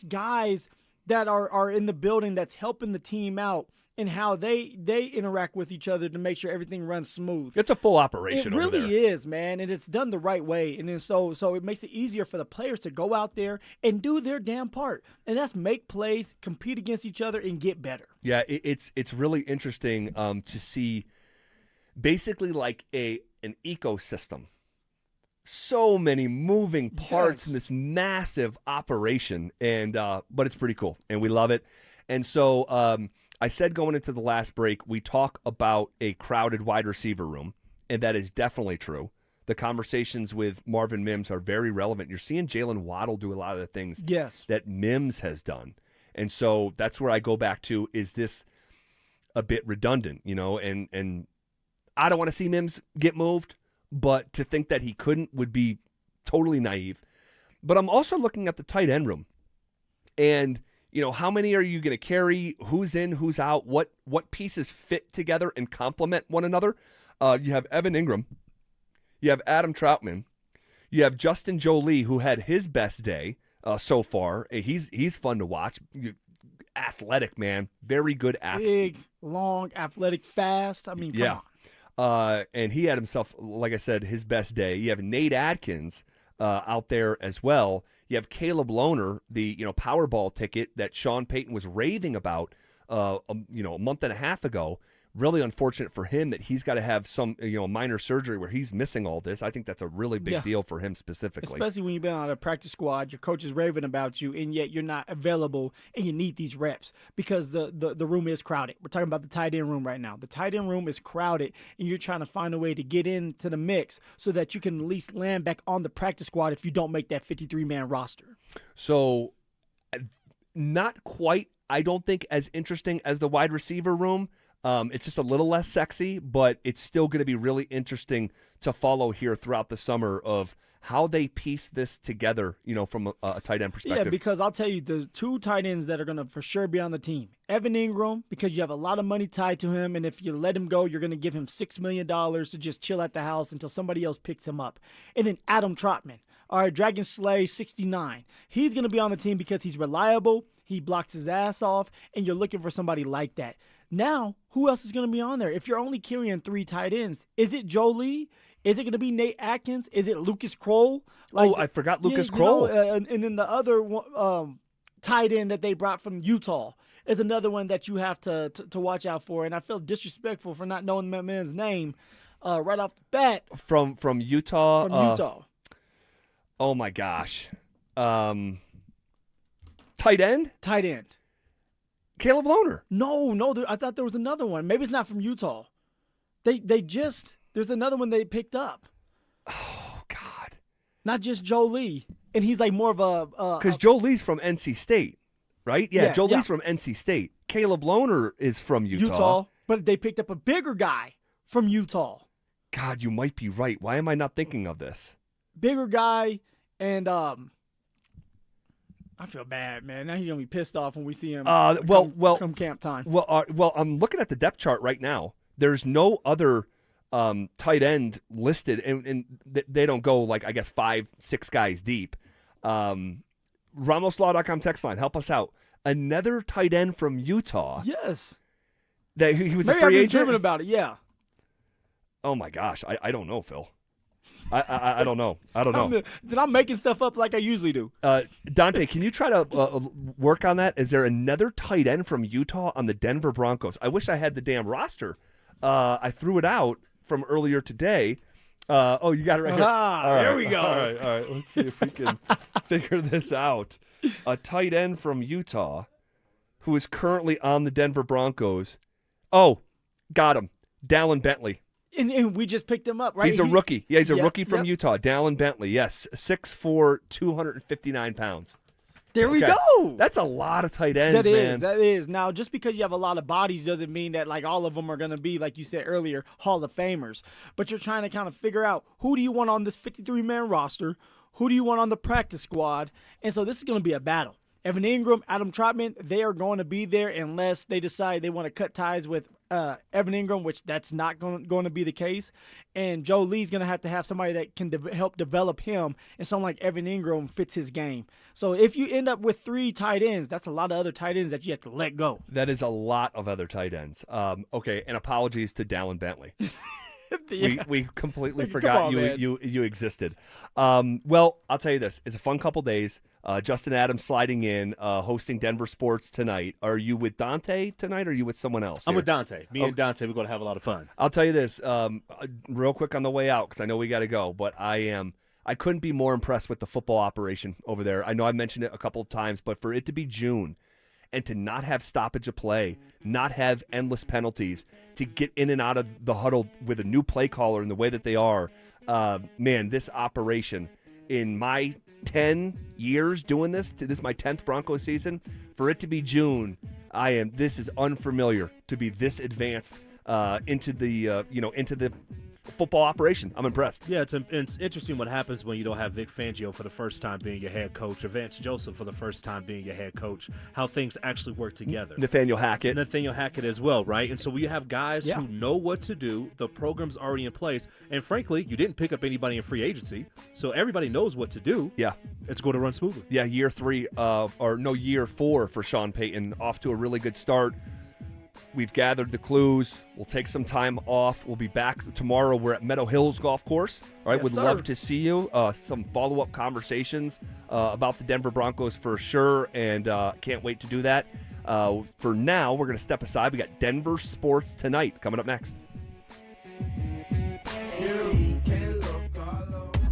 guys that are in the building that's helping the team out and how they interact with each other to make sure everything runs smooth. It's a full operation over there. It really is, man, and it's done the right way. And then so it makes it easier for the players to go out there and do their damn part. And that's make plays, compete against each other, and get better. Yeah, it's really interesting to see basically like an ecosystem. So many moving parts in this massive operation, and but it's pretty cool, and we love it. And so I said going into the last break, we talk about a crowded wide receiver room, and that is definitely true. The conversations with Marvin Mims are very relevant. You're seeing Jalen Waddle do a lot of the things that Mims has done. And so that's where I go back to, is this a bit redundant, you know? And I don't want to see Mims get moved, but to think that he couldn't would be totally naive. But I'm also looking at the tight end room, and you know, how many are you going to carry? Who's in, who's out? What pieces fit together and complement one another? You have Evan Ingram. You have Adam Troutman. You have Justin Jolie, who had his best day so far. He's fun to watch. Athletic, man. Very good athlete. Big, long, athletic, fast. I mean, come on. And he had himself, like I said, his best day. You have Nate Adkins out there as well. You have Caleb Lohner, the Powerball ticket that Sean Payton was raving about a month and a half ago. Really unfortunate for him that he's got to have some minor surgery where he's missing all this. I think that's a really big deal for him specifically. Especially when you've been on a practice squad, your coach is raving about you, and yet you're not available, and you need these reps because the room is crowded. We're talking about the tight end room right now. The tight end room is crowded, and you're trying to find a way to get into the mix so that you can at least land back on the practice squad if you don't make that 53-man roster. So not quite, I don't think, as interesting as the wide receiver room. It's just a little less sexy, but it's still going to be really interesting to follow here throughout the summer of how they piece this together, from a tight end perspective. Yeah, because I'll tell you, the two tight ends that are going to for sure be on the team. Evan Ingram, because you have a lot of money tied to him, and if you let him go, you're going to give him $6 million to just chill at the house until somebody else picks him up. And then Adam Trotman, all right, Dragon Slay 69. He's going to be on the team because he's reliable, he blocks his ass off, and you're looking for somebody like that. Now, who else is going to be on there? If you're only carrying 3 tight ends, is it Joe Lee? Is it going to be Nate Atkins? Is it Lucas Kroll? I forgot Lucas Kroll. And then the other tight end that they brought from Utah is another one that you have to watch out for. And I feel disrespectful for not knowing that man's name right off the bat. From Utah? From Utah. Oh, my gosh. Tight end? Tight end. Caleb Lohner. No, I thought there was another one. Maybe it's not from Utah. There's another one they picked up. Oh, God. Not just Joe Lee. And he's like more of a... Because Joe Lee's from NC State, right? Yeah, Joe Lee's from NC State. Caleb Lohner is from Utah. But they picked up a bigger guy from Utah. God, you might be right. Why am I not thinking of this? Bigger guy, and I feel bad, man. Now he's going to be pissed off when we see him come camp time. Well, I'm looking at the depth chart right now. There's no other tight end listed, and they don't go, 5-6 guys deep. RamosLaw.com text line, help us out. Another tight end from Utah. Yes. That he was Maybe a free I've been agent? dreaming about it, yeah. Oh, my gosh. I don't know, Phil. I don't know. I don't know. Then I'm making stuff up like I usually do. Dante, can you try to work on that? Is there another tight end from Utah on the Denver Broncos? I wish I had the damn roster. I threw it out from earlier today. You got it right here. There we go. All right. Let's see if we can figure this out. A tight end from Utah who is currently on the Denver Broncos. Oh, got him. Dallin Bentley. And we just picked him up, right? He's a rookie. Yeah, he's a rookie from Utah. Dallin Bentley, yes. 6'4", 259 pounds. There we go. That's a lot of tight ends, man. That is. Now, just because you have a lot of bodies doesn't mean that all of them are going to be, like you said earlier, Hall of Famers. But you're trying to kind of figure out who do you want on this 53-man roster, who do you want on the practice squad, and so this is going to be a battle. Evan Ingram, Adam Trotman, they are going to be there unless they decide they want to cut ties with Evan Ingram, which that's not going to be the case. And Joe Lee's going to have somebody that can help develop him, and someone like Evan Ingram fits his game. So if you end up with 3 tight ends, that's a lot of other tight ends that you have to let go. That is a lot of other tight ends. Okay, and apologies to Dallin Bentley. We completely forgot you existed. Well, I'll tell you this. It's a fun couple days. Justin Adams sliding in, hosting Denver Sports tonight. Are you with Dante tonight, or are you with someone else? I'm with Dante. Me and Dante, we're going to have a lot of fun. I'll tell you this real quick on the way out, because I know we got to go, but I couldn't be more impressed with the football operation over there. I know I mentioned it a couple of times, but for it to be June and to not have stoppage of play, not have endless penalties, to get in and out of the huddle with a new play caller in the way that they are, man, this operation in my 10 years doing this is my 10th Broncos season. For it to be June, this is unfamiliar to be this advanced into the football operation. I'm impressed. Yeah, it's interesting what happens when you don't have Vic Fangio for the first time being your head coach, or Vance Joseph for the first time being your head coach, how things actually work together. Nathaniel Hackett as well, right? And so we have guys who know what to do. The program's already in place. And frankly, you didn't pick up anybody in free agency, so everybody knows what to do. Yeah. It's going to run smoothly. Yeah, year 4 for Sean Payton, off to a really good start. We've gathered the clues. We'll take some time off. We'll be back tomorrow. We're at Meadow Hills Golf Course. All right, Yes, would sir. love to see you. Some follow-up conversations about the Denver Broncos for sure, and can't wait to do that. For now, we're going to step aside. We got Denver Sports Tonight coming up next.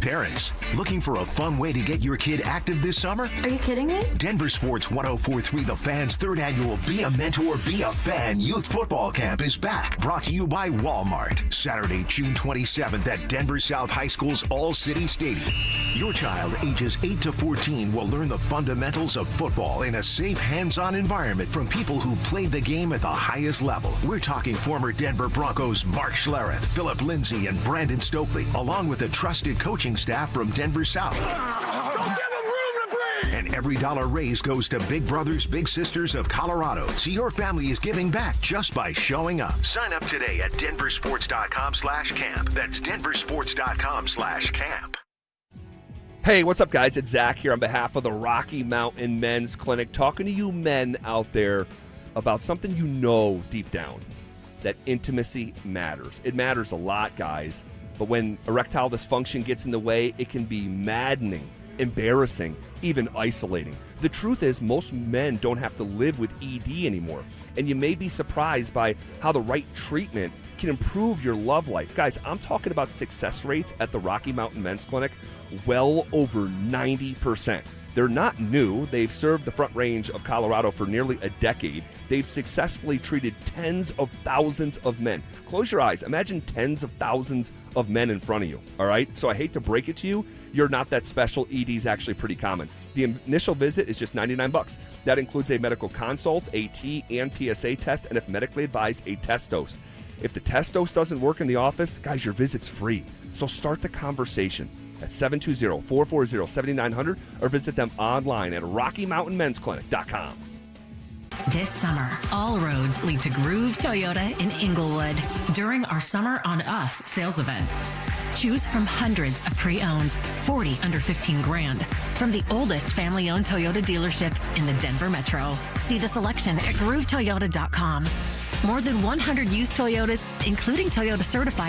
Parents, looking for a fun way to get your kid active this summer? Are you kidding me? Denver Sports 104.3 The Fan's third annual Be a Mentor, Be a Fan Youth Football Camp is back. Brought to you by Walmart. Saturday, June 27th at Denver South High School's All-City Stadium. Your child, ages 8 to 14, will learn the fundamentals of football in a safe, hands-on environment from people who played the game at the highest level. We're talking former Denver Broncos Mark Schlereth, Phillip Lindsay, and Brandon Stokely, along with a trusted coaching staff from Denver South. And every dollar raised goes to Big Brothers Big Sisters of Colorado. So your family is giving back just by showing up. Sign up today at denversports.com/camp. That's denversports.com/camp. Hey, what's up, guys? It's Zach here on behalf of the Rocky Mountain Men's Clinic, talking to you men out there about something you know deep down, that intimacy matters. It matters a lot, guys. But when erectile dysfunction gets in the way, it can be maddening, embarrassing, even isolating. The truth is, most men don't have to live with ED anymore. And you may be surprised by how the right treatment can improve your love life. Guys, I'm talking about success rates at the Rocky Mountain Men's Clinic well over 90%. They're not new. They've served the Front Range of Colorado for nearly a decade. They've successfully treated tens of thousands of men. Close your eyes. Imagine tens of thousands of men in front of you, all right? So I hate to break it to you, you're not that special. ED is actually pretty common. The initial visit is just $99. That includes a medical consult, AT, and PSA test, and if medically advised, a test dose. If the test dose doesn't work in the office, guys, your visit's free. So start the conversation at 720-440-7900 or visit them online at RockyMountainMen'sClinic.com. This summer, all roads lead to Groove Toyota in Inglewood during our Summer on Us sales event. Choose from hundreds of pre-owns, 40 under 15 grand, from the oldest family-owned Toyota dealership in the Denver Metro. See the selection at GrooveToyota.com. More than 100 used Toyotas, including Toyota certified